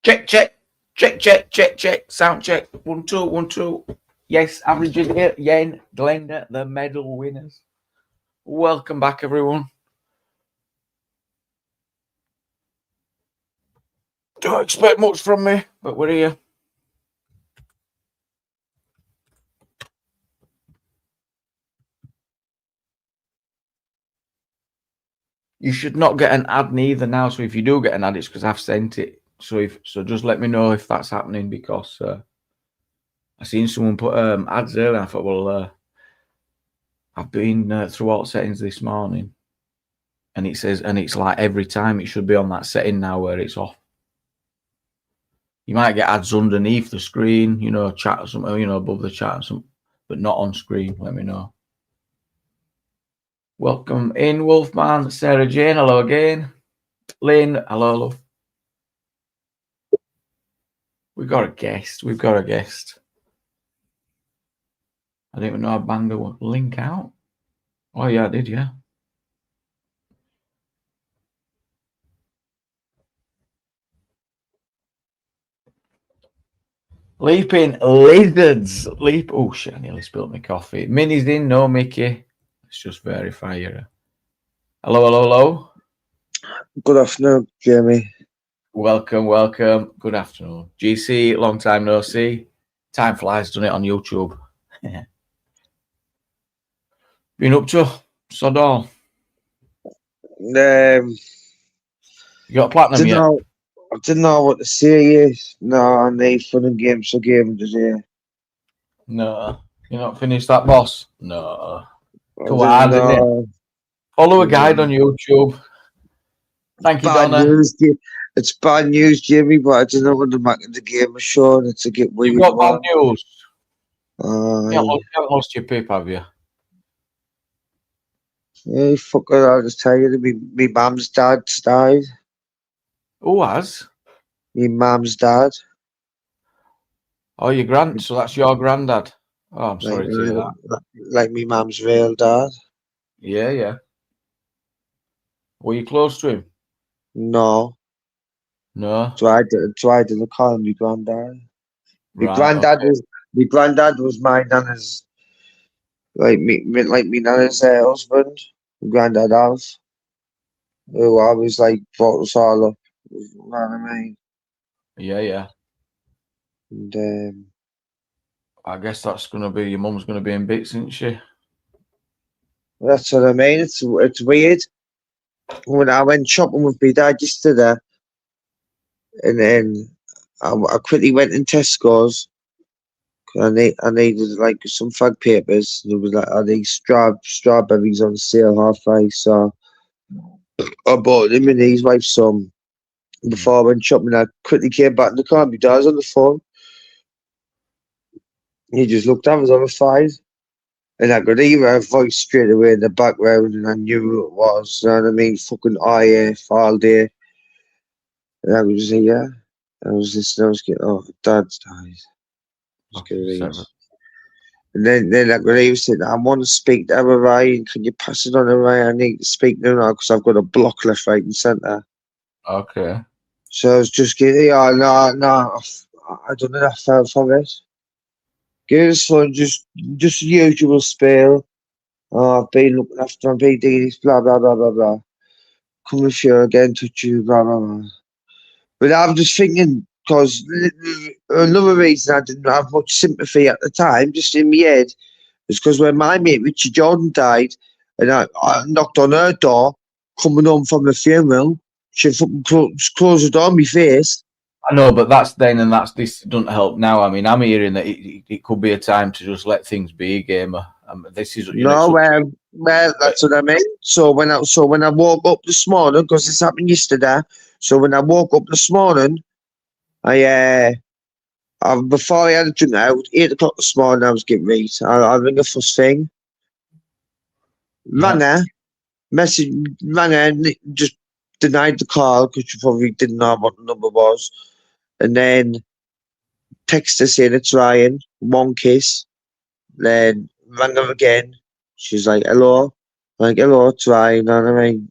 Check, check, check, check, check, check. Sound check. 1, 2, 1, 2. Yes, averages here. Yen, Glenda, the medal winners. Welcome back, everyone. Don't expect much from me, but we're here. You should not get an ad neither now. So if you do get an ad, it's because I've sent it. So just let me know if that's happening, because I seen someone put ads earlier. I thought, well, I've been through all settings this morning, and it says, and it's like every time it should be on that setting now where it's off. You might get ads underneath the screen, chat or something, above the chat or something, but not on screen. Let me know. Welcome in, Wolfman, Sarah Jane, hello again. Lynn, hello. We've got a guest. I didn't even know I banged the link out. Oh, yeah, I did, yeah. Leaping lizards. Oh, shit, I nearly spilled my coffee. Minnie's in, no Mickey. Let's just verify you. Hello. Good afternoon, Jamie. Welcome. Good afternoon. GC, long time no see. Time flies, done it on YouTube. Been up to sod all. You got a platinum yet? I didn't know what to say. No, I need fun and games for gaming today. No, you're not finished that, boss. No. Too hard, isn't it? Follow a guide on YouTube. Thank you, Donna. It's bad news, Jamie, but I don't know when the back of the game is showing. It's a get weird. You've got bad news. You haven't lost your pip, have you? Hey, fuck it, I'll just tell you, my mum's dad died. Who has? My mum's dad. Oh, so that's your granddad. Oh, I'm sorry to hear that. Like my mum's real dad. Yeah. Were you close to him? No. So I didn't call him my granddad. My granddad was my nana's, like me nana's husband. My granddad Alf, who always brought us all up. You know what I mean? Yeah. And I guess that's gonna be your mum's gonna be in bits, isn't she? That's what I mean. It's weird. When I went shopping with my dad yesterday, and then I quickly went in Tesco's. I needed some fag papers. There was I need strawberries on sale half price. So I bought him and his wife some. Before I went shopping, I quickly came back in the car. My dad's on the phone. He just looked at us on the side, and I could hear her voice straight away in the background, and I knew who it was. You know what I mean? Fucking IF all day. And I was just yeah. I was getting, oh, Dad's died. And then I could hear saying, I want to speak to her, Ryan. Can you pass it on to Ryan? I need to speak to her now because I've got a block left, right, and centre. Okay. So I was just getting, no, I don't know. I fell for it. Give us fun, just the usual spiel. Oh, I've been looking after my BDs, blah, blah, blah, blah, blah. Come with you again, touch you, blah, blah, blah. But I'm just thinking, because another reason I didn't have much sympathy at the time, just in my head, is because when my mate Richard Jordan died, and I knocked on her door, coming home from the funeral, she fucking closed the door in my face. I know, but that's then, and this doesn't help now. I mean, I'm hearing that it could be a time to just let things be, gamer. This is well, that's what I mean. So when I woke up this morning, because this happened yesterday, so when I woke up this morning, before I had a drink out, 8 o'clock this morning, I was getting ready. I ring her first thing. Rang her, just denied the call because she probably didn't know what the number was. And then text her saying it's Ryan, one kiss. Then rang her again. She's like, hello. I'm like, hello, it's Ryan. You know what I mean?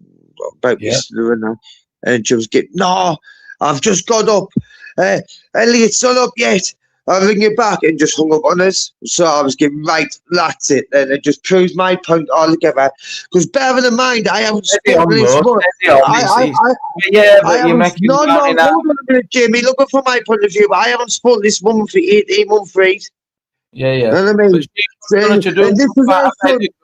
About yesterday and that. And she was getting, no, I've just got up Elliot's not up yet. I'll ring you back, and just hung up on us. So I was getting right, that's it. And it just proves my point altogether. Because bearing in mind, I haven't spoken this much. Yeah, I but you're haven't, making no, money now. hold on a minute, Jamie. Looking from my point of view, I haven't spoken this woman for 18 months straight. Yeah. You know what I mean? But And this is her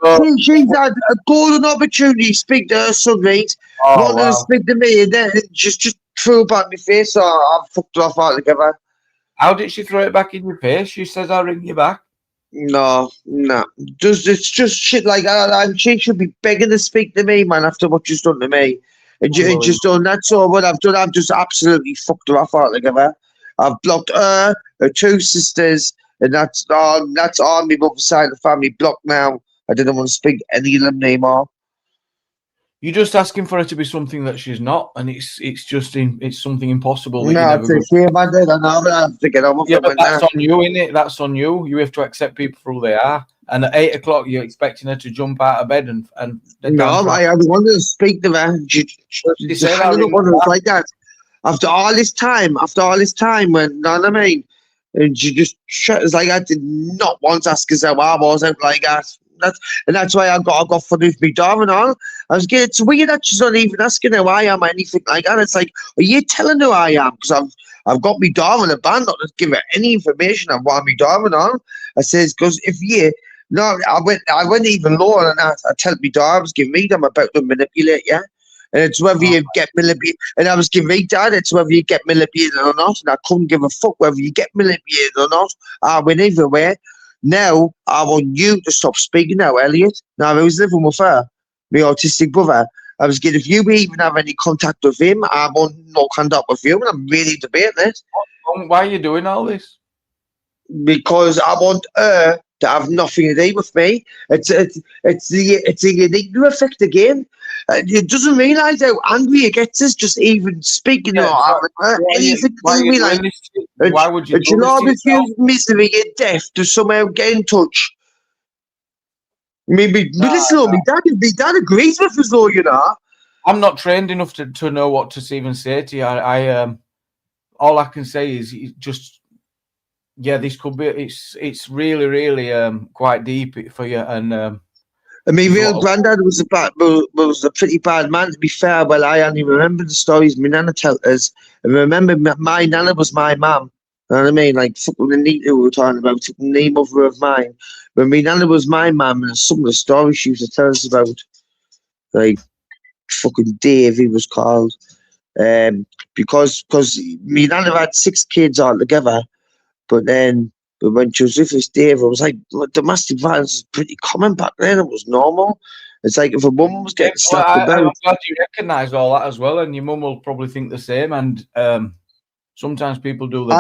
son. She's had a golden opportunity to speak to her son, right? Wanted to speak to me, and then just threw it back in my face, so I fucked her off altogether. How did she throw it back in your face? She says, I'll ring you back. No. It's just shit like that. And she should be begging to speak to me, man, after what she's done to me. And just done, that's all what I've done. I've just absolutely fucked her off altogether. I've blocked her 2 sisters, and that's on my mother's side of the family blocked now. I didn't want to speak to any of them anymore. You're just asking for her to be something that she's not, and it's something impossible. That No, it's a shame I did. I know, but I have to get on with it. But that's on you, innit? That's on you. You have to accept people for who they are. And at 8 o'clock, you're expecting her to jump out of bed and no, I wanted to speak to her. She said like that. After all this time, when, you know what I mean? And she just it's like I did not once ask us how I was out like that. That's why I got funny with me dog and all. It's weird that she's not even asking how I am or anything like that. It's like, are you telling her who I am? Because I've got me dog in a band, not to give her any information on what me dog and all. I says, because if you no, I went even lower than that. I tell me dad, I was giving me them about to manipulate you. And it's whether you get manipulated. And I was giving me dad, it's whether you get manipulated or not. And I couldn't give a fuck whether you get manipulated or not. I went everywhere. Now, I want you to stop speaking now, Elliot. Now, I was living with her, my autistic brother. I was getting, if you even have any contact with him, I want no contact with you. And I'm really debating it. Why are you doing all this? Because I want her to have nothing to do with me. It's a unique effect again. It doesn't realise how angry it gets us just even speaking anything to do with like. Why would you? You'll always use misery and death to somehow get in touch. Maybe listen to me. Dad agrees with us, though. You know. I'm not trained enough to know what to even say to you. I all I can say is just. Yeah, this could be. It's really, really quite deep for you. And I mean, real granddad was a pretty bad man, to be fair. Well, I only remember the stories my nana told us. I remember my nana was my mum. You know what I mean? Like fucking the neat who we were talking about, the name of her of mine. But my nana was my mum, and some of the stories she used to tell us about, like fucking Dave, he was called, because my nana had 6 kids altogether. But when she was with his Dave, it was like domestic violence was pretty common back then. It was normal. It's like if a woman was getting slapped about. I'm glad you recognise all that as well, and your mum will probably think the same. And sometimes people do the.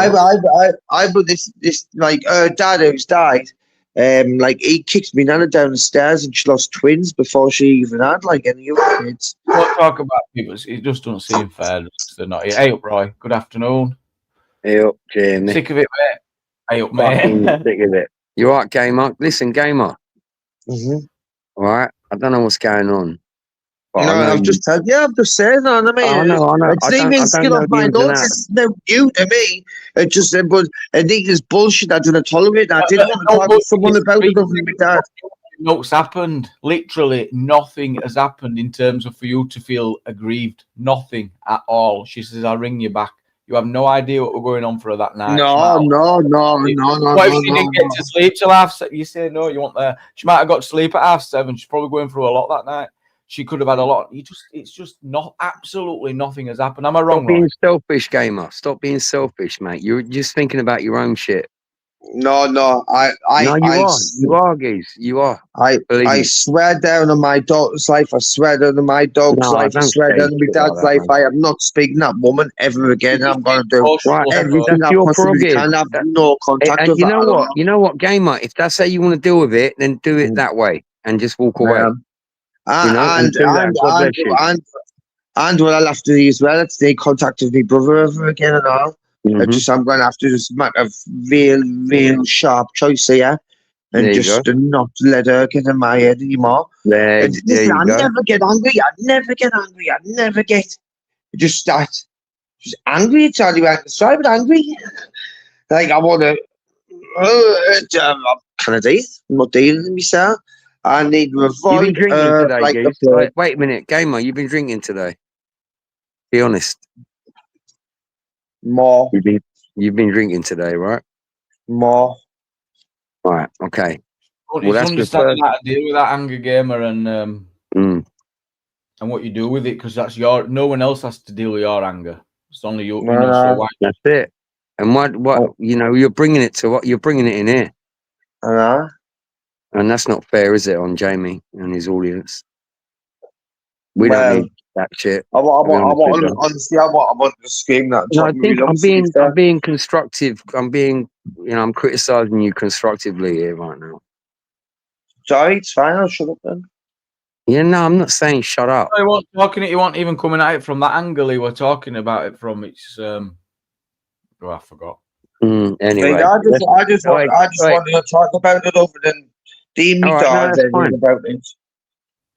But this like her dad who's died. Like he kicked me nana down the stairs, and she lost twins before she even had like any other kids. Don't talk about people. It just doesn't seem fair. They're not here. Hey up, Roy. Good afternoon. Hey up, Jamie. Sick of it, mate. Hey up, mate. Sick of it. You alright, gamer? Listen, gamer. Mm-hmm. Alright, I don't know what's going on. No, I've just said, I'm just saying, I mean, I know. It's even skin off my nose. It's no new to me. It just, but I think it's bullshit. I didn't tolerate that. I didn't want to talk to someone about it other than my dad. What's happened? Literally nothing has happened in terms of for you to feel aggrieved. Nothing at all. She says, I'll ring you back. You have no idea what was going on for her that night. No. What if she didn't get to sleep till 7:30? You say no, you want there. She might have got to sleep at 7:30. She's probably going through a lot that night. She could have had a lot. It's just not absolutely nothing has happened. Am I wrong? Stop being selfish, gamer. Stop being selfish, mate. You're just thinking about your own shit. No, you are, Giz. You are. I swear down on my daughter's life. I swear down on my dog's life. I swear down on my dad's life. I am not speaking to that woman ever again. I'm going to do everything I possibly can. Have no contact with her. You know what, gamer? If that's how you want to deal with it, then do it that way and just walk away. And what I'll have to do as well, it's stay in contact with my brother ever again and all. I'm going to have to just make a real sharp choice here and just not let her get in my head anymore. I never get angry. I never get. Just that. She's angry. It's only way I can describe it. Angry. Like I want to. Can I do it? I'm not dealing with myself. I need to You've been avoid drinking today, like Geese. the Like, wait a minute, Gamer, you've been drinking today. Be honest. more. You've been drinking today, right? More. Right, okay. Well, Well, it's that's the understanding first. how to deal with that anger, Gamer, Mm. and what you do with it, because that's your. No one else has to deal with your anger. It's only you. No, You know. So no. why? That's it. And what Oh. you know, you're bringing it to what you're bringing it in here, and that's not fair, is it, on Jamie and his audience? We don't Well, need that shit. I to be honest with you. honestly, I want to scream that. No, I Drop me think lungs, to be fair. I'm being constructive. I'm criticizing you constructively here right now. Sorry, it's fine. I'll shut up then. Yeah, no, I'm not saying shut up. You weren't talking it. You weren't even coming at it from that angle. You were talking about it from its. Oh, I forgot. Anyway, I just wanted to talk about it over than deem me All right, no, dad that's fine. about it.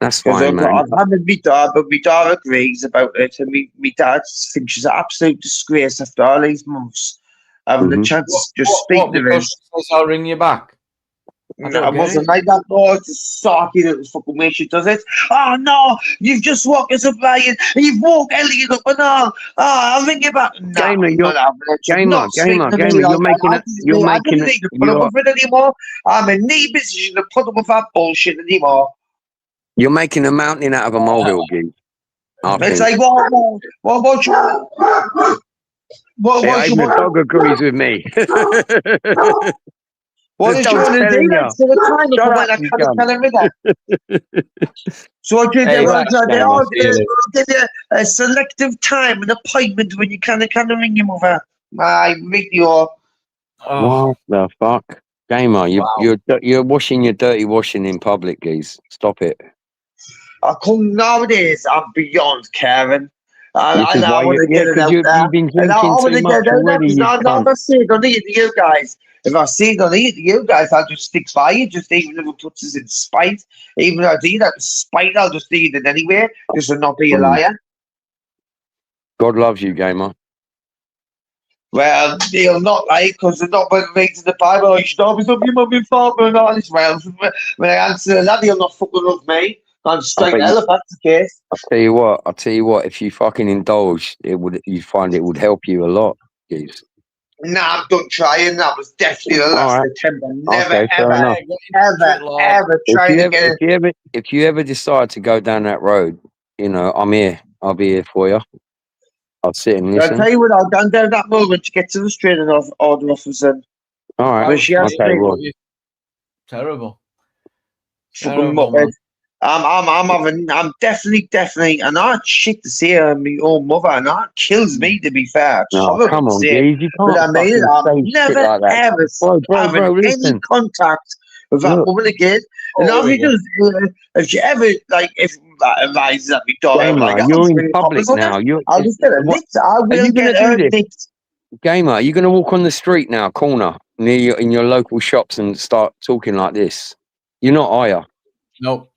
That's Because fine, man. I've had with my dad, but my dad agrees about it, and my dad thinks she's an absolute disgrace after all these months having the chance to just speak to because him. she says I'll ring you back. I wasn't like that, no, it's a sarky little fucking way she does it. Oh no, you've just woke us up, Ryan, and you've woke Elliot up and all. Oh, I'll ring you back. No, Gamer, you're Gamer, you're making I don't need to put up with it anymore. I'm in no position to put up with that bullshit anymore. You're making a mountain out of a molehill, Geese. It's like, what Even the dog agrees with me. What is you want to do? That's the time to when I can't tell him that. So I did they'll give you a selective time, an appointment when you kind of ring your mother. I ring you. What the fuck? Gamer, you're washing your dirty washing in public, Geese. Stop it. I come nowadays, I'm beyond caring. This is I why want to get it out there. you've been And I drinking want too to much get it out there already, because you I'm not saying on it to you guys. If I see it on it to you guys, I'll just stick by you, just even if it puts us in spite. Even if I do that in spite, I'll just do it anyway, just to not be a liar. God loves you, Gamer. Well, they'll not lie because they're not reading the Bible. Oh, you should always love your mum and father and all this. Well, when I answer that, he'll not fucking love me. I'm straight hell if that's the case. I'll tell you what, if you fucking indulge, you'd find it would help you a lot, Geese. Nah, I'm done trying. That was definitely the last attempt. Never, ever trying to get it. If you ever decide to go down that road, I'm here. I'll be here for you. I'll sit and listen. I'll tell you what, I'll go down that moment to get to the straight order officer. All right. But she has Terrible. I'm definitely, and I shit to see her, my own mother, and that kills me, to be fair. No, come on, Geese, you can't. But I mean, I'm never like ever having any contact with that woman again. And if she ever, if that arises at me door, you're in public now. I'll just get her nicked. I will get her nicked. Gamer, are you going to walk on the street now, corner, in your local shops and start talking like this? You're not, are you? Nope.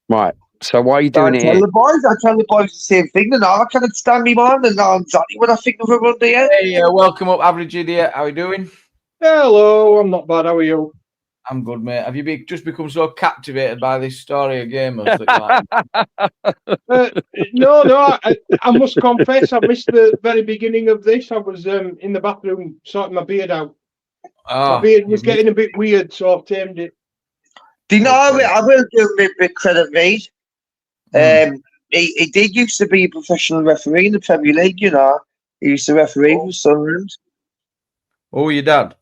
Right. So why are you doing it? I tell the boys the same thing. And I can't stand me, man. And I'm exactly what I think of everyone there. Hey, welcome up, Average Idiot. How are you doing? Hello, I'm not bad. How are you? I'm good, mate. Have you just become so captivated by this story of gamers that No. I must confess, I missed the very beginning of this. I was in the bathroom sorting my beard out. My beard was getting a bit weird, so I've tamed it. Do you know, I will give him a bit credit, mate. He did used to be a professional referee in the Premier League, He used to referee for Sunderland. Oh, your dad?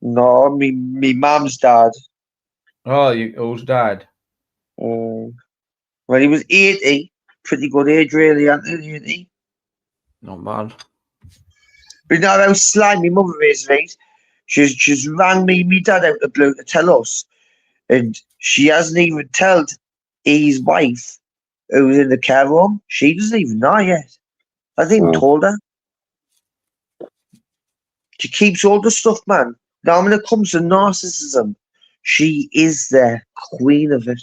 No, me mum's dad. Oh, who's died? Well, he was 80. Pretty good age, really, ain't he? 80. Not bad. But you know how slimy mother is, mate? She's rang me dad out the blue to tell us. And she hasn't even told his wife who was in the care home. She doesn't even know yet. I haven't even told her. She keeps all the stuff, man. Now, when it comes to narcissism, she is the queen of it.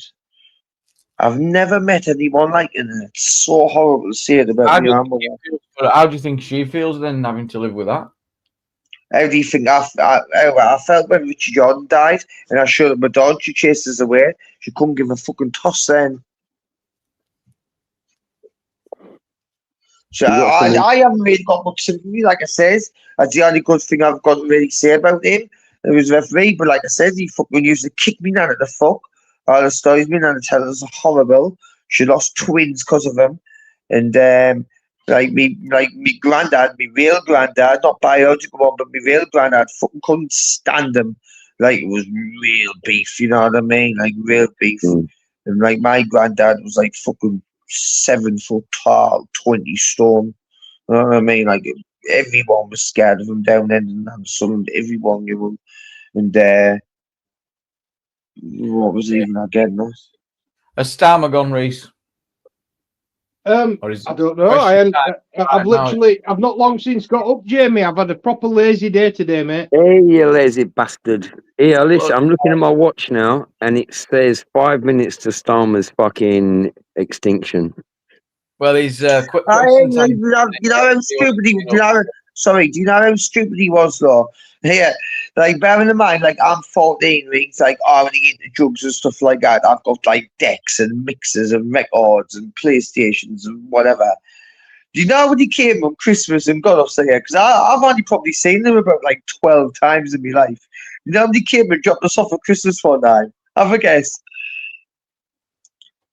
I've never met anyone like it. And it's so horrible to say it about me. How do you think she feels then, having to live with that? How do you think I felt when Richard Jordan died and I showed up my dog? She chased us away. She couldn't give a fucking toss then. So I haven't really got much sympathy, like I says. That's the only good thing I've got to really say about him. It was referee, but like I said, he fucking used to kick me down at the fuck. All the stories me and tell us are horrible. She lost twins because of him. And me granddad, me real granddad, not biological one, but me real granddad fucking couldn't stand him. Like it was real beef, you know what I mean? Like real beef. And like my granddad was like fucking 7 foot tall, 20 stone. You know what I mean? Like everyone was scared of him down there and son, everyone knew him. And what was even again this? A Starmer gone, Reese? I don't know. I've not long since got up, Jamie. I've had a proper lazy day today, mate. Hey, you lazy bastard. Here, listen, I'm looking at my watch now, and it says 5 minutes to Starmer's fucking extinction. Well, he's quick. Do you know how stupid he was? Sorry, do you know how stupid he was though? Yeah, like bearing in mind, like I'm 14, he's like already into drugs and stuff like that. I've got like decks and mixers and records and PlayStations and whatever. Do you know when he came on Christmas and got us here? Because I've only probably seen him about like 12 times in my life. You know when he came and dropped us off at Christmas one time? Have a guess.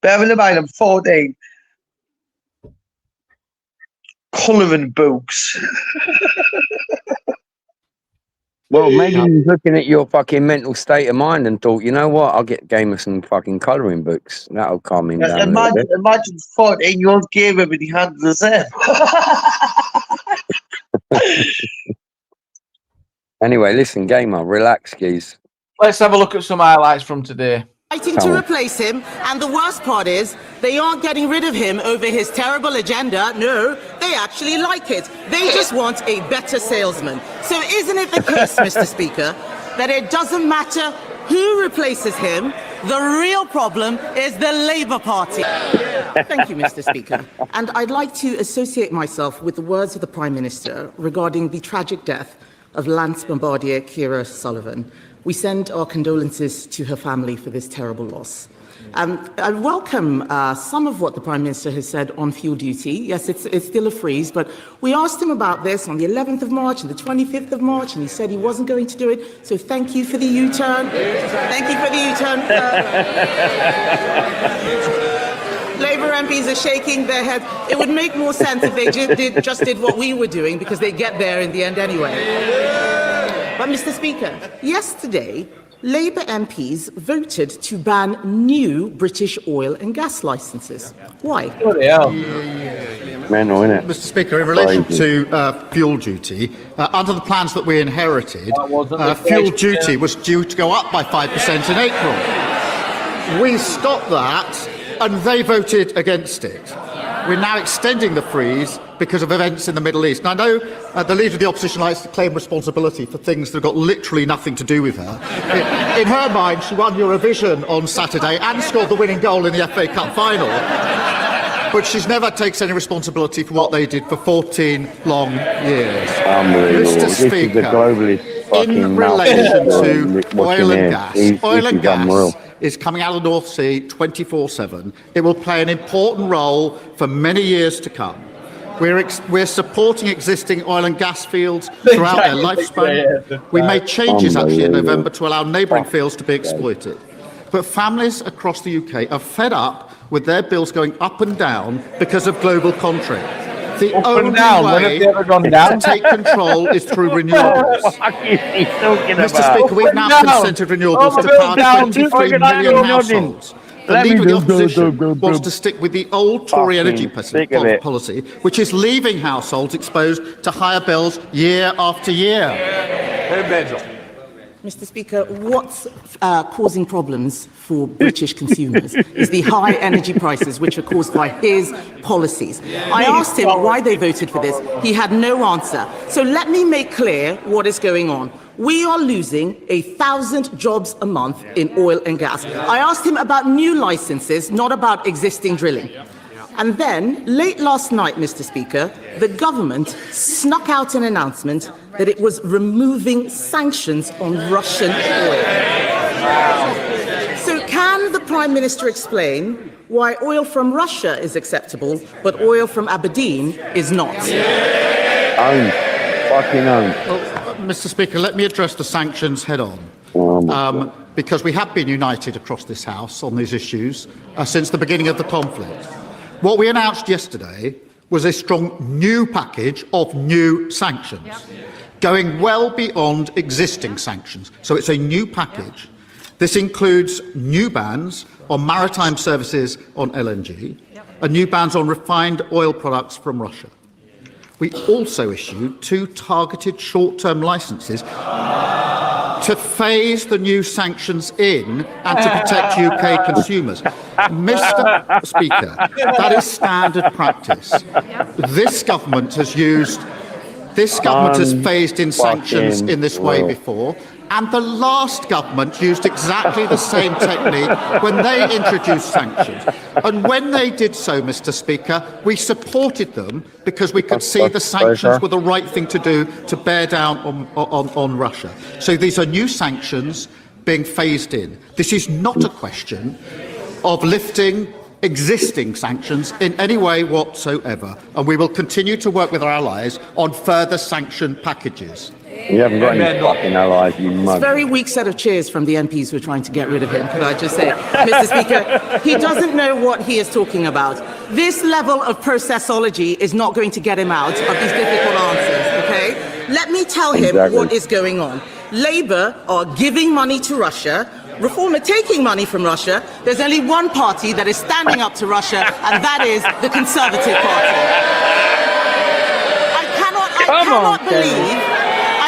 Bearing in mind, I'm 14. Colouring books. Well, maybe he's looking at your fucking mental state of mind and thought, you know what, I'll get game of some fucking colouring books. That'll calm him down. Imagine 14-year-old gamer with his hands the same. Anyway, listen, gamer, relax, geez. Let's have a look at some highlights from today. Fighting to replace him, and the worst part is they aren't getting rid of him over his terrible agenda. No, they actually like it. They just want a better salesman. So isn't it the case, Mr. Speaker, that it doesn't matter who replaces him, the real problem is the Labour Party? Thank you, Mr. Speaker. And I'd like to associate myself with the words of the Prime Minister regarding the tragic death of Lance Bombardier Kira Sullivan. We send our condolences to her family for this terrible loss. I welcome some of what the Prime Minister has said on fuel duty. Yes, it's still a freeze, but we asked him about this on the 11th of March and the 25th of March, and he said he wasn't going to do it. So thank you for the U-turn. Thank you for the U-turn. Labour MPs are shaking their heads. It would make more sense if they just did what we were doing, because they get there in the end anyway. But, Mr. Speaker, yesterday, Labour MPs voted to ban new British oil and gas licences. Why? Bloody hell. Mental, innit? Mr. Speaker, in relation to fuel duty, under the plans that we inherited, fuel duty was due to go up by 5% in April. We stopped that, and they voted against it. We're now extending the freeze because of events in the Middle East. And I know the Leader of the Opposition likes to claim responsibility for things that have got literally nothing to do with her. In her mind, she won Eurovision on Saturday and scored the winning goal in the FA Cup final. But she's never takes any responsibility for what they did for 14 long years. Mr. Speaker, in relation to oil and gas is coming out of the North Sea 24/7. It will play an important role for many years to come. We're supporting existing oil and gas fields throughout their lifespan. We made changes actually in November to allow neighbouring fields to be exploited. But families across the UK are fed up with their bills going up and down because of global contrary. The only way to take control is through renewables. Mr. Speaker, we've now consented renewables to power 23 million households. The Leader of the Opposition wants to stick with the old Tory energy policy, which is leaving households exposed to higher bills year after year. Mr. Speaker, what's causing problems for British consumers is the high energy prices, which are caused by his policies. I asked him why they voted for this. He had no answer. So let me make clear what is going on. We are losing 1,000 jobs a month in oil and gas. I asked him about new licenses, not about existing drilling. And then, late last night, Mr. Speaker, the government snuck out an announcement that it was removing sanctions on Russian oil. So can the Prime Minister explain why oil from Russia is acceptable, but oil from Aberdeen is not? Owned. Fucking owned. Well, Mr. Speaker, let me address the sanctions head on. Because we have been united across this House on these issues since the beginning of the conflict. What we announced yesterday was a strong new package of new sanctions, going well beyond existing sanctions. So it's a new package. This includes new bans on maritime services on LNG and new bans on refined oil products from Russia. We also issued 2 targeted short-term licenses to phase the new sanctions in and to protect UK consumers. Mr. Speaker, that is standard practice. This government has phased in sanctions in this way before, and the last government used exactly the same technique when they introduced sanctions. And when they did so, Mr. Speaker, we supported them because we could see the sanctions were the right thing to do to bear down on Russia. So these are new sanctions being phased in. This is not a question of lifting existing sanctions in any way whatsoever, and we will continue to work with our allies on further sanction packages. You haven't got any fucking allies, you mug. It's a very weak set of cheers from the MPs who are trying to get rid of him, could I just say. Mr. Speaker, he doesn't know what he is talking about. This level of processology is not going to get him out of these difficult answers, okay? Let me tell him what is going on. Labour are giving money to Russia. Reform are taking money from Russia. There's only one party that is standing up to Russia, and that is the Conservative Party.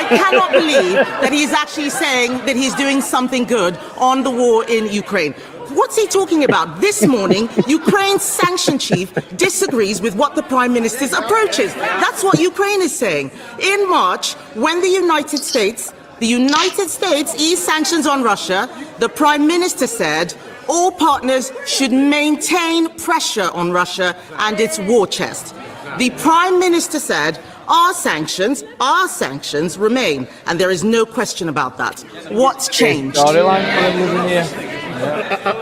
I cannot believe that he's actually saying that he's doing something good on the war in Ukraine. What's he talking about? This morning, Ukraine's sanction chief disagrees with what the Prime Minister's approach is. That's what Ukraine is saying. In March, when the United States eased sanctions on Russia, the Prime Minister said all partners should maintain pressure on Russia and its war chest. The Prime Minister said our sanctions remain, and there is no question about that. What's changed? I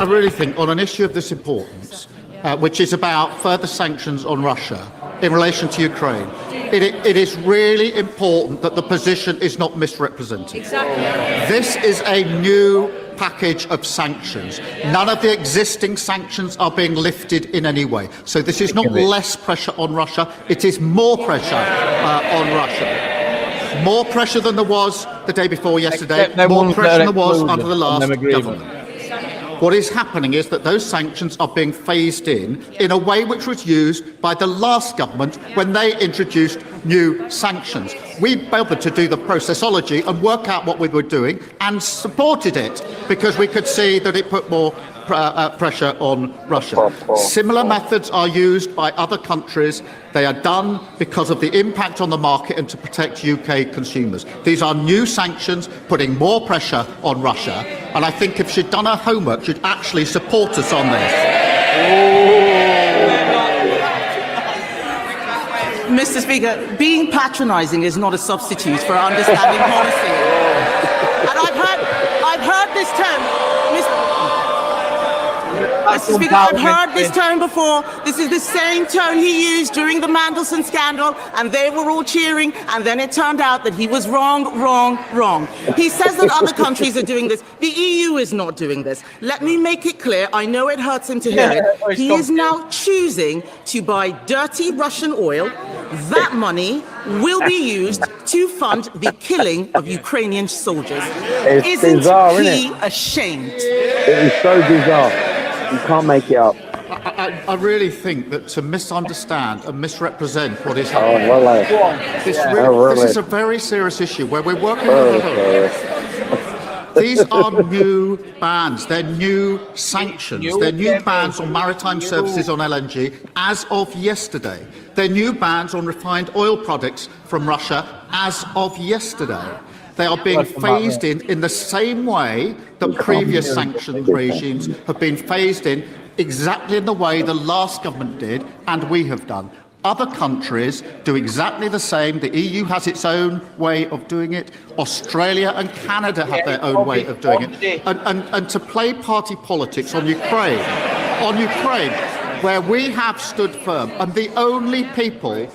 really think on an issue of this importance, which is about further sanctions on Russia in relation to Ukraine, it is really important that the position is not misrepresented. Exactly. This is a new package of sanctions. None of the existing sanctions are being lifted in any way. So this is not less pressure on Russia, it is more pressure on Russia. More pressure than there was the day before yesterday, more pressure than there was under the last government. What is happening is that those sanctions are being phased in a way which was used by the last government when they introduced new sanctions. We bothered to do the processology and work out what we were doing and supported it because we could see that it put more pressure on Russia. Similar methods are used by other countries. They are done because of the impact on the market and to protect UK consumers. These are new sanctions putting more pressure on Russia, and I think if she'd done her homework, she'd actually support us on this. Mr. Speaker, being patronising is not a substitute for understanding policy. And I've heard this term. Mr. Speaker, I've heard this tone before. This is the same tone he used during the Mandelson scandal, and they were all cheering, and then it turned out that he was wrong. He says that other countries are doing this. The EU is not doing this. Let me make it clear. I know it hurts him to hear it. He is now choosing to buy dirty Russian oil. That money will be used to fund the killing of Ukrainian soldiers. Isn't bizarre, he ashamed? It is so bizarre. You can't make it up. I really think that to misunderstand and misrepresent what is happening, this is a very serious issue where we're working with These are new bans. They're new sanctions. They're new bans on maritime services on LNG as of yesterday. They're new bans on refined oil products from Russia as of yesterday. They are being phased in the same way that previous sanctions regimes have been phased in, exactly in the way the last government did and we have done. Other countries do exactly the same. The EU has its own way of doing it. Australia and Canada have their own way of doing it. And to play party politics on Ukraine, where we have stood firm, and the only people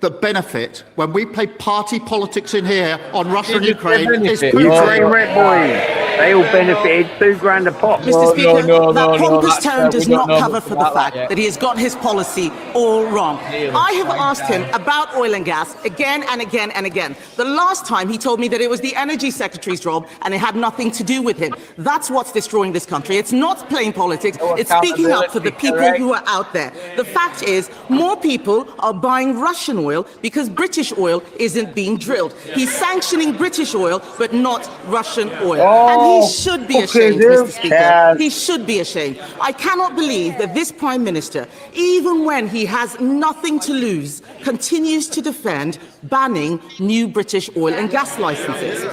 that benefit when we play party politics in here on Russia and Ukraine is Putin. Ukraine Red Boys. They all benefited $2,000 a pop. Mr. Speaker, that pompous tone does not cover for the fact that he has got his policy all wrong. I have asked him about oil and gas again and again and again. The last time he told me that it was the Energy Secretary's job and it had nothing to do with him. That's what's destroying this country. It's not playing politics. It's speaking up for the people who are out there. The fact is, more people are buying Russian oil because British oil isn't being drilled. He's sanctioning British oil, but not Russian oil. And he should be ashamed, Mr. Speaker. He should be ashamed. I cannot believe that this Prime Minister, even when he has nothing to lose, continues to defend banning new British oil and gas licenses.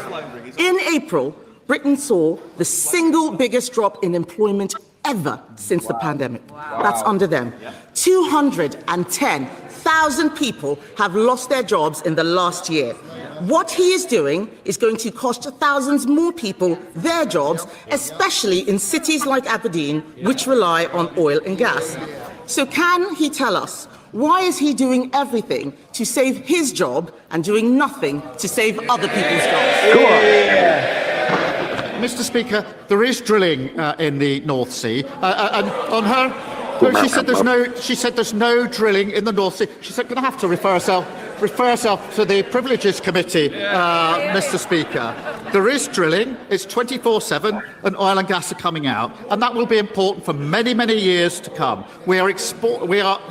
In April, Britain saw the single biggest drop in employment ever since the pandemic. That's under them. 210,000 people have lost their jobs in the last year. What he is doing is going to cost thousands more people their jobs, especially in cities like Aberdeen, which rely on oil and gas. So can he tell us, why is he doing everything to save his job and doing nothing to save other people's jobs? Mr. Speaker, there is drilling in the North Sea, and on her, she said there's no drilling in the North Sea. She said, going to have to refer herself to the Privileges Committee, Mr. Speaker. There is drilling. It's 24/7, and oil and gas are coming out, and that will be important for many, many years to come. We are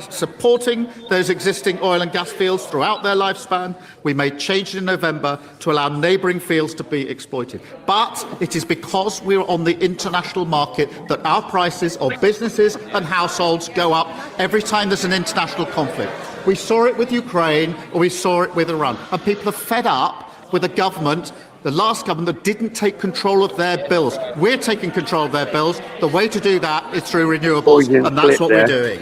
supporting those existing oil and gas fields throughout their lifespan. We made changes in November to allow neighbouring fields to be exploited. But it is because we're on the international market that our prices of businesses and households go up every time there's an international conflict. We saw it with Ukraine, or we saw it with Iran. And people are fed up with a government, the last government, that didn't take control of their bills. We're taking control of their bills. The way to do that is through renewables, and that's what we're doing.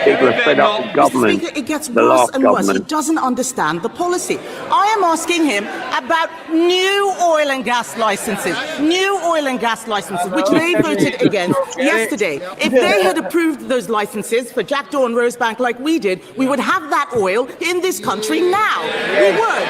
People are fed up with government. Speaker, it gets worse and worse. He doesn't understand the policy. I am asking him about new oil and gas licenses, which they voted against yesterday. If they had approved those licenses for Jackdaw and Rosebank like we did, we would have that oil in this country now. We would.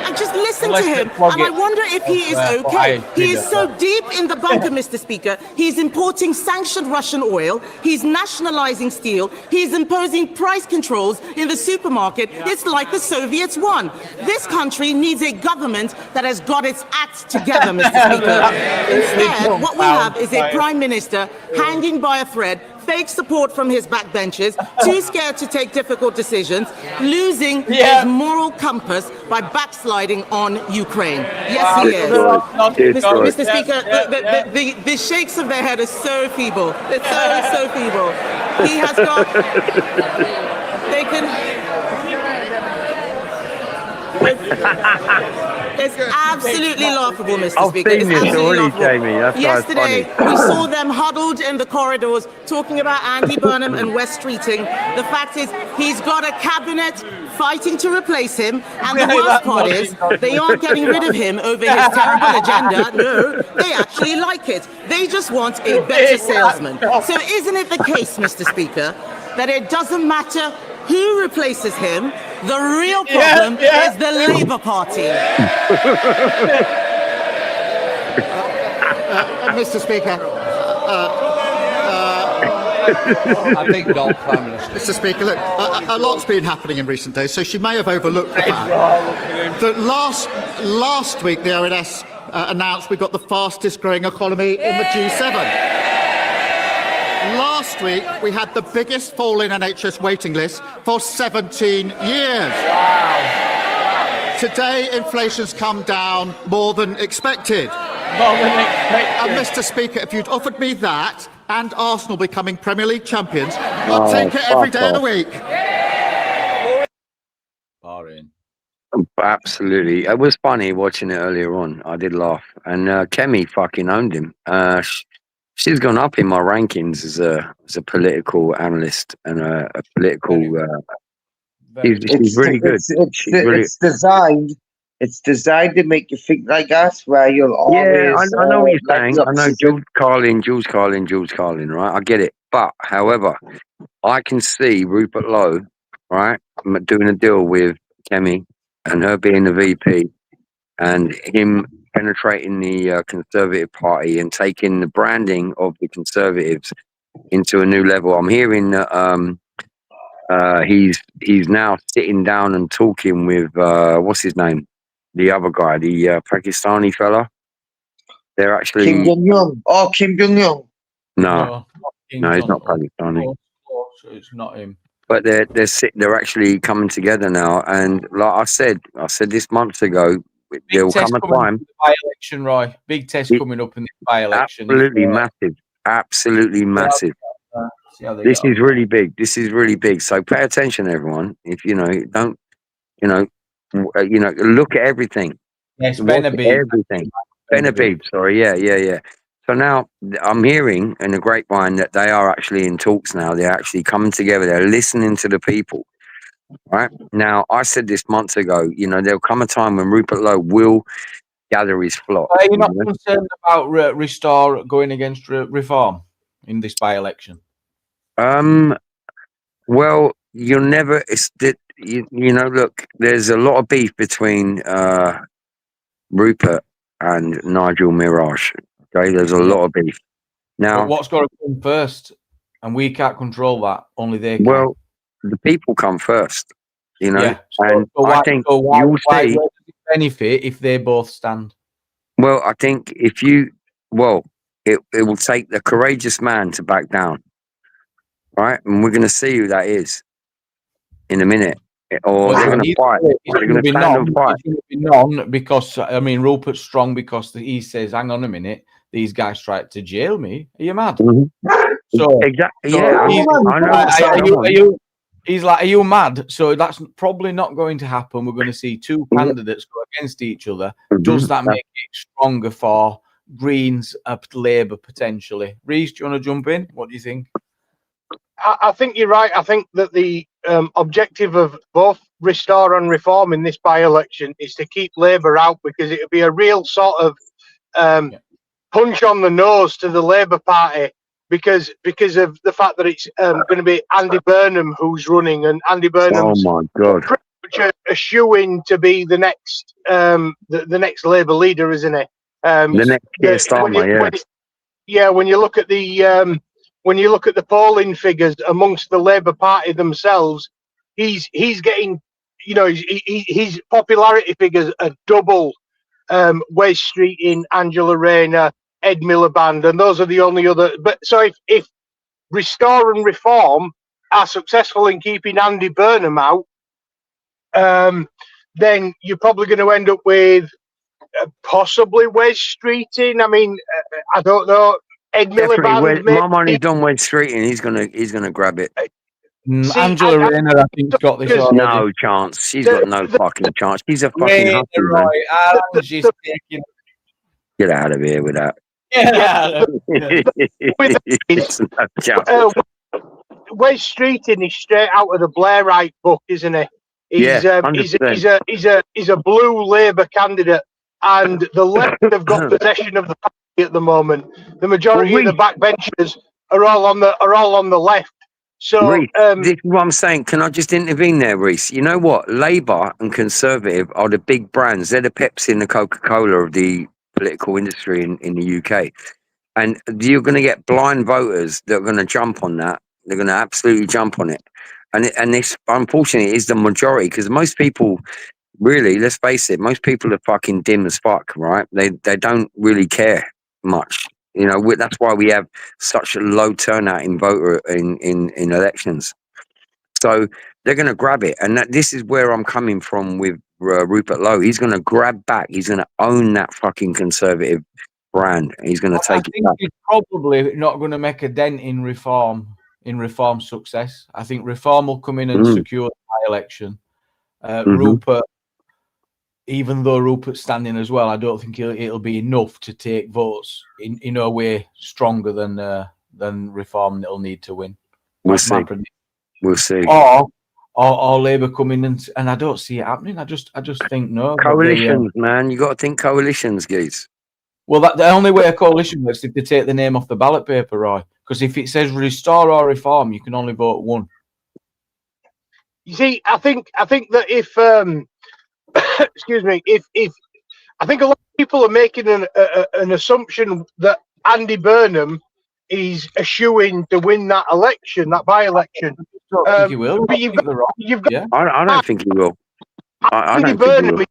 And just listen to him, and I wonder if he is okay. He is so deep in the bunker, Mr. Speaker. He's importing sanctioned Russian oil. He's nationalizing steel. He's imposing price controls in the supermarket. It's like the Soviets won. This country needs a government that has got its act together, Mr. Speaker. Instead, what we have is a Prime Minister hanging by a thread, fake support from his backbenchers, too scared to take difficult decisions, losing his moral compass by backsliding on Ukraine. Yes, he is. Mr. Speaker, the shakes of their head are so feeble. It's so feeble. He has got... They can... It's absolutely laughable, Mr. Speaker. I've seen this already, Jamie. That's yesterday, we saw them huddled in the corridors talking about Andy Burnham and West Streeting. The fact is, he's got a cabinet fighting to replace him, and the worst part is, they aren't getting rid of him over his terrible agenda. No, they actually like it. They just want a better salesman. So isn't it the case, Mr. Speaker, that it doesn't matter who replaces him? The real problem is the Labour Party. Mr. Speaker, I think not, Prime Minister. Mr. Speaker, look, a lot's been happening in recent days, so she may have overlooked the fact that last week the ONS announced we've got the fastest growing economy in the G7. Last week, we had the biggest fall in NHS waiting lists for 17 years. Today, inflation's come down more than expected. And Mr. Speaker, if you'd offered me that and Arsenal becoming Premier League champions, I'd take it every day of the week. Boring. Absolutely. It was funny watching it earlier on. I did laugh. And Kemi fucking owned him. She's gone up in my rankings as a political analyst and a political. She's really good. It's designed to make you think like us, where you'll always. Yeah, I know what you're like saying. the I know opposition. Jules Carlin, right? I get it. But, however, I can see Rupert Lowe, right, doing a deal with Kemi and her being the VP and him penetrating the Conservative Party and taking the branding of the Conservatives into a new level. I'm hearing that he's now sitting down and talking with, what's his name? The other guy, the Pakistani fella. They're actually Kim Jong-un. Oh, Kim Jong-un. No, he's not Pakistani. It's not him. But they're actually coming together now, and like I said this months ago. There will come a time. By-election, Roy. Big test coming up in the by-election. Absolutely massive. Absolutely massive. This is really big. This is really big. So pay attention, everyone. If don't, look at everything. Yes, everything. Benabib. Sorry, yeah. So now I'm hearing in the grapevine that they are actually in talks now. They're actually coming together. They're listening to the people. Right now, I said this months ago. There'll come a time when Rupert Lowe will gather his flock. Are you not concerned about Restore going against Reform in this by-election? Well, you'll never. Look, there's a lot of beef between Rupert and Nigel Mirage. Okay, there's a lot of beef. Now, but what's got to come first? And we can't control that. Only they can. Well, the people come first. Yeah. And I think you'll see. Why does it benefit if they both stand? Well, I think it will take the courageous man to back down, right? And we're going to see who that is in a minute. Or they're going to fight. They're going to stand and fight. It's going to be none because Rupert's strong because he says, "Hang on a minute, these guys tried to jail me. Are you mad?" Mm-hmm. So exactly. So yeah, I know. He's like, "Are you mad?" So that's probably not going to happen. We're going to see two candidates go against each other. Does that make it stronger for Greens, Labour potentially? Reece, do you want to jump in? What do you think? I think you're right. I think that the objective of both Restore and Reform in this by-election is to keep Labour out, because it would be a real sort of punch on the nose to the Labour Party because of the fact that it's going to be Andy Burnham who's running, and Andy Burnham's pretty much a shoe-in to be the next the next Labour leader, isn't it? The next Keir Starmer, when you look at the polling figures amongst the Labour Party themselves, he's getting, his popularity figures are double Wes Streeting, Angela Rayner, Ed Miliband, and those are the only other. But so if Restore and Reform are successful in keeping Andy Burnham out, then you're probably going to end up with possibly Wes Streeting. I mean, I don't know. Ed Miliband. My money's on Wes Streeting. He's gonna grab it. Angela Rayner, I think, got this already. No chance. She's got no fucking chance. She's a fucking hustler, man. She's taking. Get out of here with that. Wes Streeting is straight out of the Blairite book, isn't he? He's a blue Labour candidate, and the left have got possession of the party at the moment. The majority of the backbenchers are all on the left. So Reece, this is what I'm saying. Can I just intervene there, Reece? You know what? Labour and Conservative are the big brands. They're the Pepsi and the Coca-Cola of the political industry in the UK. And you're going to get blind voters that are going to jump on that. They're going to absolutely jump on it. And this, unfortunately, is the majority, because most people, really, let's face it, most people are fucking dim as fuck, right? They don't really care much. That's why we have such a low turnout in voter in elections. So they're going to grab it, and this is where I'm coming from with Rupert Lowe. He's going to grab back. He's going to own that fucking Conservative brand. He's going to I take it think back. he's probably not going to make a dent in reform success. I think reform will come in and secure the by-election. Rupert, even though Rupert's standing as well, I don't think it'll be enough to take votes in a way stronger than reform that'll need to win. We'll That's my see. prediction. We'll see. Or Labour come in and I don't see it happening. I just think no. Coalitions, man. You got to think coalitions, geez. Well, the only way a coalition works is if they take the name off the ballot paper, Roy. Because if it says restore or reform, you can only vote one. You see, I think that if excuse me, if I think a lot of people are making an assumption that Andy Burnham is a shoo-in to win that election, that by-election. I don't think he will. But you've got I don't think he will. I Andy don't think he Burnham will.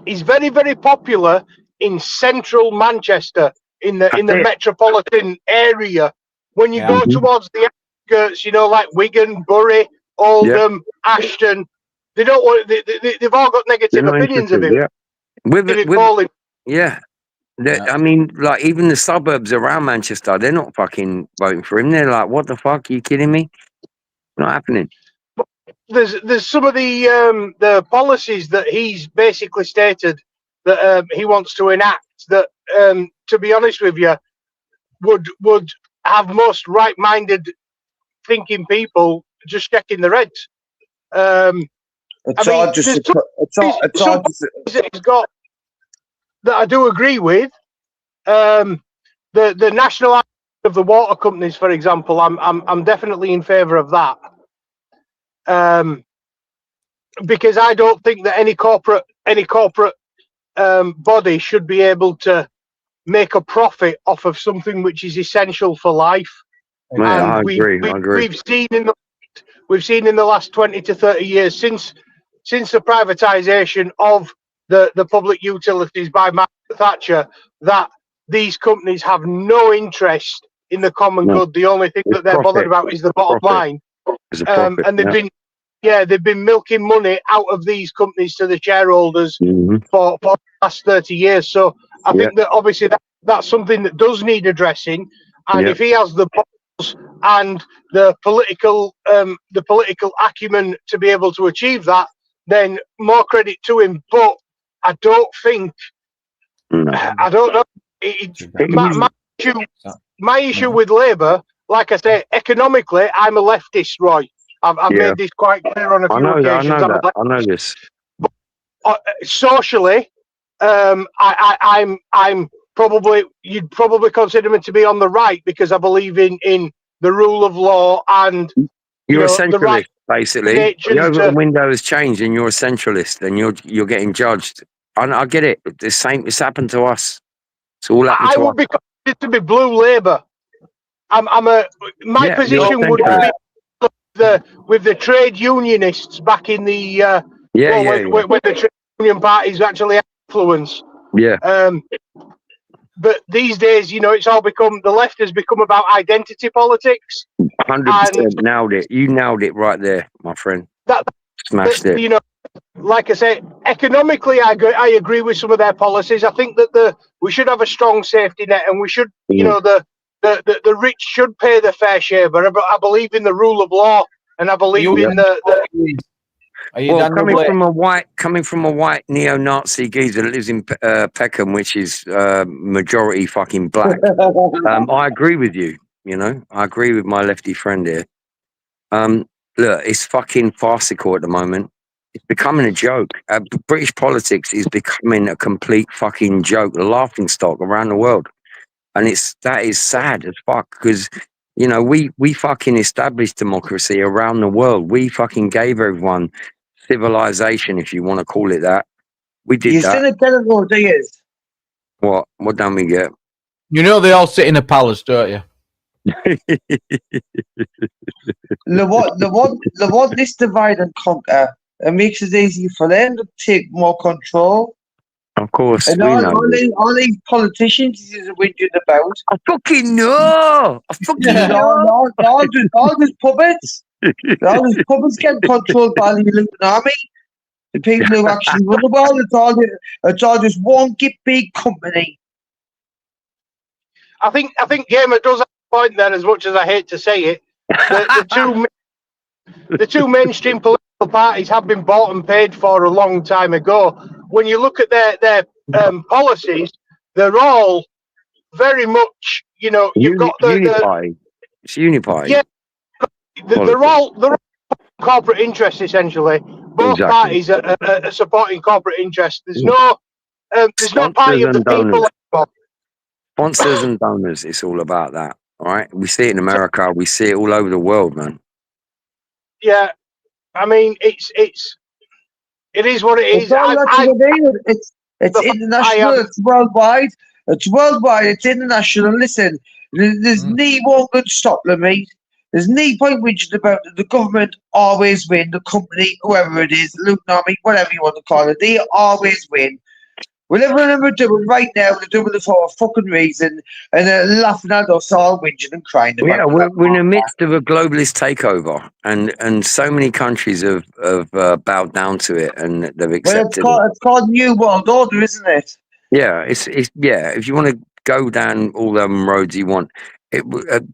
is very, very popular in central Manchester, in the metropolitan area. When you go towards the outskirts, like Wigan, Bury, Oldham, Ashton, they don't want. They've all got negative opinions of him. Yeah. I mean, like, even the suburbs around Manchester, they're not fucking voting for him. They're like, what the fuck? Are you kidding me? Not happening. There's some of the policies that he's basically stated that he wants to enact that, to be honest with you, would have most right-minded thinking people just checking their heads. He's got that I do agree with. The national of the water companies, for example, I'm definitely in favour of that. Because I don't think that any corporate body should be able to make a profit off of something which is essential for life. Yeah, I agree. We've seen in the last 20 to 30 years since the privatisation of the public utilities by Margaret Thatcher that these companies have no interest in the common good. The only thing that they're bothered about is the bottom line. And they've been milking money out of these companies to the shareholders for the last 30 years. So I think that obviously that's something that does need addressing. And if he has the balls and the political acumen to be able to achieve that, then more credit to him. But I don't think. I don't know. My issue with Labour, like I say, economically, I'm a leftist, Roy. I've made this quite clear on a few occasions. I know this. But, socially, I'm probably, you'd probably consider me to be on the right because I believe in the rule of law and you're a centralist, the right basically. The overall window has changed, and you're a centralist, and you're getting judged. I get it. The same. It's happened to us. It's all happened to us. I would be considered to be blue Labour. My position would be with the trade unionists back in the when the trade union parties actually had influence. But these days, it's all become, the left has become about identity politics. 100% nailed it. You nailed it right there, my friend. Smashed it. Like I say, economically, I agree with some of their policies. I think that we should have a strong safety net, and we should, the rich should pay their fair share. But I believe in the rule of law, and I believe in coming from a white neo-Nazi geezer that lives in Peckham, which is majority fucking black. I agree with you. I agree with my lefty friend here. Look, it's fucking farcical at the moment. It's becoming a joke. British politics is becoming a complete fucking joke, a laughing stock around the world, and that is sad as fuck because. We fucking established democracy around the world. We fucking gave everyone civilization, if you want to call it that. We did that. You still get it all, do you? What? What done we get? They all sit in a palace, don't you? They want this divide and conquer. It makes it easy for them to take more control. Of course, and all these politicians is whinging about. I fucking know. All these puppets. All these puppets get controlled by the Illuminati. The people who actually run the world. It's all just one big company. I think Gamer does have a point there, as much as I hate to say it. The two mainstream political parties have been bought and paid for a long time ago. When you look at their policies, they're all very much, you've got Uniparty. It's uniparty. Yeah, they're all corporate interests essentially. Both parties are supporting corporate interests. There's no party of the people anymore. Sponsors and donors. It's all about that. All right. We see it in America. We see it all over the world, man. Yeah, I mean, it is what it is. It's international. It's worldwide. It's worldwide. It's international. Listen, there's no one good stop them, mate. There's no point whinging about it. The government always win. The company, whoever it is, the Luton Army, whatever you want to call it, they always win. Whatever they're doing right now, they're doing it for a fucking reason, and they're laughing at us all whinging and crying about it. We're in the midst of a globalist takeover, and so many countries have bowed down to it, and they've accepted it. It's called New World Order, isn't it? Yeah, it's if you want to go down all them roads you want,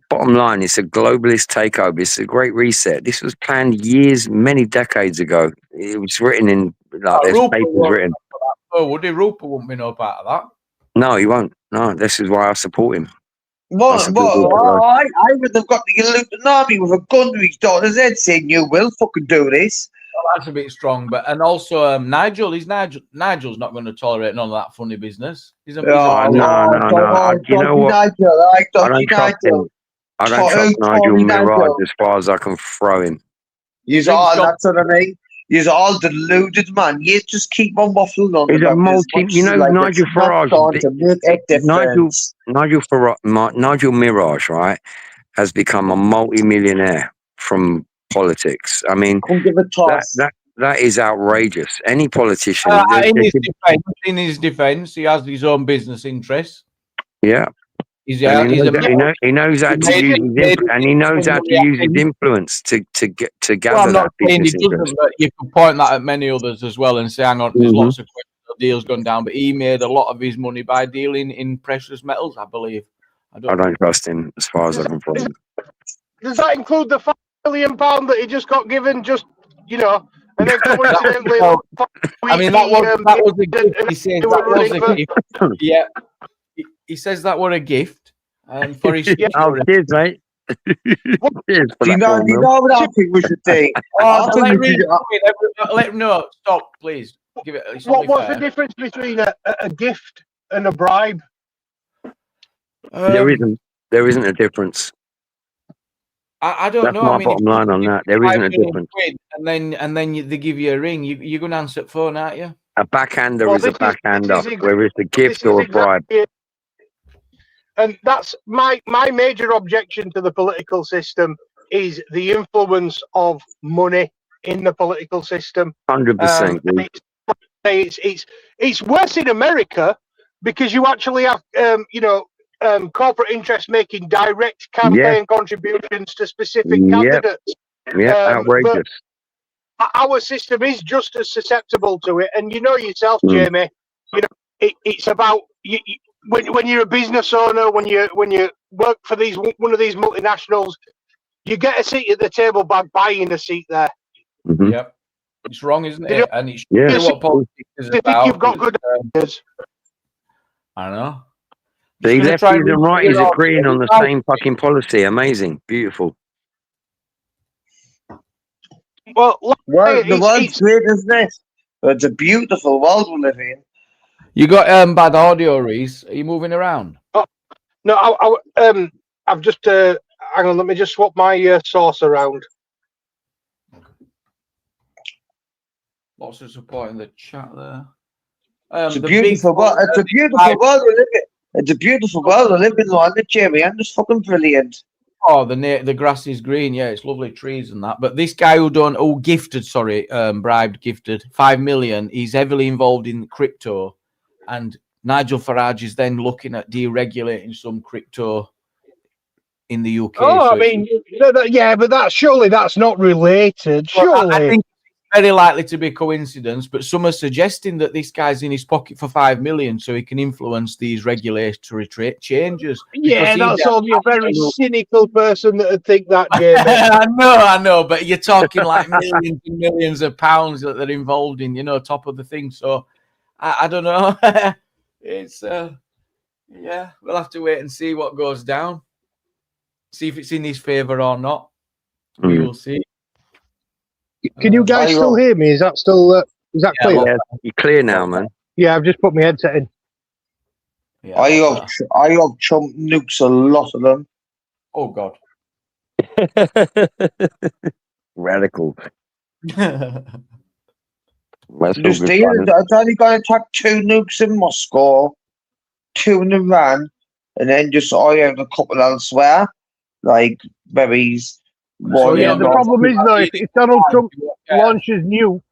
bottom line, it's a globalist takeover. It's a great reset. This was planned many decades ago. It was written in there's papers written. Oh, would he? Roper wouldn't be no part of that. No, he won't. No, this is why I support him. I would have got the Luton Army with a gun to his daughter's head saying, "You will fucking do this." Well, that's a bit strong, and also Nigel's not going to tolerate none of that funny business. No. You know what? Nigel, I don't trust him. I don't trust Nigel Mirage as far as I can throw him. That's what I mean. You're all deluded, man. You just keep on waffling on. He's a Nigel Farage. Nigel Mirage, right, has become a multi-millionaire from politics. I mean, that is outrageous. Any politician. In his defense, he has his own business interests. Yeah. He knows how to use his influence to gather that business interest. But you can point that at many others as well and say, hang on, there's lots of deals gone down, but he made a lot of his money by dealing in precious metals, I believe. I don't trust him as far as I can throw him. Does that include the £5 million that he just got given? And then coincidentally, I mean, that was a gift. He says that was a gift. Yeah. He says that were a gift for his. Cheers, mate. Cheers for you know what I think we should do? Let him know. Stop, please. Give it. What's the difference between a gift and a bribe? There isn't a difference. I don't know. That's my bottom line on that. There isn't a difference. And then they give you a ring. You're going to answer the phone, aren't you? A backhander is a backhander, whether it's a gift or a bribe. And that's my major objection to the political system is the influence of money in the political system. 100%. It's worse in America because you actually have corporate interests making direct campaign contributions to specific candidates. Outrageous. Our system is just as susceptible to it, and you know yourself, Jamie. It's about when you're a business owner, when you work for one of these multinationals, you get a seat at the table by buying a seat there. Mm-hmm. Yep, it's wrong, isn't it? And it's what politics is about. Think you've got good ideas. I know. The lefties and righties agreeing on the same fucking policy. Amazing, beautiful. Well, the world's great, isn't it? It's a beautiful world we live in. You got bad audio, Reese. Are you moving around? No, I've just hang on. Let me just swap my source around. Lots of support in the chat there. It's a beautiful world. It's a beautiful world we live in. It's a beautiful world we live in, London, Jamie. And it's fucking brilliant. Oh, the grass is green. Yeah, it's lovely trees and that. But this guy gifted 5 million. He's heavily involved in crypto, and Nigel Farage is then looking at deregulating some crypto in the UK. Oh, so I mean, but surely that's not related. Surely, I think very likely to be a coincidence, but some are suggesting that this guy's in his pocket for 5 million so he can influence these regulatory changes. Yeah, Because that's only a very cynical person that would think that, Jamie. I know, but you're talking like millions and millions of pounds that they're involved in, top of the thing. So I don't know. It's yeah, we'll have to wait and see what goes down. See if it's in his favour or not. We will see. Can you guys still hear me? Is that still clear? Yeah, you're clear now, man. Yeah, I've just put my headset in. Yeah, I have Trump nukes, a lot of them. oh God. Radical. Just it's only going to attack 2 nukes in Moscow, 2 in Iran, and then just I have a couple elsewhere, like berries. So, Yeah, the problem is though, if Donald Trump launches nukes,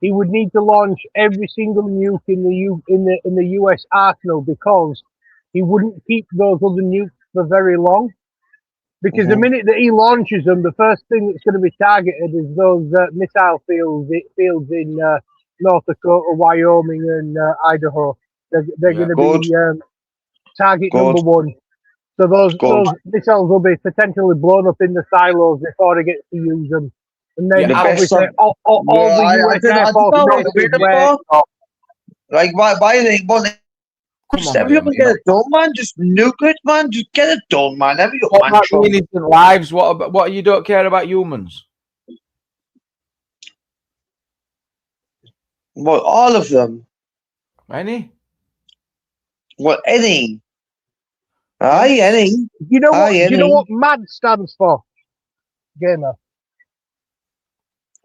he would need to launch every single nuke in the US arsenal, because he wouldn't keep those other nukes for very long. Because the minute that he launches them, the first thing that's going to be targeted is those missile fields in North Dakota, Wyoming, and Idaho. They're going to be target number 1. So those missiles will be potentially blown up in the silos before they get to use them. And then obviously all the US Air Force bases where... Like, why they want it? Just everyone get it done, man. Just nuke it, man. Just get it done, man. What about the innocent lives? What you don't care about humans? Well, all of them. Any? Well, any. Aye, any. You know what? Do you know what MAD stands for? Gamer.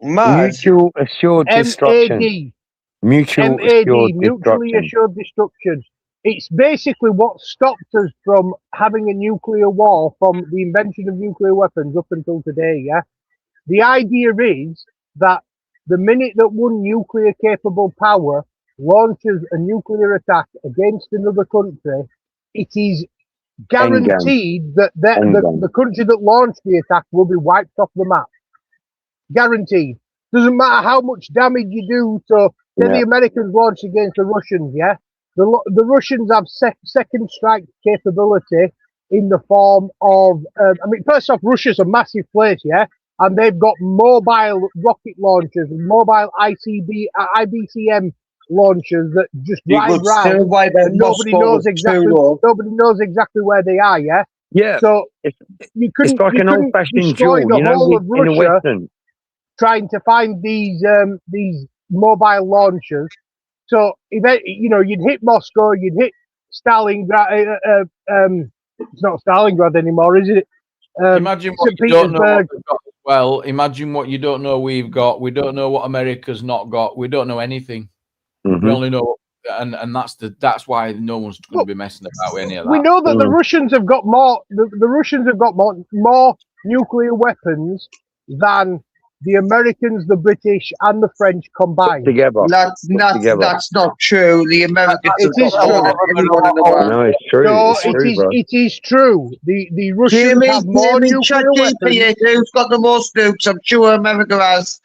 MAD. Mutual assured destruction. MAD. Mutually assured destruction. It's basically what stopped us from having a nuclear war from the invention of nuclear weapons up until today, yeah? The idea is that the minute that one nuclear capable power launches a nuclear attack against another country, it is guaranteed that the country that launched the attack will be wiped off the map. Guaranteed. Doesn't matter how much damage you do. So the Americans launched against the Russians, yeah? The Russians have second strike capability in the form of, first off, Russia's a massive place, yeah? And they've got mobile rocket launchers, mobile IBCM launchers that just drive around, and nobody knows exactly where they are, yeah? Yeah. So you couldn't, it's like an old-fashioned duel, the whole of Russia trying to find these mobile launchers. So you'd hit Moscow, you'd hit Stalingrad. It's not Stalingrad anymore, is it? Imagine what you don't know what we've got as well. Imagine what you don't know we've got. We don't know what America's not got. We don't know anything. We only know, and that's why no one's going to be messing about with any of that. We know that the Russians have got more. The Russians have got more nuclear weapons than the Americans, the British, and the French combined. Together. That's not true. The Americans have got more than everyone in the world. No, it's true. No, it is true. The Russians have more nuclear weapons. Who's got the most nukes? I'm sure America has.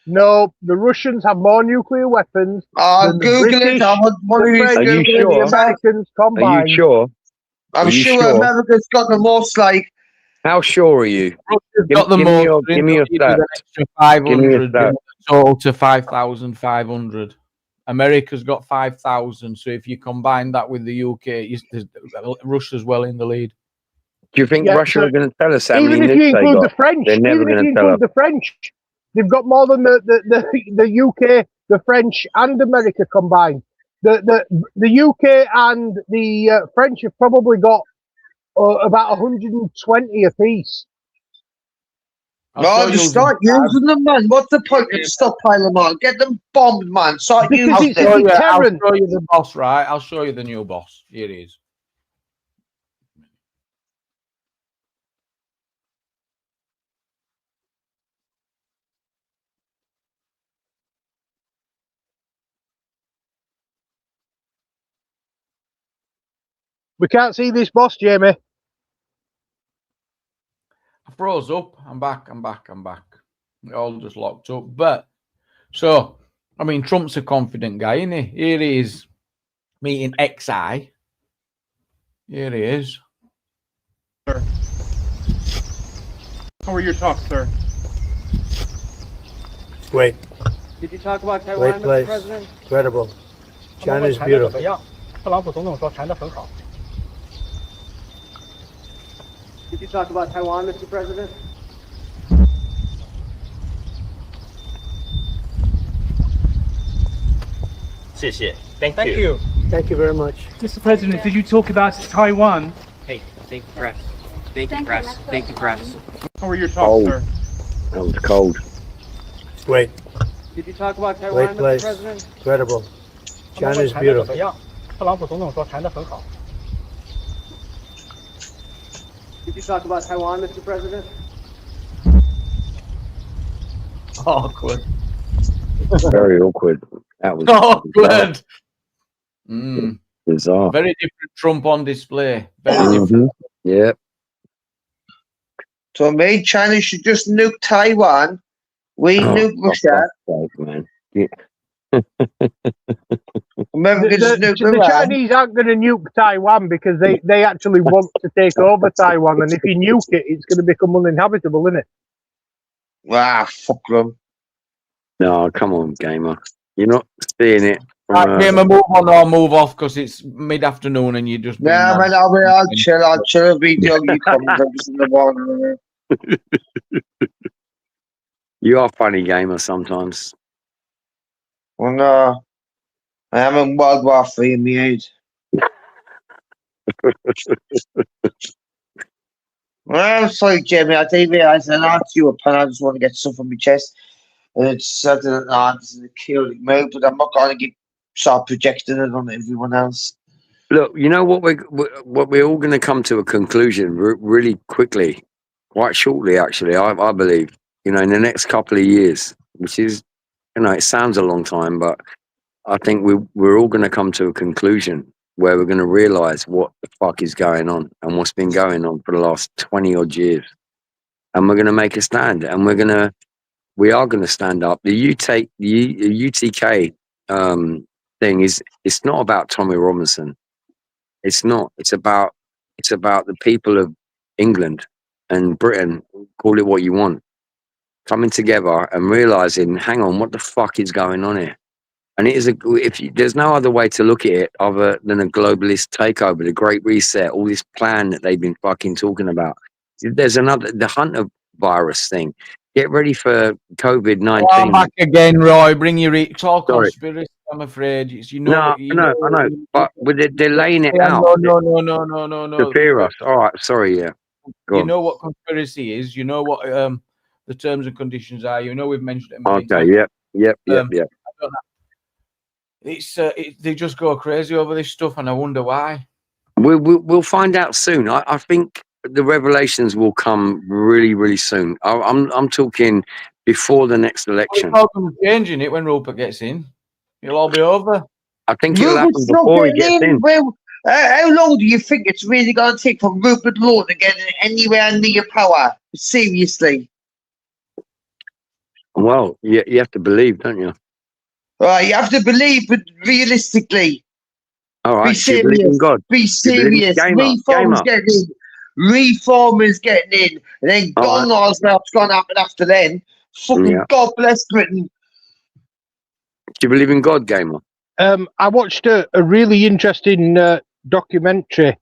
No, the Russians have more nuclear weapons. Google it. Are you sure? The Americans combined. Are you sure? I'm sure America's got the most, like. How sure are you? Give me your stat. Extra 500 total to 5,500. America's got 5,000. So if you combine that with the UK, Russia's well in the lead. Do you think Russia are going to tell us how even many if you nukes include they the got? French, They're never even if going you to tell us. include the French, they've got more than the UK, the French, and America combined. The UK and the French have probably got about 120 apiece. No, just start using them, man. What's the point of stockpiling them all? Get them bombed, man. Start using them. I'll show you the boss, right? I'll show you the new boss. Here he is. We can't see this boss, Jamie. I froze up. I'm back. It all just locked up. But So, I mean, Trump's a confident guy, isn't he? Here he is meeting XI. Here he is. Sir. How are your talks, sir? Great. Did you talk about Taiwan, Great Mr. place. President? Incredible. China is beautiful. 特朗普总统说谈得很好。Did you talk about Taiwan, Mr. President? Thank you. Thank you very much. Mr. President, did you talk about Taiwan? Hey, thank you, press. Thank you, press. Thank you, press. How are your talks, sir? That was cold. Great. Did you talk about Taiwan, Great Mr. place. President? Incredible. China is beautiful. 特朗普总统说谈得很好。Did you talk about Taiwan, Mr. President? Awkward. Very awkward. That was Awkward. bizarre. Very different Trump on display. Very different. Yeah. So, me, China should just nuke Taiwan. We nuke Russia. Man. Remember, The Chinese aren't going to nuke Taiwan because they actually want to take over Taiwan, and if you nuke it, it's going to become uninhabitable, isn't it? Fuck them. No, come on, gamer. You're not seeing it. Right, gamer, move on or move off because it's mid-afternoon and you just... Yeah, man, I'll chill. I'll be the ugly comments in the morning. You are funny, gamer, sometimes. Well, no. I am in World War III in my age. Well, I'm sorry, Jamie. I didn't realise I asked you upon. I just want to get stuff on my chest. And it's certain this is a chaotic move, but I'm not going to start projecting it on everyone else. Look, you know what? We're all going to come to a conclusion really quickly, quite shortly, actually. I believe, in the next couple of years, which is, it sounds a long time, but I think we're all going to come to a conclusion where we're going to realise what the fuck is going on and what's been going on for the last 20 odd years, and we're going to make a stand, and we are going to stand up. The UTK thing it's not about Tommy Robinson. It's not. It's about the people of England and Britain. Call it what you want. Coming together and realizing, hang on, what the fuck is going on here? And it is there's no other way to look at it other than a globalist takeover, the Great Reset, all this plan that they've been fucking talking about. There's the Hunter virus thing. Get ready for COVID-19. Oh, back again, Roy. Bring your talk conspiracy. I'm afraid. I know. But they're laying it out. No. To fear us. All right. Sorry. Yeah. You know what conspiracy is. You know what the terms and conditions are. We've mentioned it. Okay. Yep. I don't know. They just go crazy over this stuff, and I wonder why. We'll find out soon. I think the revelations will come really, really soon. I'm talking before the next election. Well, it's changing it when Rupert gets in. It'll all be over. I think it'll happen before he gets in. Well, how long do you think it's really going to take for Rupert Law to get anywhere near power? Seriously. Well, you have to believe, don't you? You have to believe, but realistically. All right. Be serious. Believe in God. Be serious. Reformers getting in. And then God knows what's going to happen after then. Fucking God bless Britain. Do you believe in God, gamer? I watched a really interesting documentary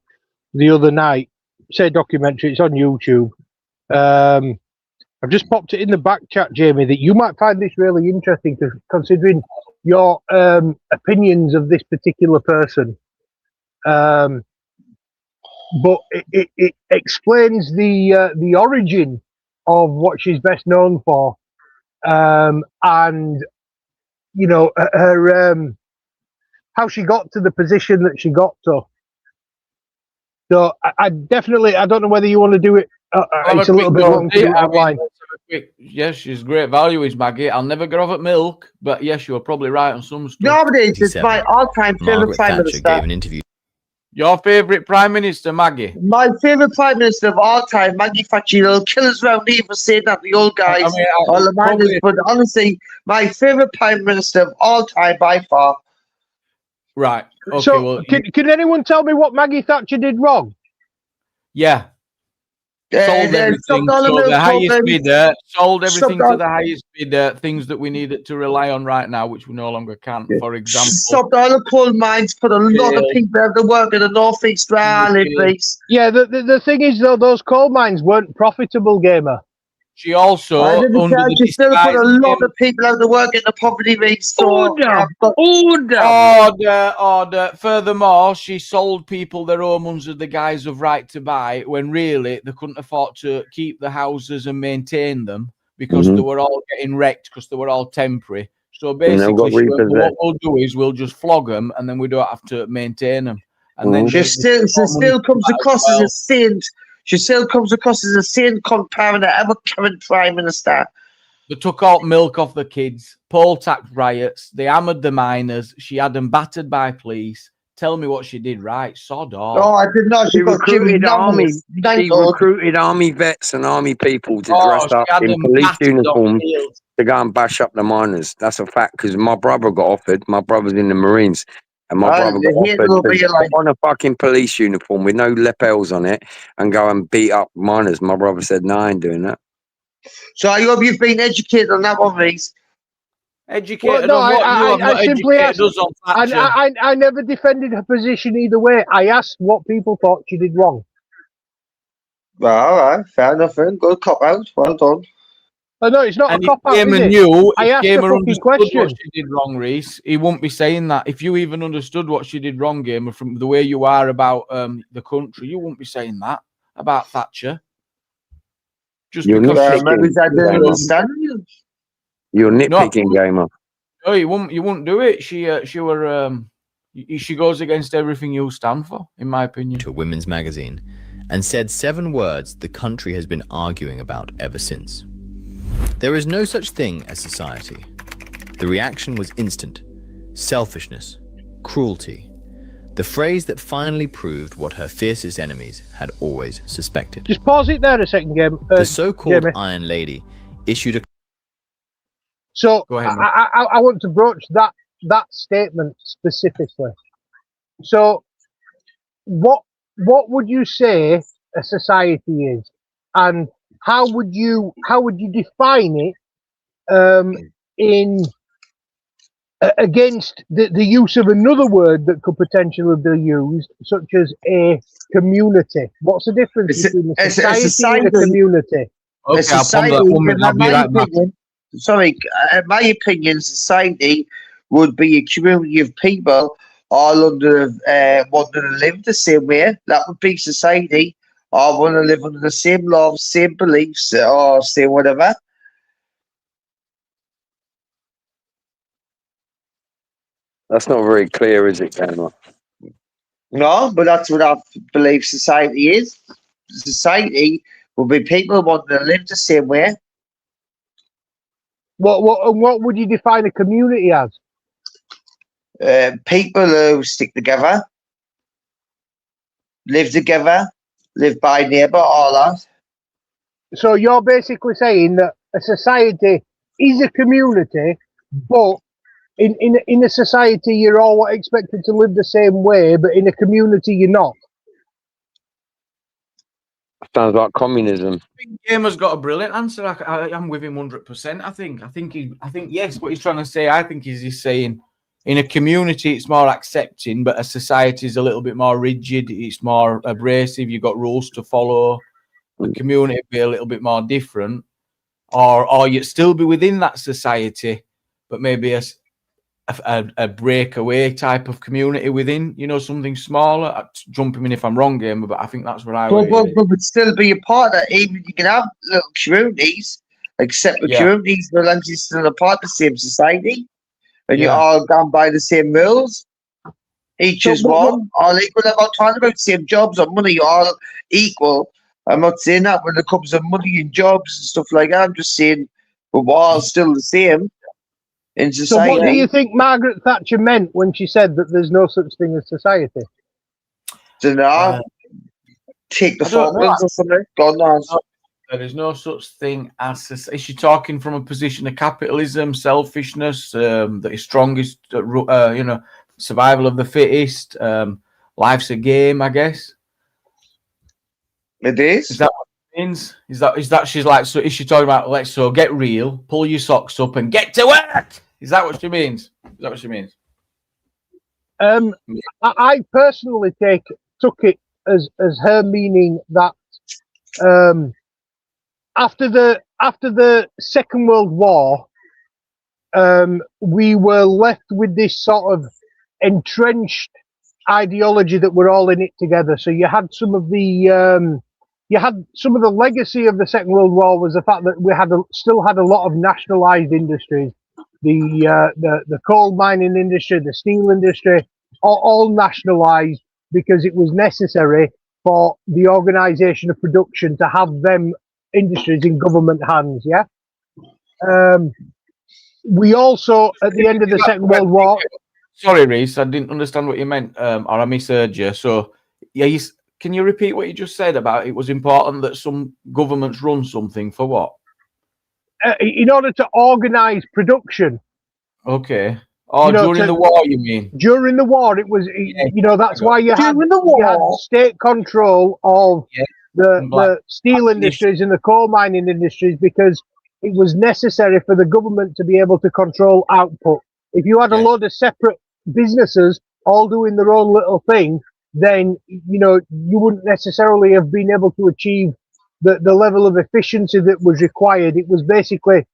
the other night. Say documentary, it's on YouTube. I've just popped it in the back chat, Jamie, that you might find this really interesting, considering your opinions of this particular person. But it explains the origin of what she's best known for, and her how she got to the position that she got to. So I don't know whether you want to do it. It's a little bit long to outline. Yes, she's great value, is Maggie. I'll never get off at milk, but yes, you were probably right on some stuff. Nowadays, it's my all-time favorite time of the Margaret Thatcher gave an interview. Your favourite Prime Minister, Maggie? My favourite Prime Minister of all time, Maggie Thatcher. They'll kill us round here for saying that, the old guys, all the miners. But honestly, my favourite Prime Minister of all time by far. Right. Okay. So, well, can anyone tell me what Maggie Thatcher did wrong? yeah. Sold everything to the highest bidder. Sold everything to the highest bidder. Things that we needed to rely on right now, which we no longer can. For example, stopped all the coal mines. Put a lot of people out to work in the northeast where I live, please. Yeah. The thing is, though, those coal mines weren't profitable, Gamer. She also She still put a lot of people out to work in the poverty rates. Order. Furthermore, she sold people their home under the guise of right to buy, when really they couldn't afford to keep the houses and maintain them because they were all getting wrecked because they were all temporary. So basically, what we'll do is we'll just flog them, and then we don't have to maintain them. And then she still comes across as a saint. She still comes across as a saint comparing to our current Prime Minister. They took out milk off the kids, poll tax riots, they hammered the miners, she had them battered by police. Tell me what she did right, sod off. No, I did not. She recruited army vets and army people to dress up in police uniforms to go and bash up the miners. That's a fact, because my brother got offered. My brother's in the Marines. And my brother got offered to put on a fucking police uniform with no lapels on it and go and beat up miners. My brother said, no, I ain't doing that. So I hope you've been educated on that one, Reese. Educated on what? I simply asked. I never defended her position either way. I asked what people thought she did wrong. Well, all right. Fair enough, then. Good cop out. Well done. No, it's not a cop out. I asked a fucking question. What she did wrong, Reese, he wouldn't be saying that. If you even understood what she did wrong, Gamer, from the way you are about the country, you wouldn't be saying that about Thatcher. Just You're because you're nitpicking, Gamer. No, you wouldn't do it. She goes against everything you stand for, in my opinion. To a women's magazine, and said 7 words the country has been arguing about ever since. There is no such thing as society. The reaction was instant. Selfishness. Cruelty. The phrase that finally proved what her fiercest enemies had always suspected. Just pause it there a second, Game. The so-called Iron Lady issued a... So, go ahead, I want to broach that statement specifically. So, what would you say a society is? And how would you define it against the use of another word that could potentially be used, such as a community? What's the difference between a society and a community? Okay, society, in my opinion, society would be a community of people all under wanting to live the same way. That would be society. Or want to live under the same laws, same beliefs, or say whatever. That's not very clear, is it, Gamer? No, but that's what I believe society is. Society will be people wanting to live the same way. What would you define a community as? People who stick together, live together, live by neighbour, all that. So you're basically saying that a society is a community, but in a society you're all expected to live the same way, but in a community you're not. Sounds like communism. Gamer's got a brilliant answer. I'm with him 100%. I think yes. What he's trying to say, I think, is he's saying in a community it's more accepting, but a society is a little bit more rigid. It's more abrasive. You've got rules to follow. The community be a little bit more different, or you'd still be within that society, but maybe a breakaway type of community within, something smaller. Jump in if I'm wrong, Gamer, but I think that's what I would. But would still be a part of it. Even you can have little communities, like separate communities, but then you're still a part of the same society, and you're all gone by the same rules. Each is one, all equal. I'm not talking about same jobs or money, all equal. I'm not saying that when it comes to money and jobs and stuff like that. I'm just saying we're all still the same in society. So what do you think Margaret Thatcher meant when she said that there's no such thing as society? Don't know. Take the I don't know. Falklands or something. God knows. There is no such thing as. Is she talking from a position of capitalism, selfishness, that is strongest, survival of the fittest? Life's a game, I guess. It is. Is that what it means? Is that she's like? So is she talking about get real, pull your socks up, and get to work? Is that what she means? Is that what she means? I personally took it as her meaning that after the Second World War, we were left with this sort of entrenched ideology that we're all in it together. So you had some of the legacy of the Second World War was the fact that we still had a lot of nationalised industries, the coal mining industry, the steel industry, all nationalised because it was necessary for the organisation of production to have them industries in government hands. Yeah. We also, at the end of the Second World War. Sorry, Reese, I didn't understand what you meant, or I misheard you. So, yeah, can you repeat what you just said about it was important that some governments run something for what? In order to organise production. Okay. Oh, during the war, you mean? During the war, it was, that's why you had state control of the steel industries and the coal mining industries, because it was necessary for the government to be able to control output. If you had a load of separate businesses all doing their own little thing, then, you wouldn't necessarily have been able to achieve the level of efficiency that was required. It was basically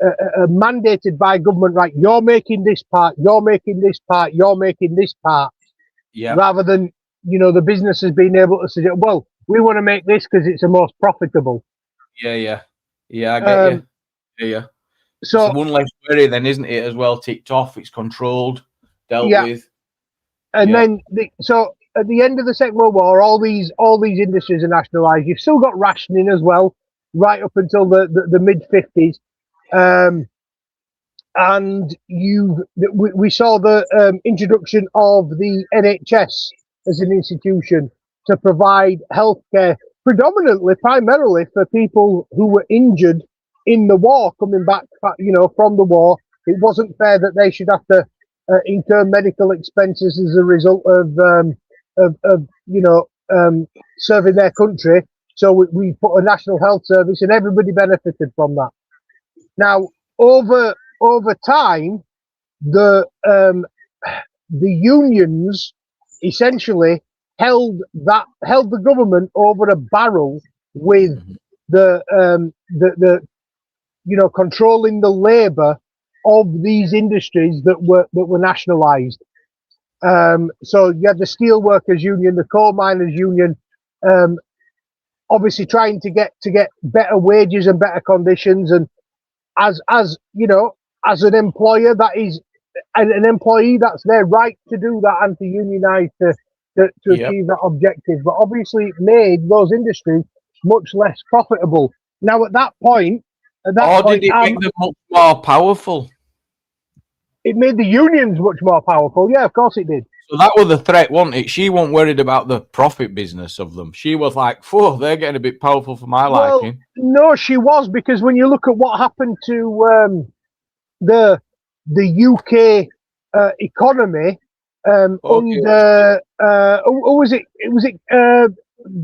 mandated by government, right? You're making this part, you're making this part, you're making this part. Yeah. Rather than, the businesses being able to suggest, well, we want to make this because it's the most profitable. Yeah, I get you. Yeah. So one less worry then, isn't it, as well, ticked off, it's controlled, dealt with. And then, so at the end of the Second World War, all these industries are nationalised. You've still got rationing as well, right up until the mid-50s. And we saw the introduction of the NHS as an institution to provide healthcare, primarily for people who were injured in the war, coming back, from the war. It wasn't fair that they should have to incur medical expenses as a result of serving their country. So we put a national health service, and everybody benefited from that. Now, over time, the unions essentially held the government over a barrel with the controlling the labour of these industries that were nationalised. So you had the steel workers union, the coal miners union, obviously trying to get better wages and better conditions. And as an employer, that is an employee, that's their right to do that and to unionise to achieve that objective. But obviously, it made those industries much less profitable. Now, at that point, did it make them much more powerful? It made the unions much more powerful. Yeah, of course it did. So that was the threat, wasn't it? She wasn't worried about the profit business of them. She was like, they're getting a bit powerful for my liking. No, she was, because when you look at what happened to the UK economy under who was it? Was it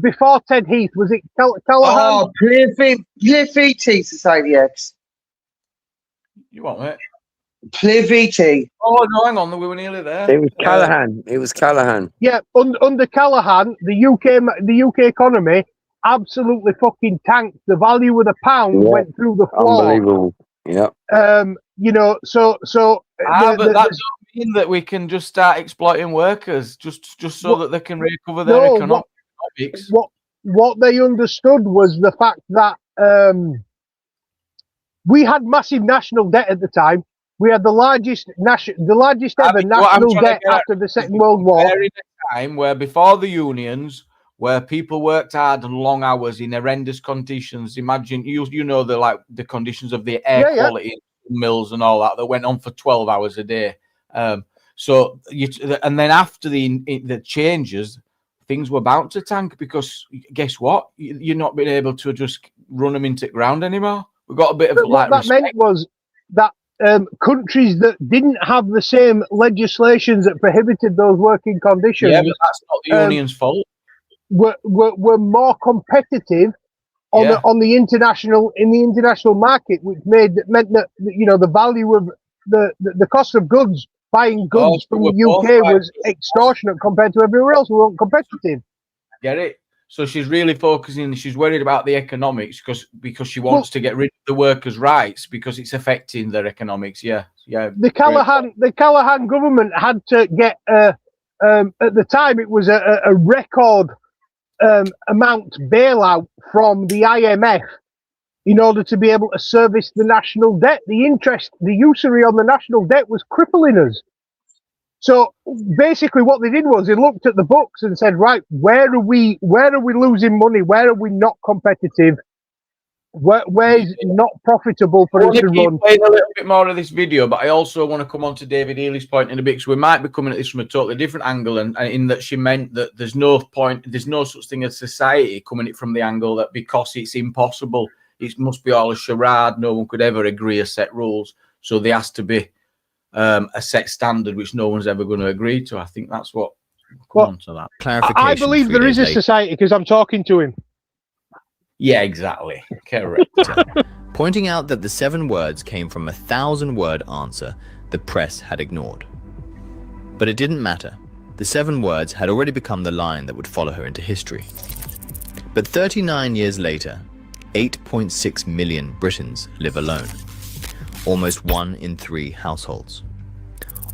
before Ted Heath? Was it Callaghan? Oh, play VT Society X. You want it? Play VT. Oh no, hang on, we were nearly there. It was Callaghan. It was Callaghan. Yeah, under Callaghan, the UK economy absolutely fucking tanked. The value of the pound went through the floor. Unbelievable. Yeah. So. But that doesn't mean that we can just start exploiting workers just so that they can recover their economics. What they understood was the fact that we had massive national debt at the time. We had the largest ever national debt after the Second World War. In a time where before the unions, where people worked hard and long hours in horrendous conditions. Imagine the conditions of the air quality in mills and all that went on for 12 hours a day. So and then after the changes, things were about to tank because guess what? You're not being able to just run them into the ground anymore. We've got a bit of What that meant was that countries that didn't have the same legislations that prohibited those working conditions, yeah, but that's not the union's fault. Were more competitive on the international market, which meant that the value of the cost of goods, buying goods from the UK was extortionate compared to everywhere else. We weren't competitive. Get it? So she's really focusing. She's worried about the economics because she wants to get rid of the workers' rights because it's affecting their economics. Yeah. The Callaghan government had to get at the time it was a record amount bailout from the IMF in order to be able to service the national debt. The interest, the usury on the national debt was crippling us. So basically what they did was they looked at the books and said, right, where are we losing money? Where are we not competitive? Where's not profitable for us to run? Playing a little bit more of this video, but I also want to come on to David Healy's point in a bit, because we might be coming at this from a totally different angle, and in that she meant that there's no such thing as society coming at it from the angle that because it's impossible, it must be all a charade, no one could ever agree a set rules, so there has to be a set standard which no one's ever going to agree to. I think that's what come on to that. Clarification. I believe there is a society because I'm talking to him. Yeah, exactly. Correct. Pointing out that the 7 words came from a 1,000-word answer the press had ignored. But it didn't matter. The 7 words had already become the line that would follow her into history. But 39 years later, 8.6 million Britons live alone. Almost 1 in 3 households.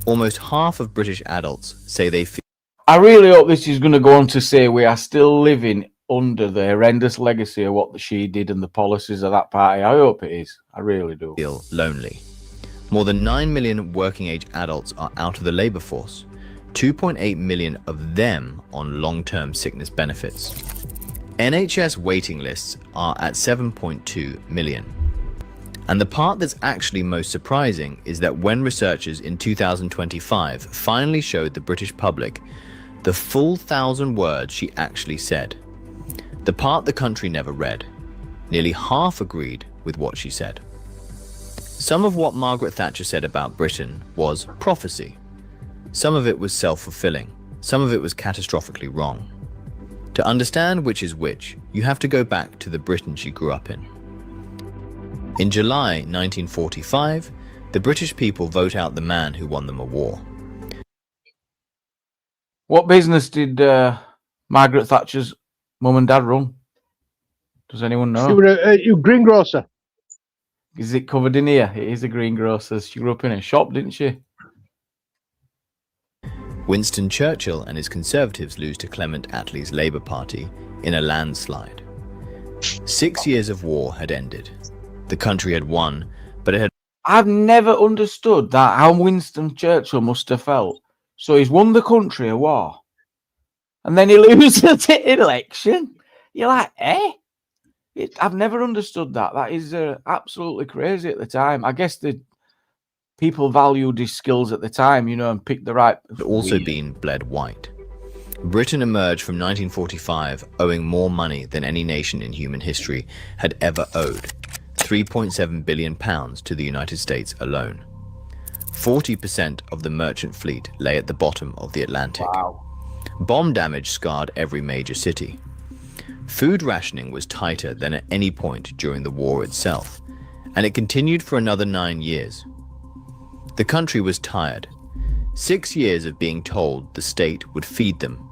Almost half of British adults say they feel... I really hope this is going to go on to say we are still living under the horrendous legacy of what she did and the policies of that party. I hope it is. I really do. Feel lonely. More than 9 million working-age adults are out of the labour force. 2.8 million of them on long-term sickness benefits. NHS waiting lists are at 7.2 million. And the part that's actually most surprising is that when researchers in 2025 finally showed the British public the full 1,000 words she actually said, the part the country never read, nearly half agreed with what she said. Some of what Margaret Thatcher said about Britain was prophecy. Some of it was self-fulfilling. Some of it was catastrophically wrong. To understand which is which, you have to go back to the Britain she grew up in. In July 1945, the British people vote out the man who won them a war. What business did Margaret Thatcher's mum and dad run? Does anyone know? She was a greengrocer. Is it covered in here? It is a greengrocer. She grew up in a shop, didn't she? Winston Churchill and his Conservatives lose to Clement Attlee's Labour Party in a landslide. 6 years of war had ended. The country had won, but it had... I've never understood that, how Winston Churchill must have felt. So he's won the country a war, and then he loses the election. You're like, eh? I've never understood that. That is absolutely crazy at the time. I guess the people valued his skills at the time, you know, and picked the right... also been bled white. Britain emerged from 1945 owing more money than any nation in human history had ever owed. £3.7 billion to the United States alone. 40% of the merchant fleet lay at the bottom of the Atlantic. Wow. Bomb damage scarred every major city. Food rationing was tighter than at any point during the war itself, and it continued for another 9 years. The country was tired. 6 years of being told the state would feed them,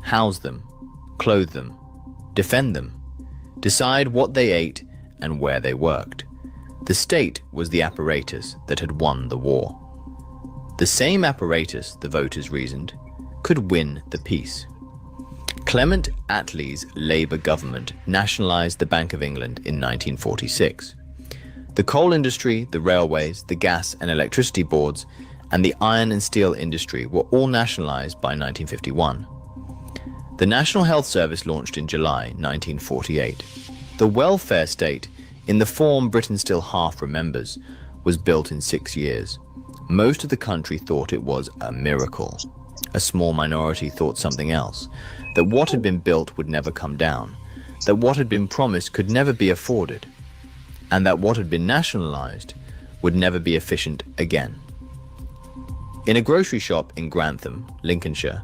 house them, clothe them, defend them, decide what they ate and where they worked. The state was the apparatus that had won the war. The same apparatus, the voters reasoned, could win the peace. Clement Attlee's Labour government nationalised the Bank of England in 1946. The coal industry, the railways, the gas and electricity boards, and the iron and steel industry were all nationalised by 1951. The National Health Service launched in July 1948. The welfare state, in the form Britain still half remembers, was built in 6 years. Most of the country thought it was a miracle. A small minority thought something else, that what had been built would never come down, that what had been promised could never be afforded, and that what had been nationalized would never be efficient again. In a grocery shop in Grantham, Lincolnshire,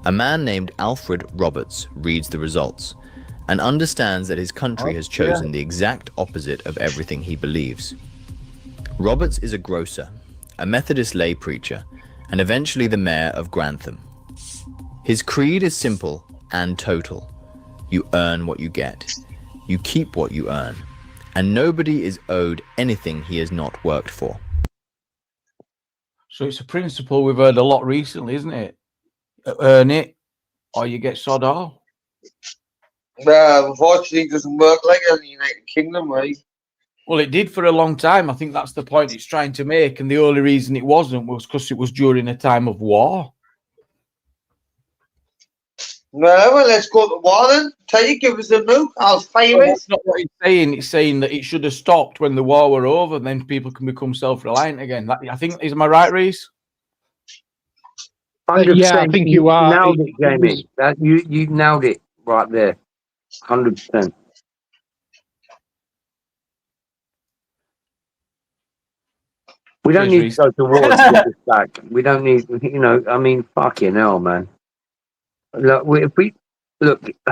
a man named Alfred Roberts reads the results and understands that his country has chosen the exact opposite of everything he believes. Roberts is a grocer, a Methodist lay preacher, and eventually the mayor of Grantham. His creed is simple and total. You earn what you get. You keep what you earn. And nobody is owed anything he has not worked for. So it's a principle we've heard a lot recently, isn't it? Earn it, or you get sod all. Unfortunately, it doesn't work like that in the United Kingdom, right? Well, it did for a long time. I think that's the point it's trying to make. And the only reason it wasn't was because it was during a time of war. Well, let's go to war then. Tell you, give us a nuke. I'll fire it. That's not what it's saying. It's saying that it should have stopped when the war were over. Then people can become self-reliant again. That, I think, am I right, Reese? 100%. Yeah, I think you are. Nailed it, Jamie. You nailed it right there. 100%. We don't need to go to war to get this back. We don't need, I mean, fucking hell, man. Look,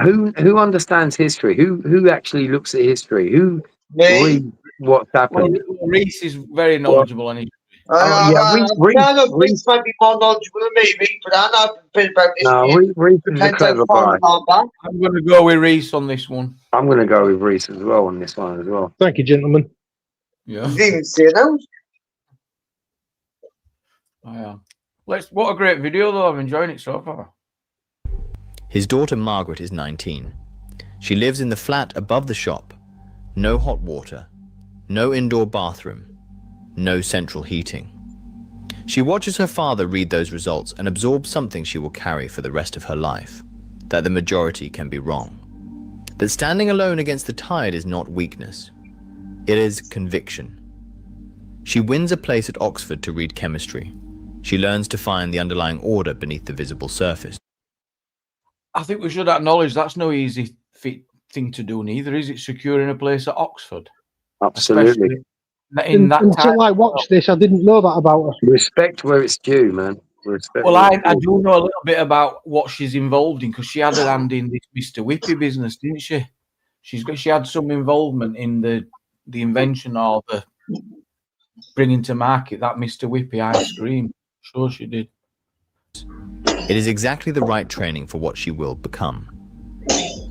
who understands history? Who actually looks at history? Who reads what's happened? Well, Reese is very knowledgeable on it. Reese might be more knowledgeable than me, but I'm not prepared about this. No, Reese is a clever guy. I'm going to go with Reese on this one. I'm going to go with Reese as well on this one as well. Thank you, gentlemen. Yeah. You didn't say that. Yeah. What a great video, though. I'm enjoying it so far. His daughter Margaret is 19. She lives in the flat above the shop. No hot water, no indoor bathroom, no central heating. She watches her father read those results and absorbs something she will carry for the rest of her life, that the majority can be wrong. That standing alone against the tide is not weakness. It is conviction. She wins a place at Oxford to read chemistry. She learns to find the underlying order beneath the visible surface. I think we should acknowledge that's no easy thing to do neither, is it? Securing a place at Oxford. Absolutely. Until I watched this, I didn't know that about her. Respect where it's due, man. Respect. Well, I do know a little bit about what she's involved in because she had a hand in this Mr. Whippy business, didn't she? She had some involvement in the invention or the bringing to market that Mr. Whippy ice cream. Sure, she did. It is exactly the right training for what she will become.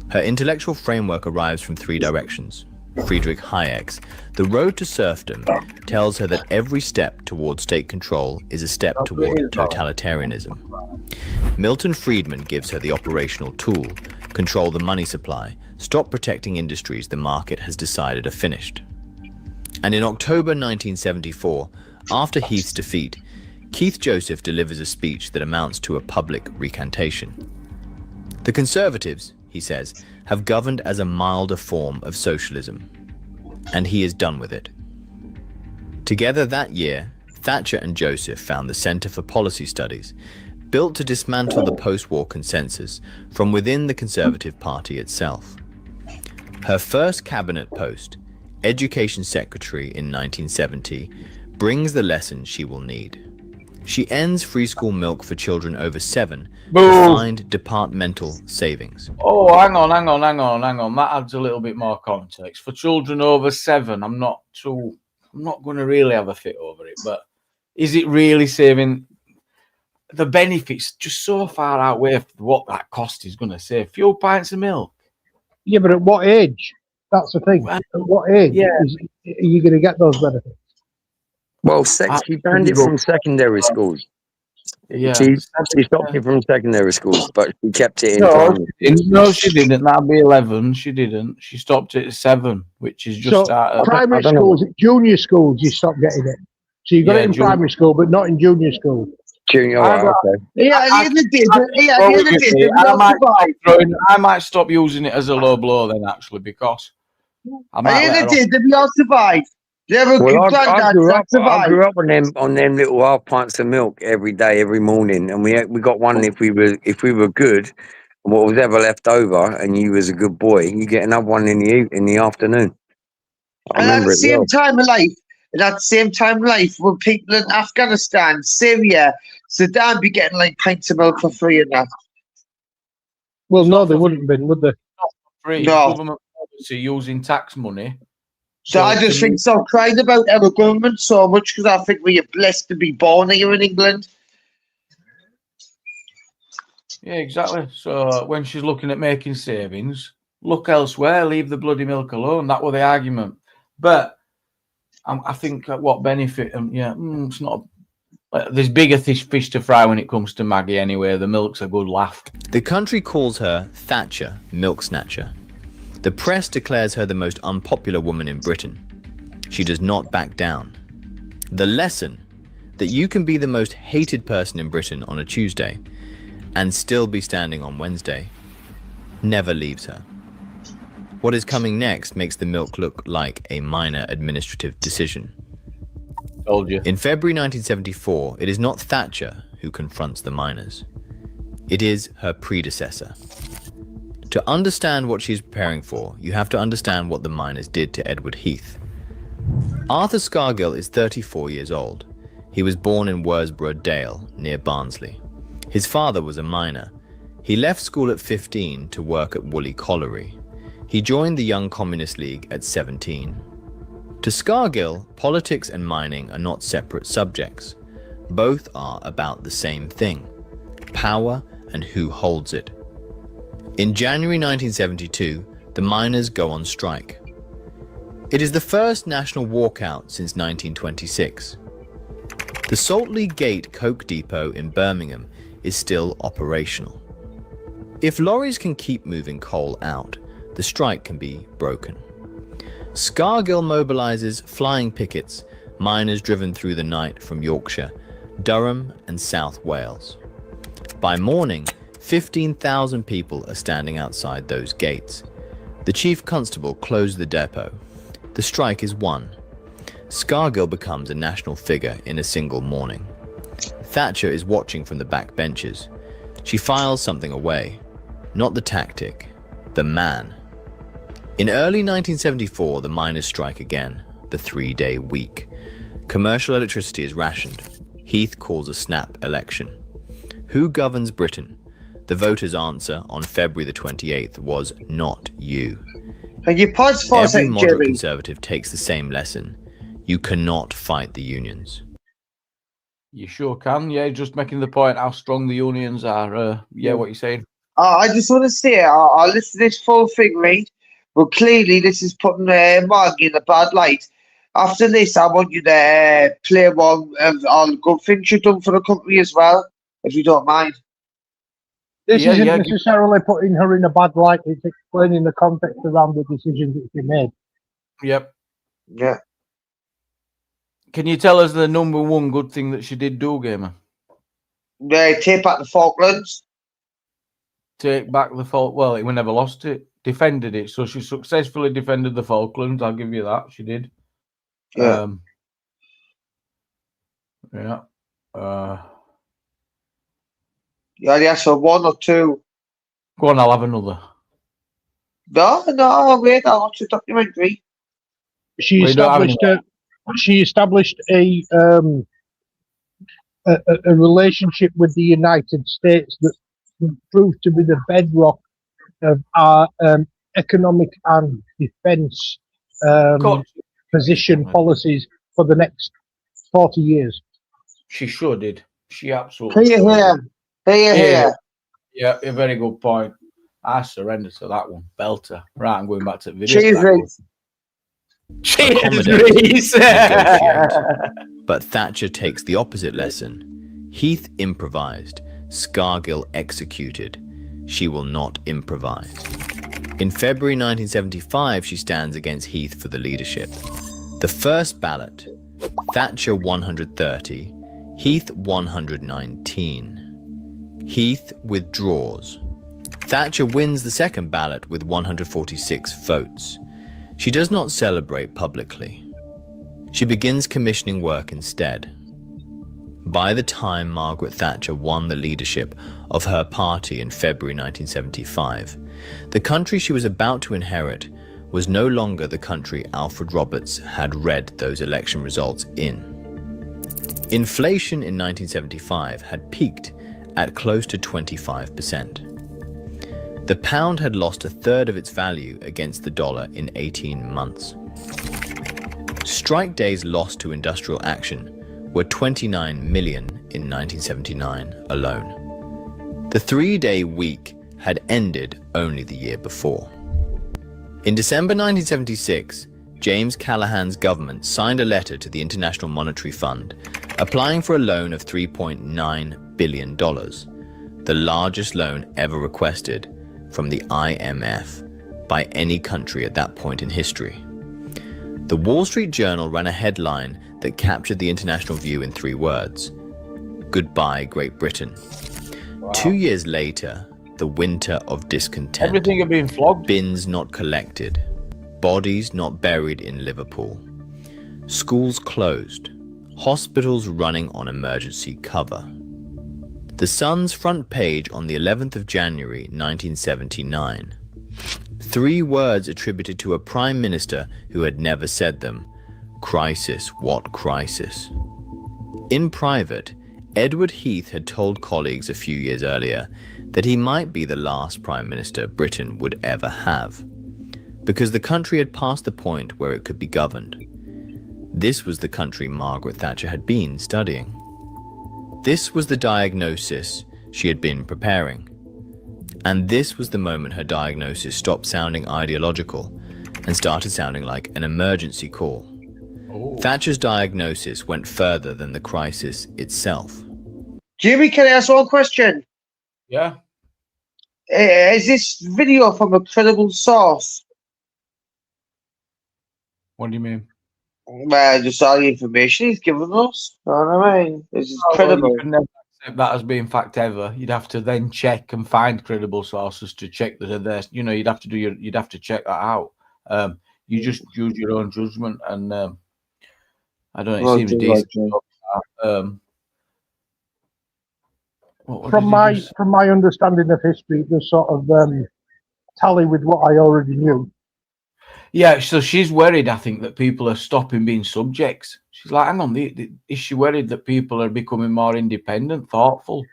Her intellectual framework arrives from three directions. Friedrich Hayek's The Road to Serfdom tells her that every step toward state control is a step toward totalitarianism. Milton Friedman gives her the operational tool: control the money supply, stop protecting industries the market has decided are finished. And in October 1974, after Heath's defeat, Keith Joseph delivers a speech that amounts to a public recantation. The Conservatives, he says, have governed as a milder form of socialism, and he is done with it. Together that year, Thatcher and Joseph found the Centre for Policy Studies, built to dismantle the post-war consensus from within the Conservative Party itself. Her first cabinet post, Education Secretary in 1970, brings the lesson she will need. She ends free school milk for children over 7 to find departmental savings. Oh, hang on. That adds a little bit more context. For children over 7, I'm not going to really have a fit over it, but is it really saving? The benefits just so far outweigh what that cost is going to save. Few pints of milk. Yeah, but at what age? That's the thing. At what age are you going to get those benefits? Well, she banned it from secondary schools. Yeah, she stopped it from secondary schools, but she kept it in primary. No, she didn't. That'd be 11. She didn't. She stopped it at 7, which is just primary schools, junior schools, you stop getting it. So you got it in primary school, but not in junior school. Junior, okay. I might stop using it as a low blow then, actually, because we all survive. Yeah, but Well, granddad, I that's about. grew up on them little half pints of milk every day, every morning, and we got one if we were good, and what was ever left over, and you was a good boy, you get another one in the afternoon. I And at remember the it same well. time of life, when people in Afghanistan, Syria, Sudan be getting like pints of milk for free and that. Well, no, they wouldn't have been, would they? Free No. government policy using tax money. So I just think so crying about our government so much because I think we are blessed to be born here in England. Yeah, exactly. So when she's looking at making savings, look elsewhere, leave the bloody milk alone. That was the argument. But I think what benefit, it's not. There's bigger fish to fry when it comes to Maggie anyway. The milk's a good laugh. The country calls her Thatcher, milk snatcher. The press declares her the most unpopular woman in Britain. She does not back down. The lesson that you can be the most hated person in Britain on a Tuesday and still be standing on Wednesday never leaves her. What is coming next makes the milk look like a minor administrative decision. Told you. In February 1974, it is not Thatcher who confronts the miners. It is her predecessor. To understand what she's preparing for, you have to understand what the miners did to Edward Heath. Arthur Scargill is 34 years old. He was born in Worsborough Dale, near Barnsley. His father was a miner. He left school at 15 to work at Woolly Colliery. He joined the Young Communist League at 17. To Scargill, politics and mining are not separate subjects. Both are about the same thing: power and who holds it. In January 1972, the miners go on strike. It is the first national walkout since 1926. The Saltley Gate Coke Depot in Birmingham is still operational. If lorries can keep moving coal out, the strike can be broken. Scargill mobilizes flying pickets, miners driven through the night from Yorkshire, Durham and South Wales. By morning, 15,000 people are standing outside those gates. The chief constable closed the depot. The strike is won. Scargill becomes a national figure in a single morning. Thatcher is watching from the back benches. She files something away. Not the tactic, the man. In early 1974, the miners strike again, the 3-day week. Commercial electricity is rationed. Heath calls a snap election. Who governs Britain? The voters' answer on February the 28th was not you. Can you pause for a Every second, moderate Jerry? conservative takes the same lesson. You cannot fight the unions. You sure can. Yeah, just making the point how strong the unions are. What you're saying. I just want to say, I'll listen to this full thing, right? But clearly, this is putting Margie in a bad light. After this, I want you to play one of all the good things you've done for the company as well, if you don't mind. This isn't necessarily putting her in a bad light. It's explaining the context around the decisions that she made. Yep. Yeah. Can you tell us the number one good thing that she did do, Gamer? Take back the Falklands. Take back the fault. Well, we never lost it. Defended it. So she successfully defended the Falklands. I'll give you that. She did. Yeah. Yeah, so one or two. Go on, I'll have another. No, wait, I'll watch the documentary. She established a relationship with the United States that proved to be the bedrock of our economic and defence position policies for the next 40 years. She sure did. She absolutely Here. Yeah, a very good point. I surrender to that one. Belter. Right, I'm going back to the video. Cheers, Reese. But Thatcher takes the opposite lesson. Heath improvised. Scargill executed. She will not improvise. In February 1975, she stands against Heath for the leadership. The first ballot, Thatcher 130, Heath 119. Heath withdraws. Thatcher wins the second ballot with 146 votes. She does not celebrate publicly. She begins commissioning work instead. By the time Margaret Thatcher won the leadership of her party in February 1975, the country she was about to inherit was no longer the country Alfred Roberts had read those election results in. Inflation in 1975 had peaked at close to 25%. The pound had lost a third of its value against the dollar in 18 months. Strike days lost to industrial action were 29 million in 1979 alone. The 3-day week had ended only the year before. In December 1976, James Callaghan's government signed a letter to the International Monetary Fund applying for a loan of $3.9 billion, the largest loan ever requested from the IMF by any country at that point in history. The Wall Street Journal ran a headline that captured the international view in 3 words: "Goodbye, Great Britain." Wow. 2 years later, the winter of discontent. Everything had been flogged. Bins not collected, bodies not buried in Liverpool, schools closed, hospitals running on emergency cover. The Sun's front page on the 11th of January 1979. 3 words attributed to a prime minister who had never said them: crisis, what crisis? In private, Edward Heath had told colleagues a few years earlier that he might be the last prime minister Britain would ever have, because the country had passed the point where it could be governed. This was the country Margaret Thatcher had been studying. This was the diagnosis she had been preparing. And this was the moment her diagnosis stopped sounding ideological and started sounding like an emergency call. Oh. Thatcher's diagnosis went further than the crisis itself. Jimmy, can I ask one question? Yeah. Is this video from a credible source? What do you mean? Well, just all the information he's given us. You know what I mean? This is credible. You could never accept that as being fact ever. You'd have to then check and find credible sources to check that they're, you know, you'd have to check that out. You just use your own judgment, and I don't know, it seems decent. From my understanding of history, it does sort of tally with what I already knew. Yeah, so she's worried, I think, that people are stopping being subjects. She's like, hang on, is she worried that people are becoming more independent, thoughtful?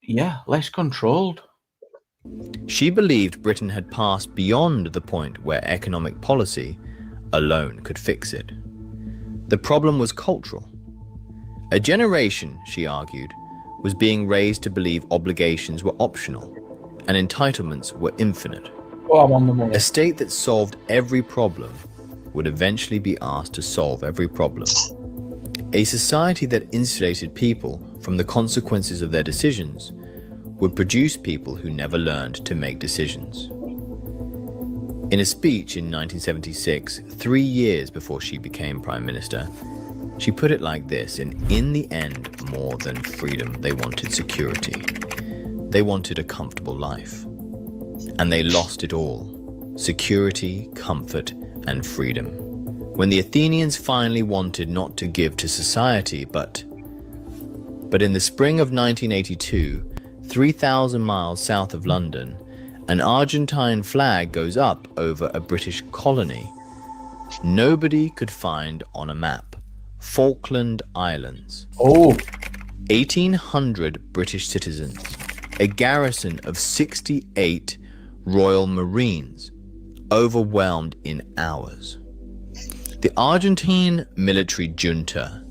Yeah, less controlled. She believed Britain had passed beyond the point where economic policy alone could fix it. The problem was cultural. A generation, she argued, was being raised to believe obligations were optional and entitlements were infinite. Oh, I'm on the money. A state that solved every problem would eventually be asked to solve every problem. A society that insulated people from the consequences of their decisions would produce people who never learned to make decisions. In a speech in 1976, 3 years before she became Prime Minister, she put it like this: in the end, more than freedom, they wanted security. They wanted a comfortable life. And they lost it all: security, comfort, and freedom. When the Athenians finally wanted not to give to society, but in the spring of 1982, 3,000 miles south of London, an Argentine flag goes up over a British colony. Nobody could find on a map Falkland Islands. Oh. 1,800 British citizens, a garrison of 68 Royal Marines, overwhelmed in hours. The Argentine military junta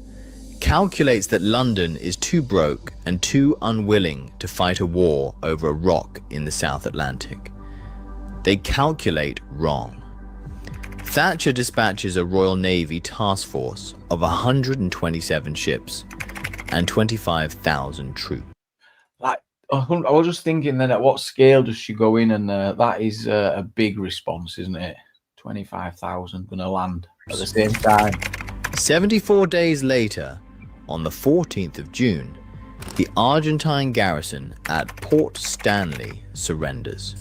calculates that London is too broke and too unwilling to fight a war over a rock in the South Atlantic. They calculate wrong. Thatcher dispatches a Royal Navy task force of 127 ships and 25,000 troops. Like, I was just thinking then, at what scale does she go in? And that is a big response, isn't it? 25,000 going to land at the same time. 74 days later, on the 14th of June, the Argentine garrison at Port Stanley surrenders.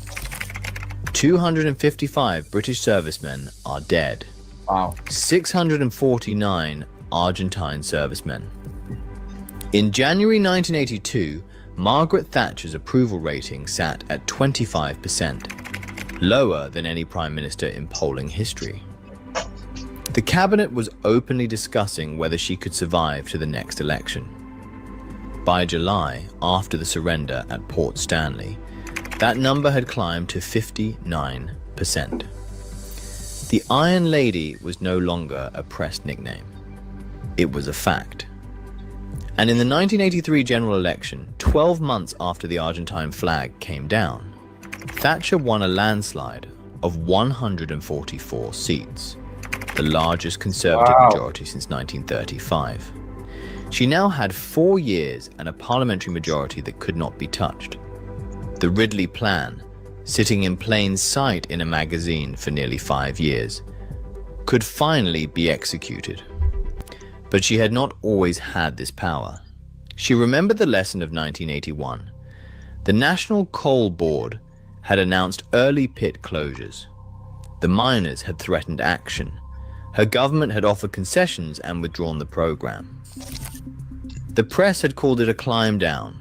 255 British servicemen are dead. Wow. 649 Argentine servicemen. In January 1982, Margaret Thatcher's approval rating sat at 25%, lower than any prime minister in polling history. The cabinet was openly discussing whether she could survive to the next election. By July, after the surrender at Port Stanley, that number had climbed to 59%. The Iron Lady was no longer a press nickname. It was a fact. And in the 1983 general election, 12 months after the Argentine flag came down, Thatcher won a landslide of 144 seats, the largest Conservative majority since 1935. She now had 4 years and a parliamentary majority that could not be touched. The Ridley Plan, sitting in plain sight in a magazine for nearly 5 years, could finally be executed. But she had not always had this power. She remembered the lesson of 1981. The National Coal Board had announced early pit closures. The miners had threatened action. Her government had offered concessions and withdrawn the program. The press had called it a climb down.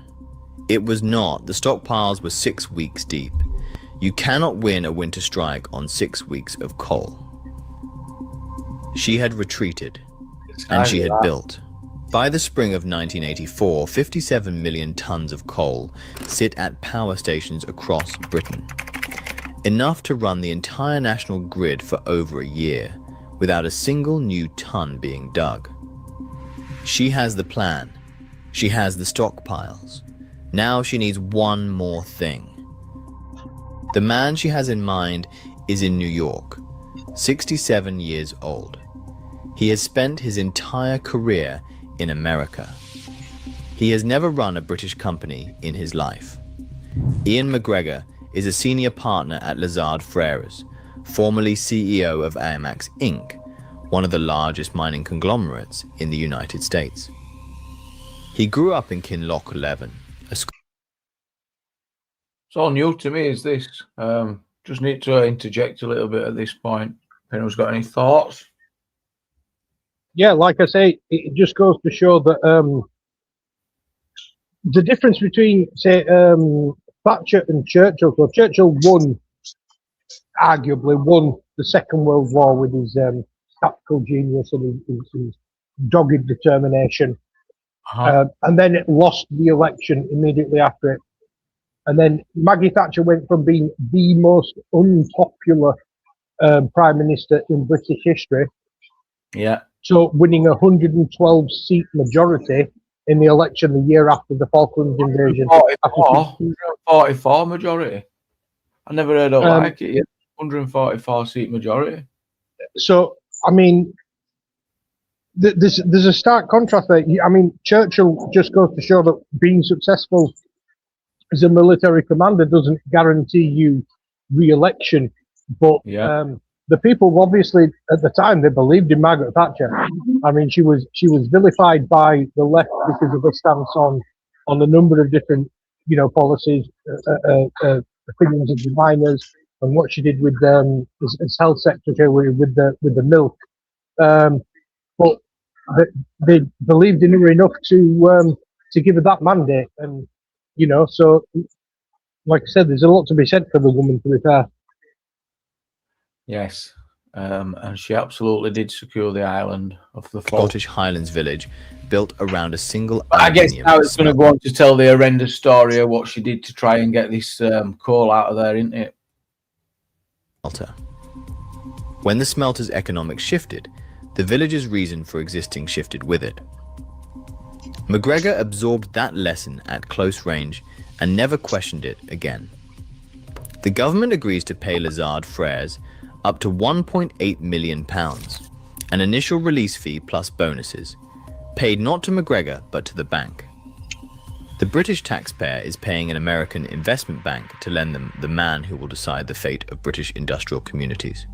It was not. The stockpiles were 6 weeks deep. You cannot win a winter strike on 6 weeks of coal. She had retreated, and she had built. By the spring of 1984, 57 million tons of coal sit at power stations across Britain, enough to run the entire national grid for over a year, without a single new ton being dug. She has the plan. She has the stockpiles. Now she needs one more thing. The man she has in mind is in New York, 67 years old. He has spent his entire career in America. He has never run a British company in his life. Ian McGregor is a senior partner at Lazard Freres, formerly CEO of AMAX Inc., one of the largest mining conglomerates in the United States. He grew up in Kinloch 11, a school. It's all new to me, is this. Just need to interject a little bit at this point. If anyone's got any thoughts? Yeah, like I say, it just goes to show that the difference between, say, Thatcher and Churchill. So Churchill arguably won the Second World War with his tactical genius and his dogged determination. And then it lost the election immediately after it. And then Maggie Thatcher went from being the most unpopular prime minister in British history, to winning a 112-seat majority in the election the year after the Falklands invasion. 144 majority. I never heard of like it yet. 144-seat majority. So, I mean, there's a stark contrast there. I mean, Churchill just goes to show that being successful as a military commander doesn't guarantee you re-election. But the people, obviously, at the time, they believed in Margaret Thatcher. I mean, she was vilified by the left because of her stance on a number of different, policies, opinions of the miners, and what she did with as health secretary with the milk. But they believed in her enough to give her that mandate, and so like I said, there's a lot to be said for the woman, to be fair. Yes, and she absolutely did secure the island of the Scottish Highlands village built around a single. I guess now it's going to go on to tell the horrendous story of what she did to try and get this coal out of there, isn't it? When the smelter's economics shifted, the village's reason for existing shifted with it. McGregor absorbed that lesson at close range and never questioned it again. The government agrees to pay Lazard Freres up to £1.8 million, an initial release fee plus bonuses, paid not to McGregor but to the bank. The British taxpayer is paying an American investment bank to lend them the man who will decide the fate of British industrial communities.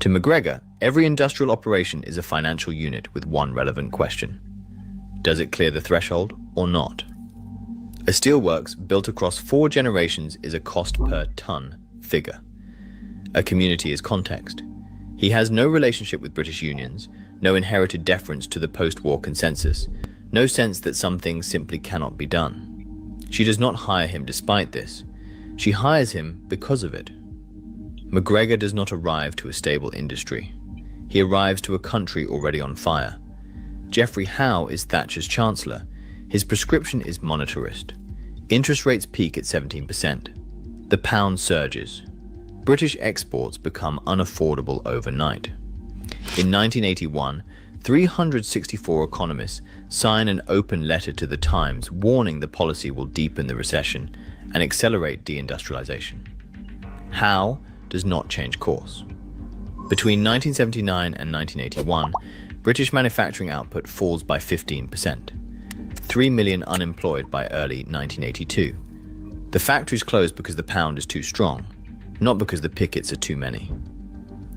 To McGregor, every industrial operation is a financial unit with one relevant question. Does it clear the threshold or not? A steelworks built across 4 generations is a cost per ton figure. A community is context. He has no relationship with British unions, no inherited deference to the post-war consensus, no sense that some things simply cannot be done. She does not hire him despite this. She hires him because of it. McGregor does not arrive to a stable industry. He arrives to a country already on fire. Geoffrey Howe is Thatcher's chancellor. His prescription is monetarist. Interest rates peak at 17%. The pound surges. British exports become unaffordable overnight. In 1981, 364 economists sign an open letter to the Times warning the policy will deepen the recession and accelerate deindustrialization. Howe does not change course. Between 1979 and 1981, British manufacturing output falls by 15%. 3 million unemployed by early 1982. The factories close because the pound is too strong, not because the pickets are too many.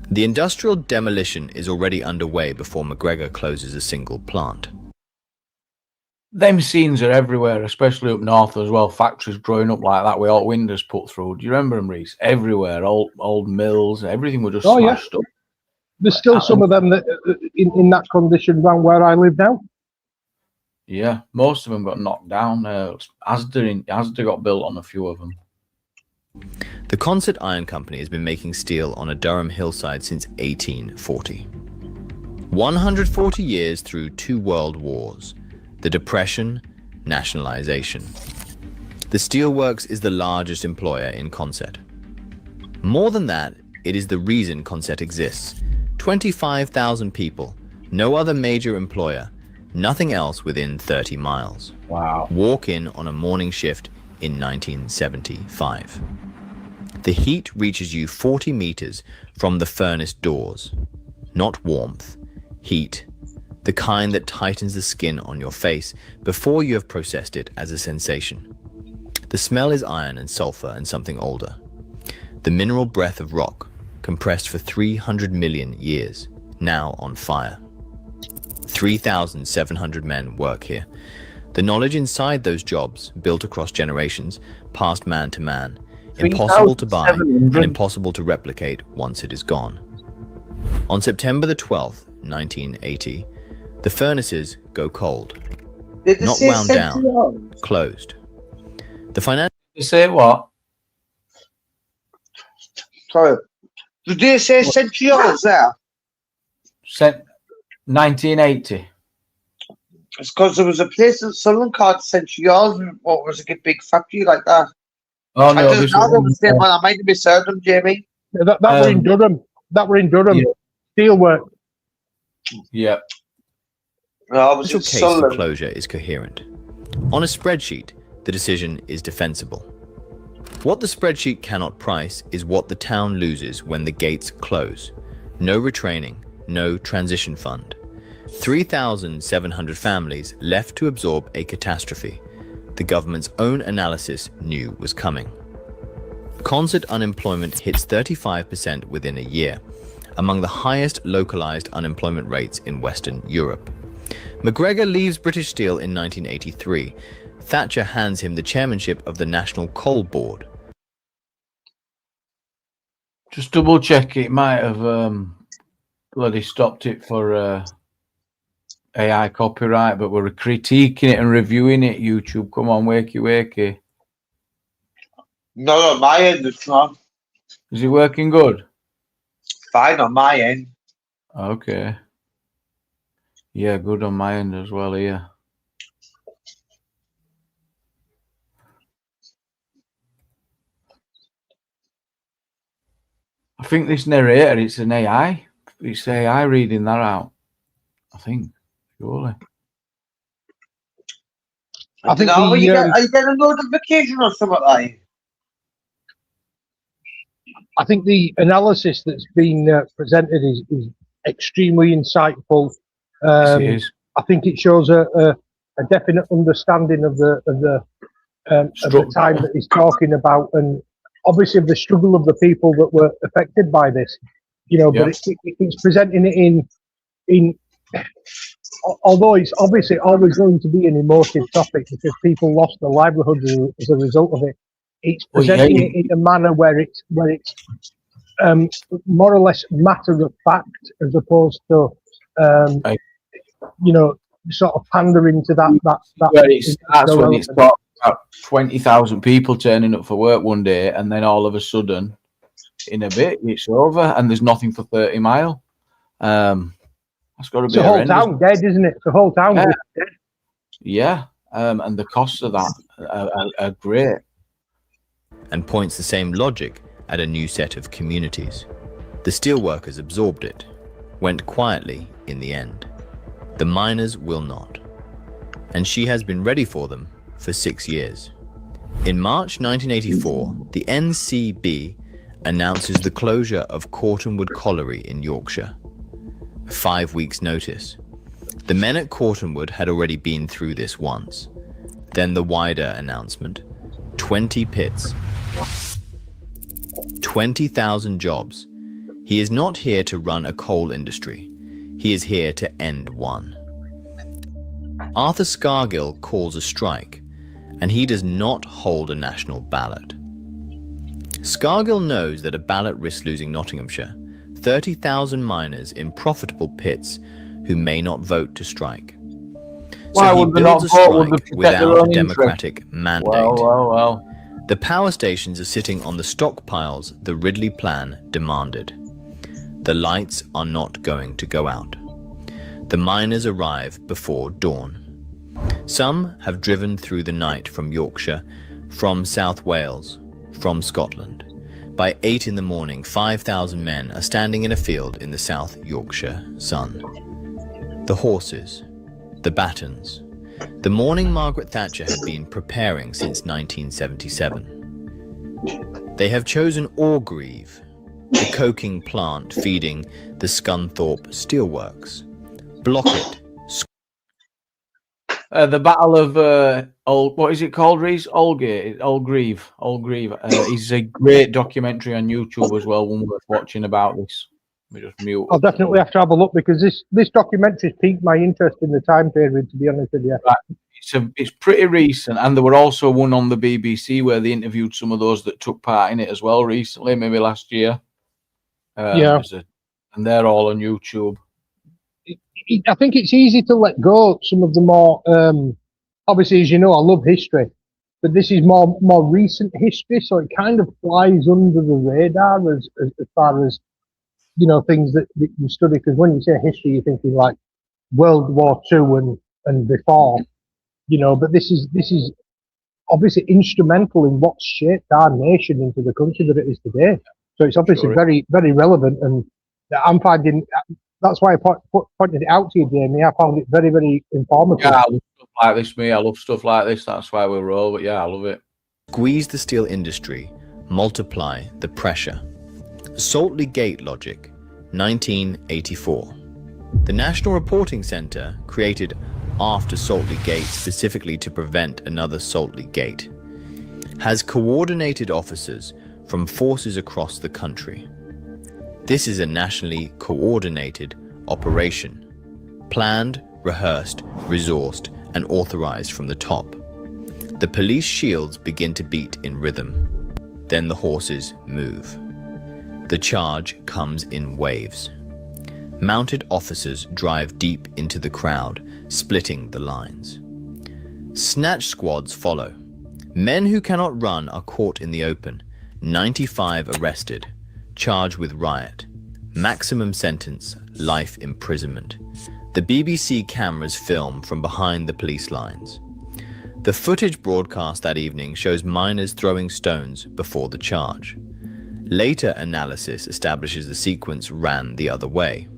The industrial demolition is already underway before McGregor closes a single plant. Them scenes are everywhere, especially up north as well. Factories growing up like that with all windows put through. Do you remember them, Reese? Everywhere, old mills, everything was just smashed up. There's still some of them that in that condition around where I live now. Yeah, most of them got knocked down. Asda got built on a few of them. The Consett Iron Company has been making steel on a Durham hillside since 1840. 140 years through 2 world wars, the Depression, nationalization. The steelworks is the largest employer in Consett. More than that, it is the reason Consett exists. 25,000 people, no other major employer, nothing else within 30 miles. Wow. Walk in on a morning shift in 1975. The heat reaches you 40 meters from the furnace doors. Not warmth, heat, the kind that tightens the skin on your face before you have processed it as a sensation. The smell is iron and sulfur and something older. The mineral breath of rock, compressed for 300 million years, now on fire. 3,700 men work here. The knowledge inside those jobs, built across generations, passed man to man, impossible to buy and impossible to replicate once it is gone. On September the 12th, 1980, the furnaces go cold. Not wound down, closed. The financial... You say what? Sorry. Did they say centrioles there? 1980. It's because there was a place in Sunderland called Centrioles, and what was a big factory like that. Oh no, I just know the same one. I might have misheard them, Jamie. Yeah, that were in Durham. That were in Durham. Yeah. Steelwork. Yeah. No, The case for closure is coherent. On a spreadsheet, the decision is defensible. What the spreadsheet cannot price is what the town loses when the gates close. No retraining, no transition fund. 3,700 families left to absorb a catastrophe the government's own analysis knew was coming. Consett unemployment hits 35% within a year, among the highest localized unemployment rates in Western Europe. McGregor leaves British Steel in 1983. Thatcher hands him the chairmanship of the National Coal Board. Just double check, it might have bloody stopped it for AI copyright, but we're critiquing it and reviewing it. YouTube, come on, wakey. Not on my end, it's not. Is it working good? Fine on my end. Okay. Yeah, good on my end as well here. I think this narrator, it's an AI. It's AI reading that out. I think, surely. I think are you getting a notification or something like that? I think the analysis that's been presented is extremely insightful. Yes, it is. I think it shows a definite understanding of the time that he's talking about, and obviously of the struggle of the people that were affected by this. You know, but it's presenting it in although it's obviously always going to be an emotive topic because people lost their livelihoods as a result of it. It's presenting it in a manner where it's more or less matter of fact, as opposed to sort of pandering to that. Where it starts when it's got about 20,000 people turning up for work one day, and then all of a sudden, in a bit, it's over, and there's nothing for 30 mile. That's got to be the whole town dead, isn't it? The whole town dead. Yeah, and the costs of that are great. And points the same logic at a new set of communities. The steelworkers absorbed it, went quietly in the end. The miners will not. And she has been ready for them for 6 years. In March 1984, the NCB announces the closure of Cortonwood Colliery in Yorkshire. 5 weeks' notice. The men at Cortonwood had already been through this once. Then the wider announcement. 20 pits. 20,000 jobs. He is not here to run a coal industry. He is here to end one. Arthur Scargill calls a strike, and he does not hold a national ballot. Scargill knows that a ballot risks losing Nottinghamshire, 30,000 miners in profitable pits who may not vote to strike. Why would they not vote? Would they without a democratic mandate. Well. The power stations are sitting on the stockpiles the Ridley Plan demanded. The lights are not going to go out. The miners arrive before dawn. Some have driven through the night from Yorkshire, from South Wales, from Scotland. By 8 in the morning, 5,000 men are standing in a field in the South Yorkshire sun. The horses, the batons, the morning Margaret Thatcher had been preparing since 1977. They have chosen Orgreave, the coking plant feeding the Scunthorpe Steelworks. Blockett. The Battle of what is it called, Reese? Orgreave. Is a great documentary on YouTube as well, one worth watching about this. We just mute. I'll definitely have to have a look, because this documentary's piqued my interest in the time period, to be honest with you. Right. It's pretty recent, and there were also one on the BBC where they interviewed some of those that took part in it as well recently, maybe last year. And they're all on YouTube. I think it's easy to let go some of the more, obviously, as you know, I love history, but this is more recent history, so it kind of flies under the radar as far as, things that you study, because when you say history, you're thinking like World War II and before, but this is obviously instrumental in what shaped our nation into the country that it is today. So it's obviously very, very relevant, and I'm finding that's why I pointed it out to you, Jamie. I found it very, very informative. Yeah, I love stuff like this, me. I love stuff like this. That's why we roll. But yeah, I love it. Squeeze the steel industry, multiply the pressure. Saltley Gate logic, 1984. The National Reporting Centre, created after Saltley Gate specifically to prevent another Saltley Gate, has coordinated officers from forces across the country. This is a nationally coordinated operation, planned, rehearsed, resourced, and authorized from the top. The police shields begin to beat in rhythm. Then the horses move. The charge comes in waves. Mounted officers drive deep into the crowd, splitting the lines. Snatch squads follow. Men who cannot run are caught in the open. 95 arrested, charged with riot. Maximum sentence, life imprisonment. The BBC cameras film from behind the police lines. The footage broadcast that evening shows miners throwing stones before the charge. Later analysis establishes the sequence ran the other way.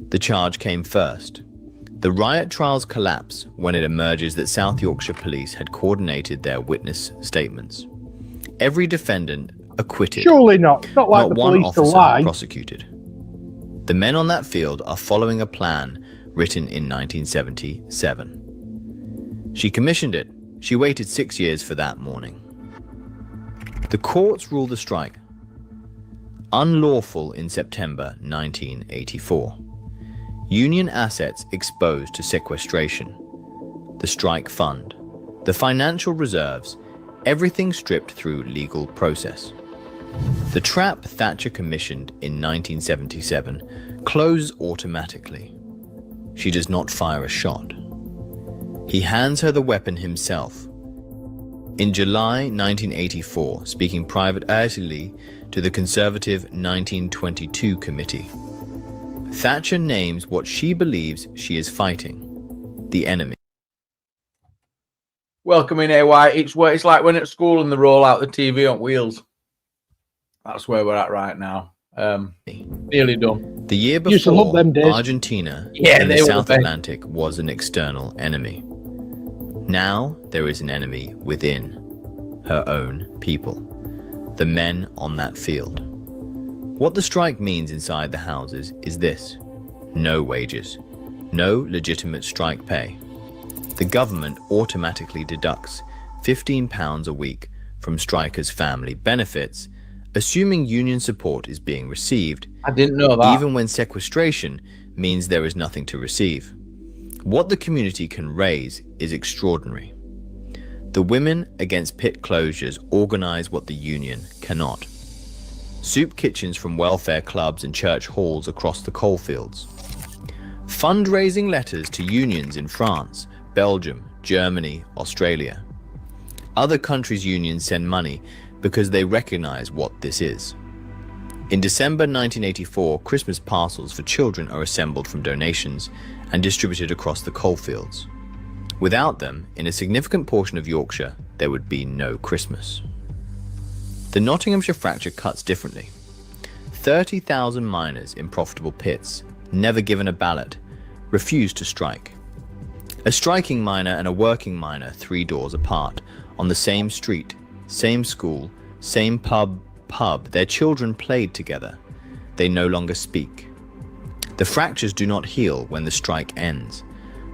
The charge came first. The riot trials collapse when it emerges that South Yorkshire police had coordinated their witness statements. Every defendant acquitted. Surely not. It's not like not the one police to officer lie. prosecuted. The men on that field are following a plan written in 1977. She commissioned it. She waited 6 years for that morning. The courts ruled the strike unlawful in September 1984. Union assets exposed to sequestration. The strike fund, the financial reserves, everything stripped through legal process. The trap Thatcher commissioned in 1977 closes automatically. She does not fire a shot. He hands her the weapon himself. In July 1984, speaking privately to the Conservative 1922 committee, Thatcher names what she believes she is fighting, the enemy. Welcome in, AY. It's like when at school and they roll out the TV on wheels. That's where we're at right now. Nearly done. The year Used to love before, them days. Argentina in the South Atlantic was an external enemy. Now there is an enemy within her own people, the men on that field. What the strike means inside the houses is this: no wages, no legitimate strike pay. The government automatically deducts £15 a week from strikers' family benefits, assuming union support is being received. I didn't know that. Even when sequestration means there is nothing to receive. What the community can raise is extraordinary. The women against pit closures organize what the union cannot. Soup kitchens from welfare clubs and church halls across the coalfields. Fundraising letters to unions in France, Belgium, Germany, Australia. Other countries' unions send money because they recognize what this is. In December 1984, Christmas parcels for children are assembled from donations and distributed across the coalfields. Without them, in a significant portion of Yorkshire, there would be no Christmas. The Nottinghamshire fracture cuts differently. 30,000 miners in profitable pits, never given a ballot, refused to strike. A striking miner and a working miner 3 doors apart, on the same street, same school, same pub, their children played together. They no longer speak. The fractures do not heal when the strike ends.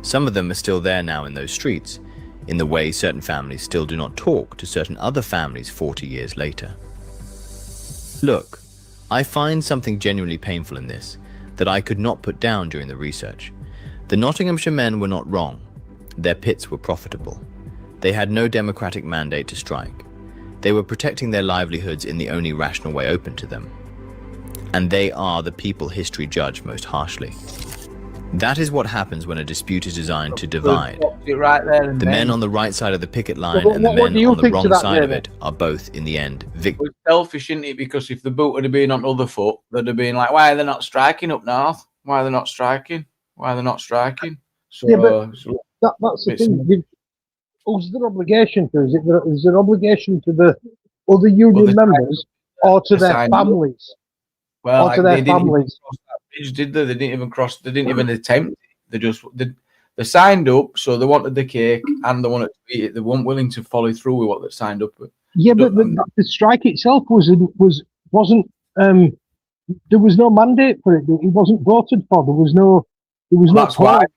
Some of them are still there now in those streets, in the way certain families still do not talk to certain other families 40 years later. Look, I find something genuinely painful in this, that I could not put down during the research. The Nottinghamshire men were not wrong. Their pits were profitable. They had no democratic mandate to strike. They were protecting their livelihoods in the only rational way open to them. And they are the people history judge most harshly. That is what happens when a dispute is designed to divide. Right there the men on the right side of the picket line and the men on the wrong side of it are both, in the end, victims. It's selfish, isn't it? Because if the boot would have been on the other foot, they'd have been like, why are they not striking up north? Why are they not striking? Why are they not striking? So, yeah, but that's the thing. Who's their obligation to? Is their obligation to the other union members or to their families? Well, or to their families? Did they? They didn't even cross. They didn't even attempt it. They signed up, so they wanted the cake and they wanted to eat it. They weren't willing to follow through with what they signed up with. Yeah, but the strike itself wasn't. There was no mandate for it. It wasn't voted for. There was no point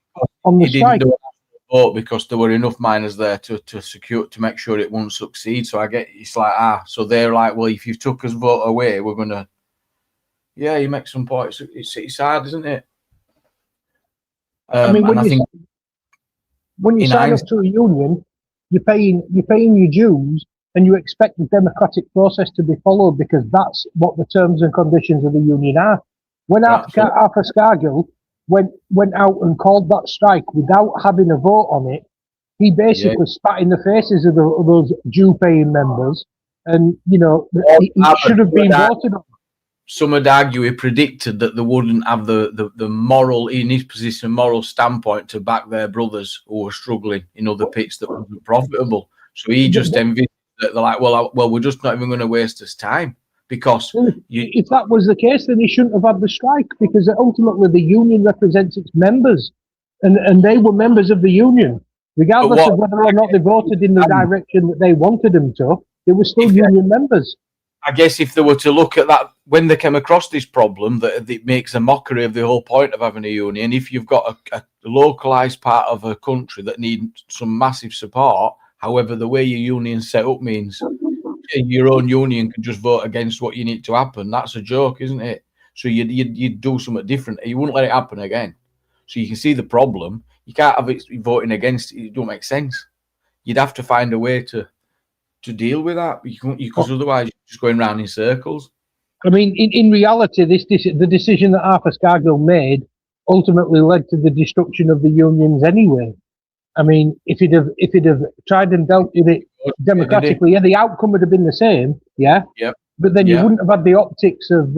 on the strike. Didn't do a vote because there were enough miners there to make sure it won't succeed. So I get it's like so they're like, well, if you took us vote away, we're gonna. Yeah, you make some points. It's hard, isn't it? I mean, when you sign up to a union, you're paying your dues, and you expect the democratic process to be followed because that's what the terms and conditions of the union are. When Arthur Scargill went out and called that strike without having a vote on it, he basically spat in the faces of those due-paying members, and it should have been voted on. Some would argue he predicted that they wouldn't have the moral, in his position, moral standpoint to back their brothers who were struggling in other pits that wasn't profitable. So he just envisaged that they're like, well, we're just not even going to waste this time because if that was the case, then he shouldn't have had the strike because ultimately the union represents its members, and they were members of the union, regardless of whether or not they voted in the direction that they wanted them to. They were still union members. I guess if they were to look at that when they came across this problem, that it makes a mockery of the whole point of having a union. If you've got a localized part of a country that needs some massive support, however, the way your union's set up means your own union can just vote against what you need to happen. That's a joke, isn't it? So you'd do something different. You wouldn't let it happen again. So you can see the problem. You can't have it voting against it. It don't make sense. You'd have to find a way to deal with that. Because otherwise you're just going round in circles. I mean, in reality, the decision that Arthur Scargill made ultimately led to the destruction of the unions anyway. I mean, if he'd have tried and dealt with it democratically, yeah, the outcome would have been the same, yeah. Yep. But then you wouldn't have had the optics of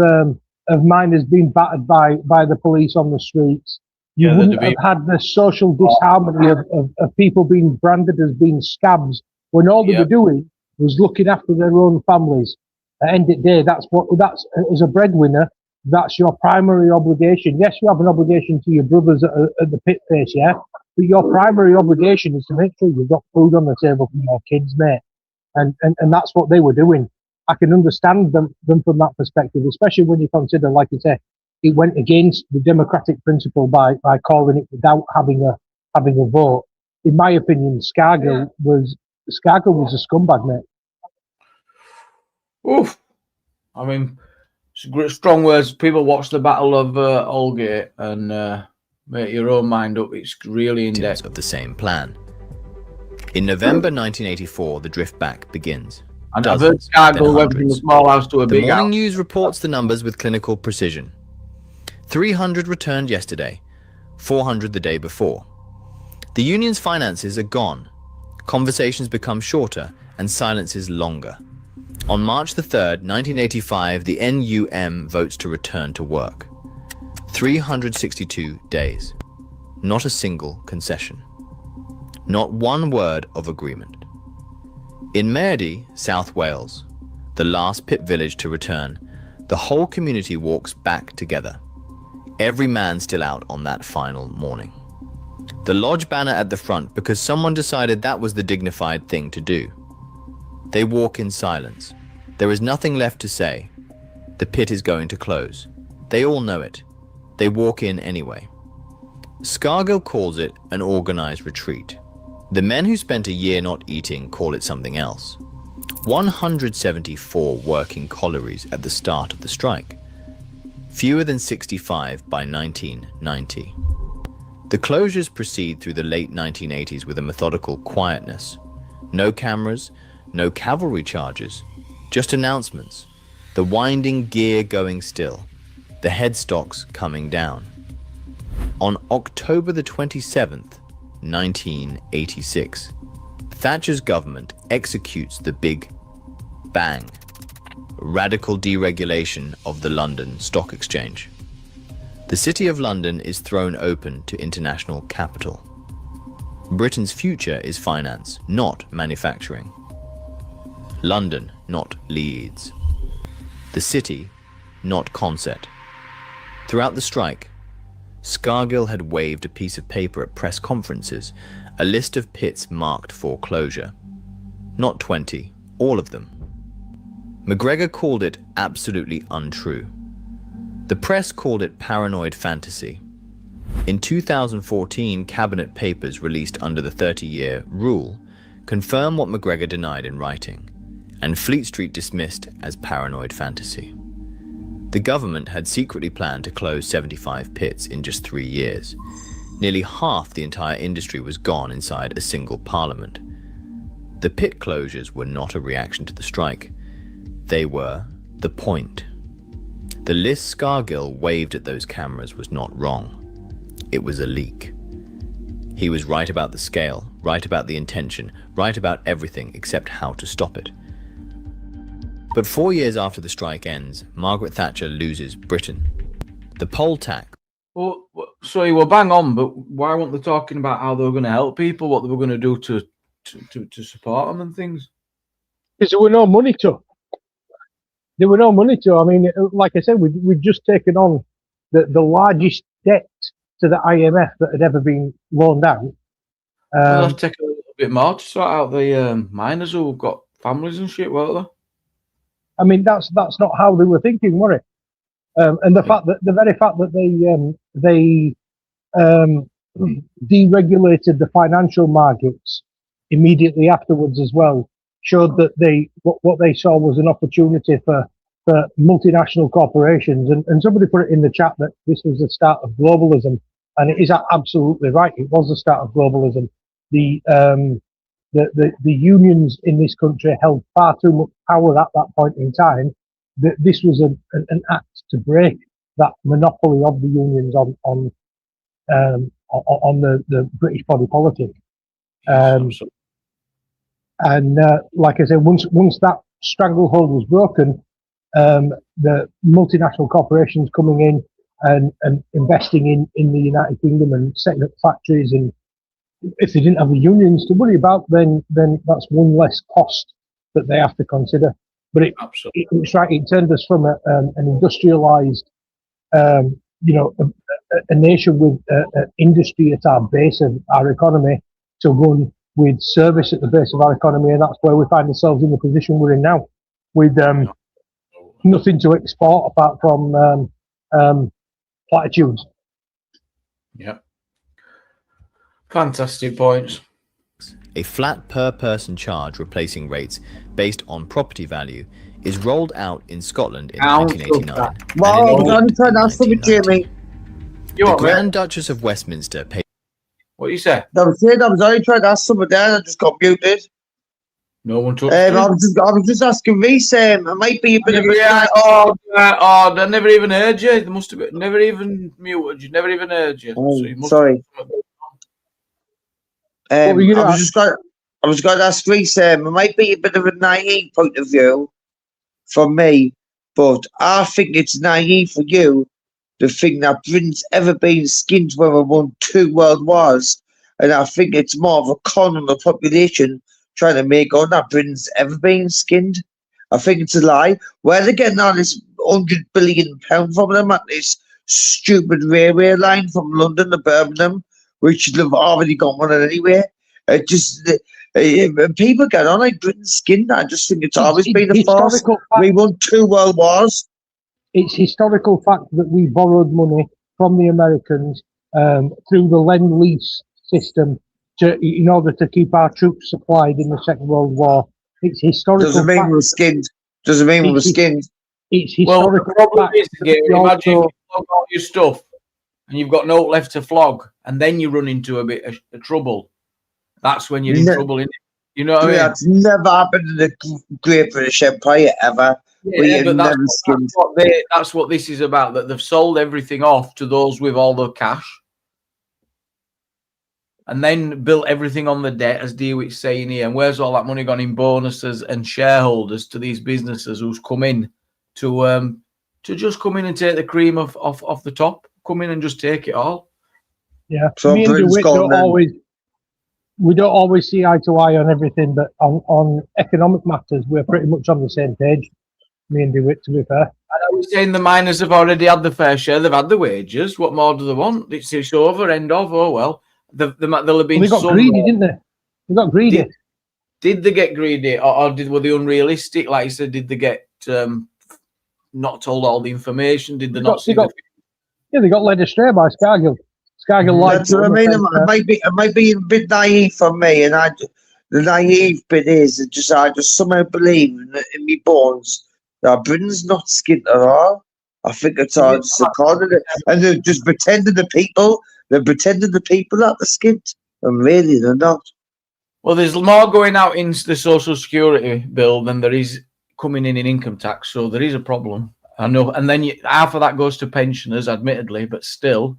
miners being battered by the police on the streets. You wouldn't have had the social disharmony of people being branded as being scabs when all they were doing was looking after their own families. At the end of the day, that's as a breadwinner, that's your primary obligation. Yes, you have an obligation to your brothers at the pit face, yeah, but your primary obligation is to make sure you've got food on the table for your kids, mate. And that's what they were doing. I can understand them from that perspective, especially when you consider, like you say, it went against the democratic principle by calling it without having a vote. In my opinion, Scargill was a scumbag, mate. Oof. I mean, strong words. People watch the Battle of Aldgate and make your own mind up. It's really in depth. Of the same plan. In November 1984, the drift back begins. And I've heard Scargill went from a small house to a big house. The Morning News reports the numbers with clinical precision. 300 returned yesterday, 400 the day before. The union's finances are gone. Conversations become shorter and silences longer. On March the 3rd, 1985, the NUM votes to return to work. 362 days. Not a single concession. Not one word of agreement. In Merdy, South Wales, the last pit village to return, the whole community walks back together. Every man still out on that final morning. The lodge banner at the front because someone decided that was the dignified thing to do. They walk in silence. There is nothing left to say. The pit is going to close. They all know it. They walk in anyway. Scargill calls it an organized retreat. The men who spent a year not eating call it something else. 174 working collieries at the start of the strike. Fewer than 65 by 1990. The closures proceed through the late 1980s with a methodical quietness. No cameras, no cavalry charges, just announcements. The winding gear going still, the headstocks coming down. On October the 27th, 1986, Thatcher's government executes the Big Bang, radical deregulation of the London Stock Exchange. The City of London is thrown open to international capital. Britain's future is finance, not manufacturing. London, not Leeds. The city, not Consett. Throughout the strike, Scargill had waved a piece of paper at press conferences, a list of pits marked for closure. Not 20, all of them. McGregor called it absolutely untrue. The press called it paranoid fantasy. In 2014, cabinet papers released under the 30-year rule confirm what McGregor denied in writing, and Fleet Street dismissed as paranoid fantasy. The government had secretly planned to close 75 pits in just 3 years. Nearly half the entire industry was gone inside a single parliament. The pit closures were not a reaction to the strike. They were the point. The list Scargill waved at those cameras was not wrong. It was a leak. He was right about the scale, right about the intention, right about everything except how to stop it. But 4 years after the strike ends, Margaret Thatcher loses Britain. The poll tax. Well, so you were bang on, but why weren't they talking about how they were going to help people, what they were going to do to support them and things? Because there were no money to. There were no money to. I mean, like I said, we'd just taken on the largest debt to the IMF that had ever been loaned out. Well, let's take a little bit more to sort out the miners who've got families and shit, weren't they? I mean, that's not how they were thinking, were it? And the very fact that they deregulated the financial markets immediately afterwards as well showed that what they saw was an opportunity for multinational corporations. And somebody put it in the chat that this was the start of globalism, and it is absolutely right. It was the start of globalism. The the unions in this country held far too much power at that point in time, that this was an act to break that monopoly of the unions on the British body politic. And like I said, once that stranglehold was broken, the multinational corporations coming in and investing in the United Kingdom and setting up factories, and if they didn't have the unions to worry about, then that's one less cost that they have to consider. But it's right. It turned us from an industrialized, a nation with industry at our base of our economy to one with service at the base of our economy, and that's where we find ourselves in the position we're in now, with nothing to export apart from platitudes. Yep. Fantastic points. A flat per person charge replacing rates based on property value is rolled out in Scotland in 1989. Well, I'm trying to ask something, Jamie. The Grand Duchess of Westminster paid. What you say? I was only trying to ask something there, I just got muted. No one touched I was just asking Reece, it might be a bit of a... I never even heard you. They must have never even muted you, never even heard you. Oh, so you must sorry. I was going to ask Reece, it might be a bit of a naive point of view from me, but I think it's naive for you to think that Britain's ever been skinned when we won 2 world wars, and I think it's more of a con on the population trying to make on that Britain's ever been skinned. I think it's a lie. Where they're getting all this £100 billion from them at this stupid railway line from London to Birmingham, which they've already got one anyway. People get on like Britain's skinned. I just think it's always been a farce. We won 2 world wars. It's historical fact that we borrowed money from the Americans through the Lend-Lease system in order to keep our troops supplied in the Second World War. It's historical. Doesn't mean we're skinned. It's historical. Well, the problem is, imagine if you flog all your stuff and you've got no left to flog, and then you run into a bit of trouble. That's when you're in trouble, innit? You know what I mean? That's never happened in the Great British Empire ever. Yeah, but that's what this is about, that they've sold everything off to those with all the cash and then built everything on the debt, as Dewitt's saying here. And where's all that money gone in bonuses and shareholders to these businesses who's come in to just come in and take the cream off the top, come in and just take it all? Yeah, so me and DeWitt we don't always see eye to eye on everything, but on economic matters, we're pretty much on the same page. Me and DeWitt, to be fair. I was saying the miners have already had the fair share. They've had the wages. What more do they want? It's over, end of. Oh, well. They'll have been. They got greedy, didn't they? They got greedy. Did they get greedy, or were they unrealistic? Like you said, did they get not told all the information? Did they not see? They got led astray by Scargill. Scargill lied. That's what I mean. It might be a bit naive for me, and the naive bit is I just somehow believe in me bones that Britain's not skinned at all. I think it's all just a con of it, and they're just pretending the people. They're pretending the people are the skinned, and really they're not. Well, there's more going out in the Social Security bill than there is coming in income tax, so there is a problem. I know, and then half of that goes to pensioners, admittedly, but still,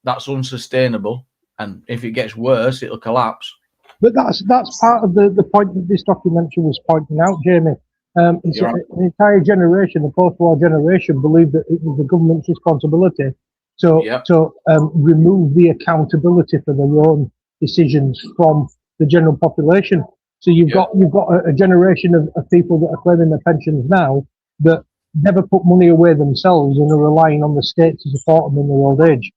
that's unsustainable. And if it gets worse, it'll collapse. But that's part of the point that this documentary was pointing out, Jamie. An entire generation, the post-war generation, believed that it was the government's responsibility to remove the accountability for their own decisions from the general population. So you've got a generation of people that are claiming their pensions now that never put money away themselves and are relying on the state to support them in their old age.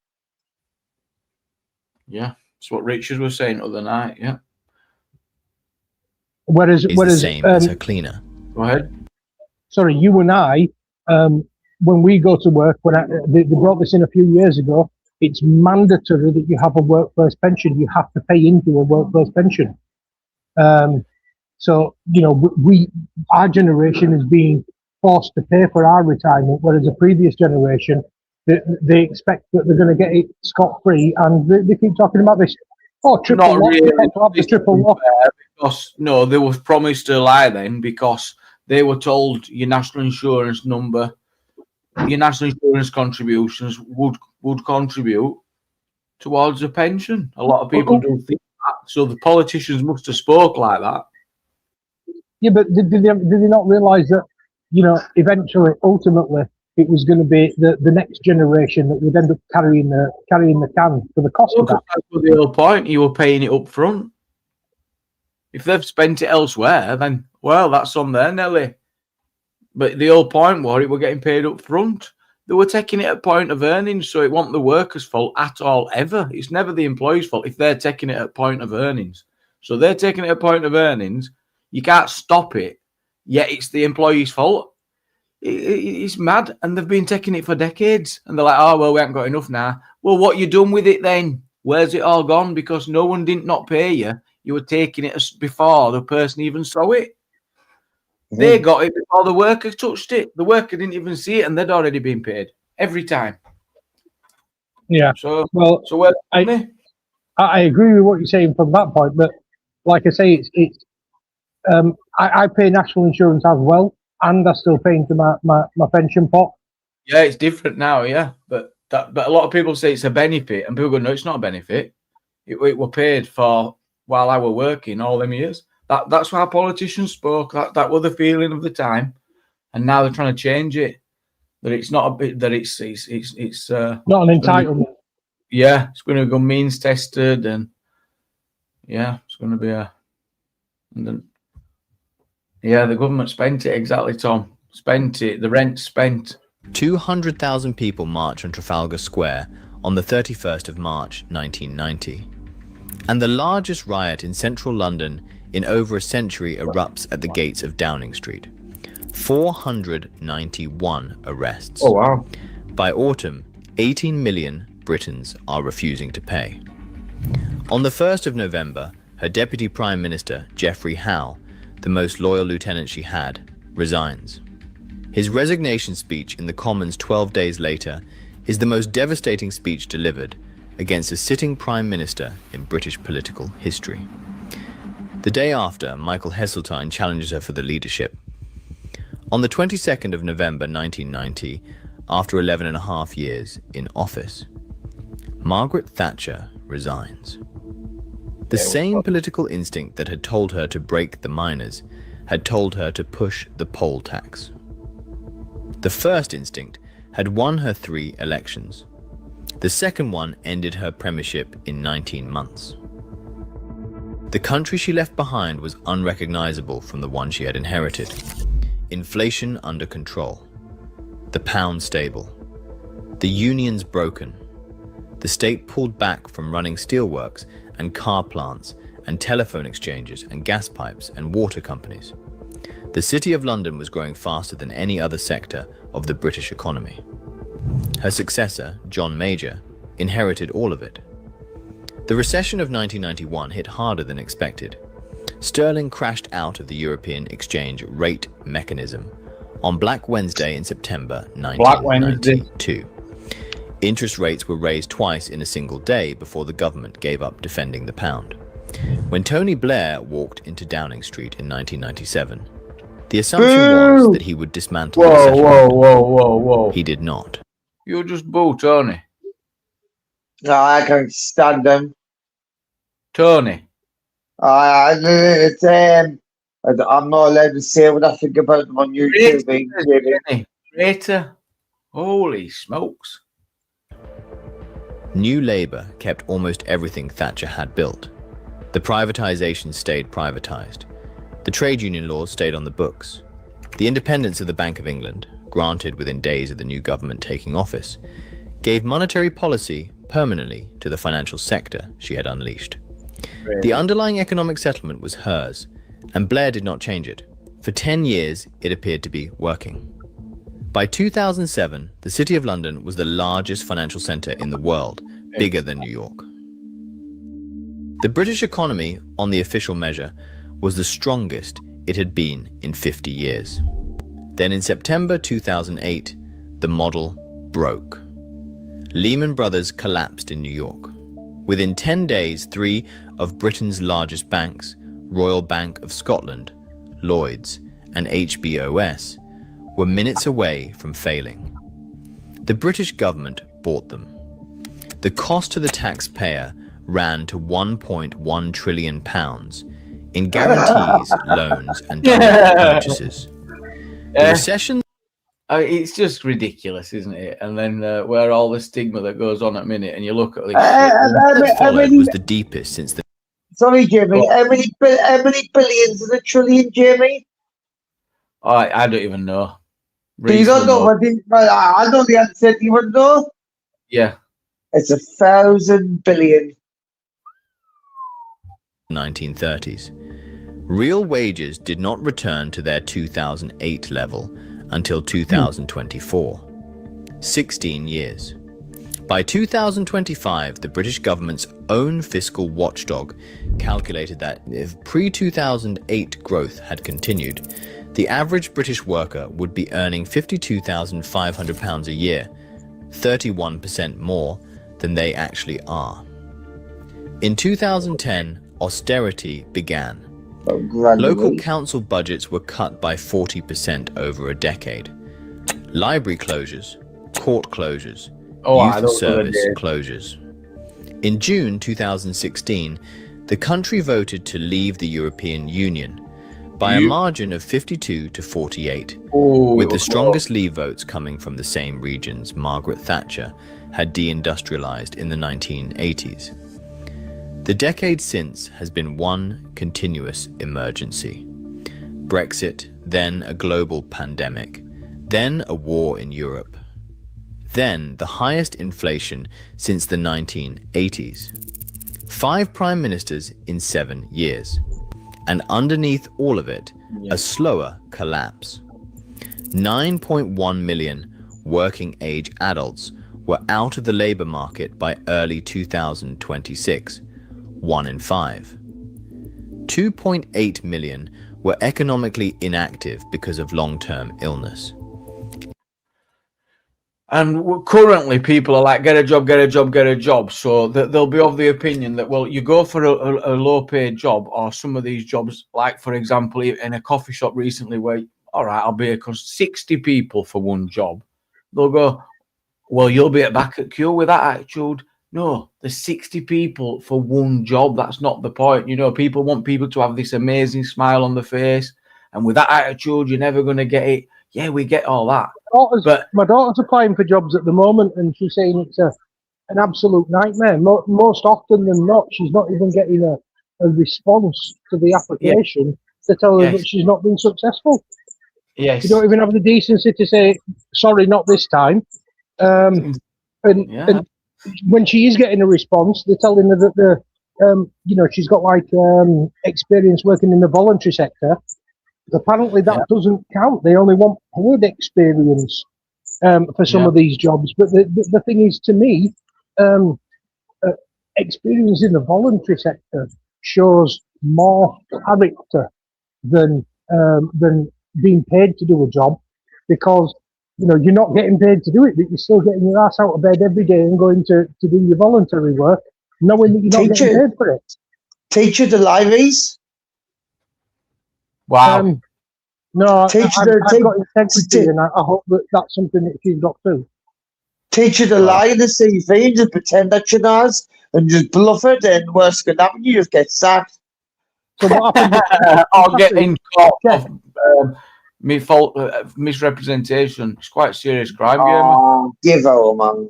Yeah, that's what Richard was saying the other night. Yeah. Whereas the same as a cleaner. Go ahead. Sorry, you and I, when we go to work, they brought this in a few years ago, it's mandatory that you have a workplace pension. You have to pay into a workplace pension. So, our generation is being forced to pay for our retirement, whereas the previous generation, they expect that they're going to get it scot-free, and they keep talking about this Oh, triple Not lock, really. the triple lock. Because no, they were promised a lie then because they were told your national insurance number, your national insurance contributions would contribute towards a pension. A lot of people do think that, so the politicians must have spoke like that. Yeah, but did they not realise that, you know, eventually, ultimately, it was going to be the next generation that would end up carrying the can for the cost of that? That's the whole point. You were paying it up front. If they've spent it elsewhere, then well, that's on there, Nelly. But the whole point was it were getting paid up front. They were taking it at point of earnings, so it wasn't the workers' fault at all, ever. It's never the employee's fault if they're taking it at point of earnings. So they're taking it at point of earnings. You can't stop it, yet it's the employee's fault. It's mad, and they've been taking it for decades. And they're like, oh, well, we haven't got enough now. Well, what you done with it then? Where's it all gone? Because no one didn't not pay you. You were taking it before the person even saw it. They got it before the worker touched it. The worker didn't even see it, and they'd already been paid every time. Yeah. So, well, I agree with what you're saying from that point, but like I say, I pay national insurance as well, and I still pay into my pension pot. Yeah, it's different now. Yeah, but a lot of people say it's a benefit, and people go, no, it's not a benefit. It were paid for while I were working all them years. That's how politicians spoke. That was the feeling of the time, and now they're trying to change it. That it's not a bit. That it's not an entitlement. Yeah, it's going to go means tested, and yeah, it's going to be the government spent it exactly, Tom. Spent it. The rent spent. 200,000 people march on Trafalgar Square on the 31st of March 1990, and the largest riot in central London in over a century erupts at the gates of Downing Street. 491 arrests. Oh, wow. By autumn, 18 million Britons are refusing to pay. On the 1st of November, her Deputy Prime Minister, Geoffrey Howe, the most loyal lieutenant she had, resigns. His resignation speech in the Commons 12 days later is the most devastating speech delivered against a sitting Prime Minister in British political history. The day after, Michael Heseltine challenges her for the leadership. On the 22nd of November 1990, after 11.5 years in office, Margaret Thatcher resigns. The same political instinct that had told her to break the miners had told her to push the poll tax. The first instinct had won her 3 elections. The second one ended her premiership in 19 months. The country she left behind was unrecognizable from the one she had inherited. Inflation under control. The pound stable. The unions broken. The state pulled back from running steelworks and car plants and telephone exchanges and gas pipes and water companies. The City of London was growing faster than any other sector of the British economy. Her successor, John Major, inherited all of it. The recession of 1991 hit harder than expected. Sterling crashed out of the European exchange rate mechanism on Black Wednesday in September 1992. Interest rates were raised twice in a single day before the government gave up defending the pound. When Tony Blair walked into Downing Street in 1997, the assumption was that he would dismantle the settlement. Whoa. He did not. You just boo Tony. No, I can't stand them. Tony. I'm not allowed to say what I think about them on YouTube. Traitor. Holy smokes. New Labour kept almost everything Thatcher had built. The privatisation stayed privatised. The trade union laws stayed on the books. The independence of the Bank of England, granted within days of the new government taking office, gave monetary policy permanently to the financial sector she had unleashed. The underlying economic settlement was hers, and Blair did not change it. For 10 years, it appeared to be working. By 2007, the City of London was the largest financial centre in the world, bigger than New York. The British economy, on the official measure, was the strongest it had been in 50 years. Then in September 2008, the model broke. Lehman Brothers collapsed in New York. Within 10 days, 3 of Britain's largest banks, Royal Bank of Scotland, Lloyds, and HBOS, were minutes away from failing. The British government bought them. The cost to the taxpayer ran to £1.1 trillion in guarantees, loans, and direct purchases. The recession... It's just ridiculous, isn't it? And then where all the stigma that goes on at a minute, and you look at this shit, followed was the deepest since the... Sorry, Jimmy. How many billions is a trillion, Jimmy? I don't even know. You don't know what I know the answer. You would know? Yeah. It's 1,000 billion. 1930s. Real wages did not return to their 2008 level until 2024. 16 years. By 2025, the British government's own fiscal watchdog calculated that if pre-2008 growth had continued, the average British worker would be earning £52,500 a year, 31% more than they actually are. In 2010, austerity began. Local council budgets were cut by 40% over a decade. Library closures, court closures, youth service closures. In June 2016, the country voted to leave the European Union by a margin of 52 to 48, with the strongest leave votes coming from the same regions Margaret Thatcher had deindustrialized in the 1980s. The decade since has been one continuous emergency. Brexit, then a global pandemic, then a war in Europe, then the highest inflation since the 1980s. 5 prime ministers in 7 years. And underneath all of it, a slower collapse. 9.1 million working-age adults were out of the labor market by early 2026, 1 in 5. 2.8 million were economically inactive because of long-term illness. And currently people are like, get a job, get a job, get a job. So they'll be of the opinion that, well, you go for a low-paid job, or some of these jobs, like, for example, in a coffee shop recently where, all right, I'll be 60 people for one job. They'll go, well, you'll be back at queue with that attitude. No, there's 60 people for one job. That's not the point. You know, people want people to have this amazing smile on their face. And with that attitude, you're never going to get it. Yeah, we get all that. But my daughter's applying for jobs at the moment, and she's saying it's an absolute nightmare. Most often than not, she's not even getting a response to the application to tell her that she's not been successful. Yes. You don't even have the decency to say, sorry, not this time. And when she is getting a response, they're telling her that she's got experience working in the voluntary sector. Apparently that doesn't count. They only want paid experience for some of these jobs. But the thing is, to me, experience in the voluntary sector shows more character than being paid to do a job, because you're not getting paid to do it, but you're still getting your ass out of bed every day and going to do your voluntary work, knowing that you're not getting paid for it. Teacher the libraries. Wow. No, I've got integrity, and I hope that that's something that she's got too. Teach her to lie in the CV and just pretend that she knows and just bluff it, and worse can happen, you just get sacked. So what happened? I'll get in court of misrepresentation. It's quite a serious crime, Give out, man.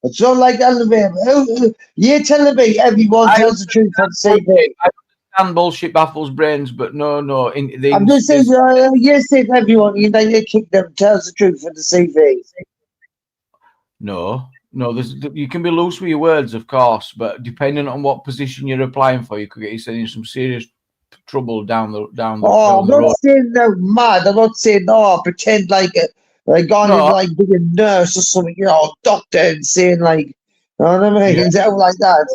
It's not like elevator. You're telling me everyone tells the truth on CV. Bullshit baffles brains, but no. I'm just saying, you said everyone, you kick them, tells the truth on the CV. No. You can be loose with your words, of course, but depending on what position you're applying for, you could get yourself in some serious trouble down the I'm not saying they're mad. I'm not saying pretend like gone in like being a nurse or something, doctor, and saying like, you know what I mean? Something like that.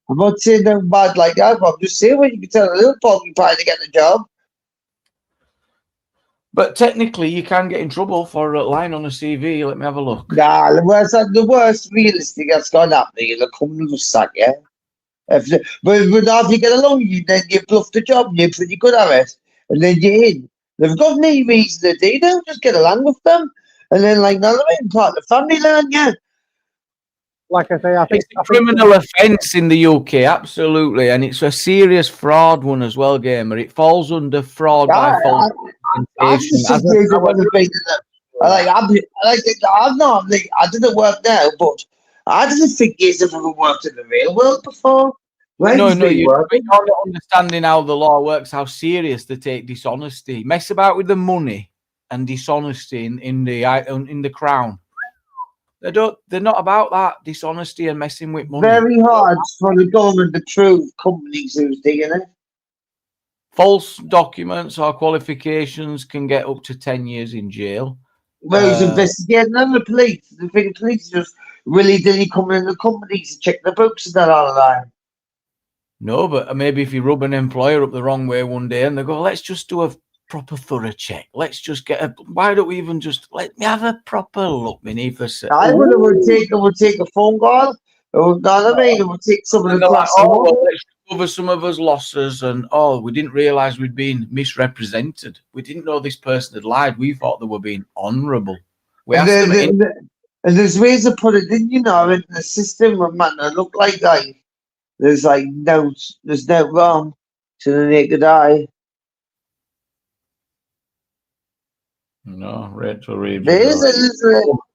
I'm not saying they're bad like that, but I'm just saying when you can tell a little porcupine to get a job. But technically, you can get in trouble for lying on a CV. Let me have a look. Nah, the worst realistic that's gone happening is a company will sack you. But if you get along, then you bluff the job and you're pretty good at it, and then you're in. They've got no reason to do that. Just get along with them, and then like another part of the family, then yeah. Like I say, I think It's a criminal offence in the UK, absolutely, and it's a serious fraud one as well, Gamer. It falls under fraud by false representation. I didn't work now, but I didn't think years have ever worked in the real world before. No, you're not understanding how the law works, how serious they take dishonesty. Mess about with the money and dishonesty in the crown. They're not about that dishonesty and messing with money. Very hard for the government to prove companies who's doing it. False documents or qualifications can get up to 10 years in jail. Well, he's investigating on the police. The police just willy-dilly coming in the companies to check the books and that all the time. No, but maybe if you rub an employer up the wrong way one day and they go, let's just do a proper thorough check. Let's just why don't we even just let me have a proper look beneath the surface? I would take a phone call. It would take some of the class. Let's cover some of us losses, and we didn't realise we'd been misrepresented. We didn't know this person had lied. We thought they were being honourable. And there's ways to put it in, in the system where man look like that. There's no wrong to the naked eye. No, Rachel Reeves.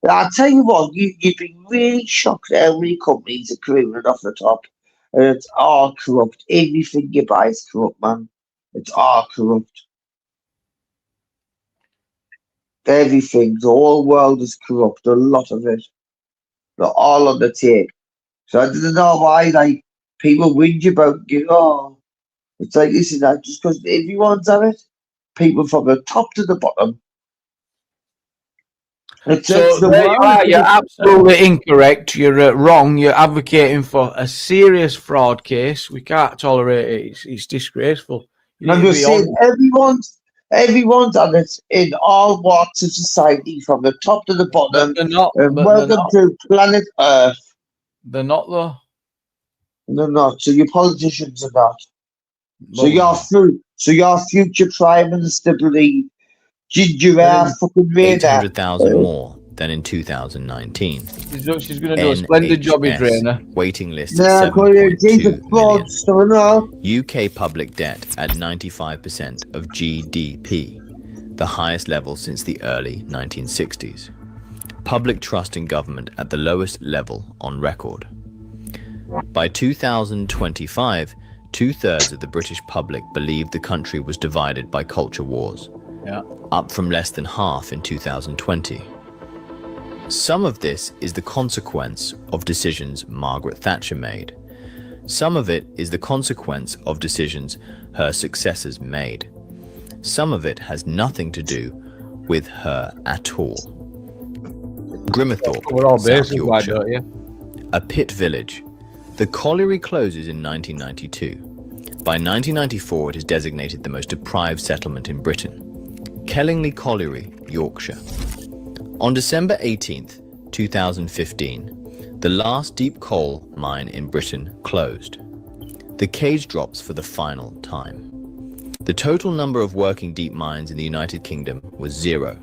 I'll tell you what, you'd be really shocked at how many companies are crooning off the top. And it's all corrupt. Everything you buy is corrupt, man. It's all corrupt. Everything, the whole world is corrupt. A lot of it. They're all on the tape. So I didn't know why, people whinge about it's like, listen, just because everyone's on it, people from the top to the bottom. You're absolutely incorrect. You're wrong. You're advocating for a serious fraud case. We can't tolerate it. It's disgraceful. I'm just saying, everyone's on it in all walks of society, from the top to the bottom. Welcome to planet Earth. They're not, though. They're not. So your politicians are not. So your future Prime Minister, believe. Ginger fucking radar. 800,000 more than in 2019. She's going to do a splendid job in trainer. Waiting list at 7.2 million. UK public debt at 95% of GDP, the highest level since the early 1960s. Public trust in government at the lowest level on record. By 2025, 2/3 of the British public believed the country was divided by culture wars. Up from less than half in 2020. Some of this is the consequence of decisions Margaret Thatcher made. Some of it is the consequence of decisions her successors made. Some of it has nothing to do with her at all. Grimmerthorpe, South Yorkshire, a pit village. The colliery closes in 1992. By 1994, it is designated the most deprived settlement in Britain. Kellingley Colliery, Yorkshire. On December 18th, 2015, the last deep coal mine in Britain closed. The cage drops for the final time. The total number of working deep mines in the United Kingdom was 0.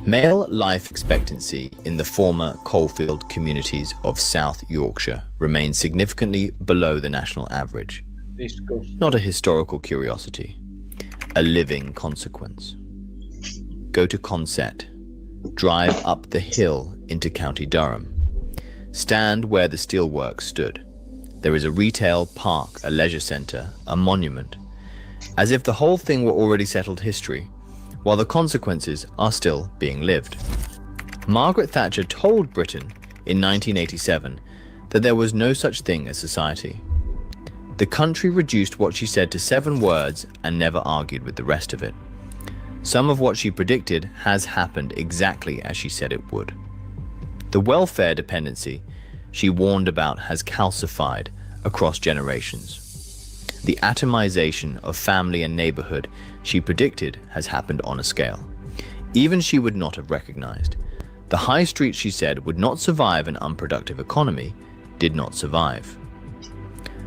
Male life expectancy in the former coalfield communities of South Yorkshire remains significantly below the national average. Not a historical curiosity. A living consequence. Go to Consett. Drive up the hill into County Durham. Stand where the steelworks stood. There is a retail park, a leisure centre, a monument. As if the whole thing were already settled history, while the consequences are still being lived. Margaret Thatcher told Britain in 1987 that there was no such thing as society. The country reduced what she said to 7 words and never argued with the rest of it. Some of what she predicted has happened exactly as she said it would. The welfare dependency she warned about has calcified across generations. The atomization of family and neighborhood she predicted has happened on a scale even she would not have recognized. The high street she said would not survive an unproductive economy did not survive.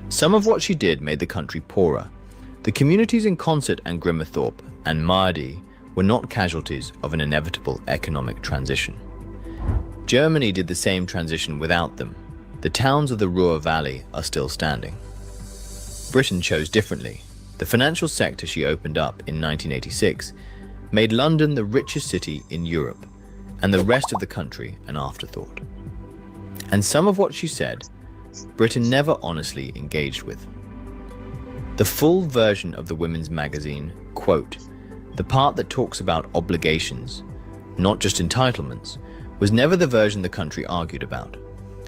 Some of what she did made the country poorer. The communities in Consett and Grimmerthorpe and Mardi were not casualties of an inevitable economic transition. Germany did the same transition without them. The towns of the Ruhr Valley are still standing. Britain chose differently. The financial sector she opened up in 1986 made London the richest city in Europe, and the rest of the country an afterthought. And some of what she said, Britain never honestly engaged with. The full version of the women's magazine, quote, the part that talks about obligations, not just entitlements, was never the version the country argued about.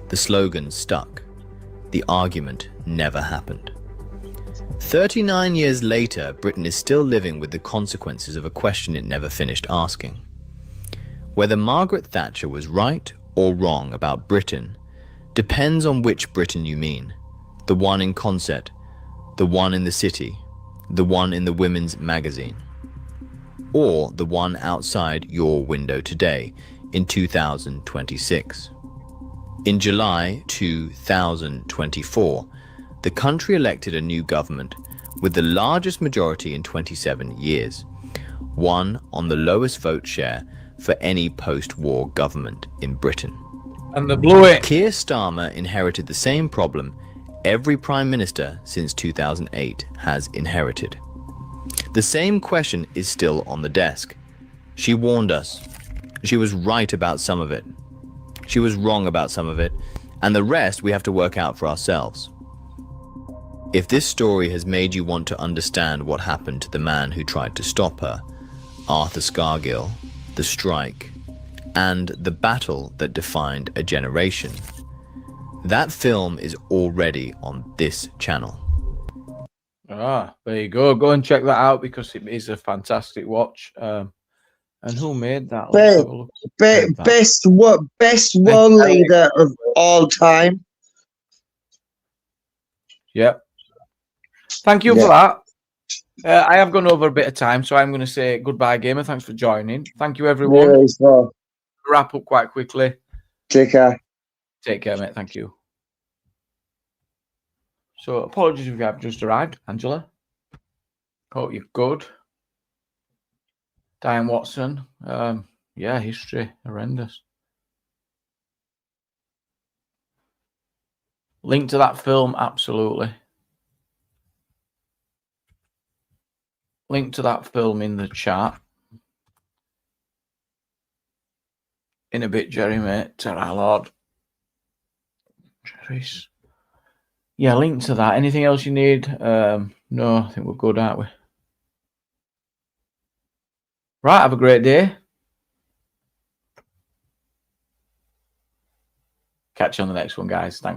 The slogan stuck. The argument never happened. 39 years later, Britain is still living with the consequences of a question it never finished asking. Whether Margaret Thatcher was right or wrong about Britain depends on which Britain you mean. The one in Consett, the one in the city, the one in the women's magazine, or the one outside your window today in 2026. In July 2024, the country elected a new government with the largest majority in 27 years, one on the lowest vote share for any post-war government in Britain. And they blew it. Keir Starmer inherited the same problem every prime minister since 2008 has inherited. The same question is still on the desk. She warned us. She was right about some of it. She was wrong about some of it, and the rest we have to work out for ourselves. If this story has made you want to understand what happened to the man who tried to stop her, Arthur Scargill, the strike, and the battle that defined a generation, that film is already on this channel. Ah, there you go. Go and check that out because it is a fantastic watch. And who made that? Let's have a look at that. Best world leader of all time. Yep. Thank you for that. I have gone over a bit of time, so I'm going to say goodbye, gamer. Thanks for joining. Thank you, everyone. Wrap up quite quickly. Take care. Take care, mate. Thank you. So, apologies if you have just arrived, Angela. Hope you're good. Diane Watson. Yeah, history. Horrendous. Link to that film, absolutely. Link to that film in the chat. In a bit, Jerry, mate. Terra Lord. Jerry's. Yeah, link to that. Anything else you need? No, I think we're good, aren't we? Right, have a great day. Catch you on the next one, guys. Thanks.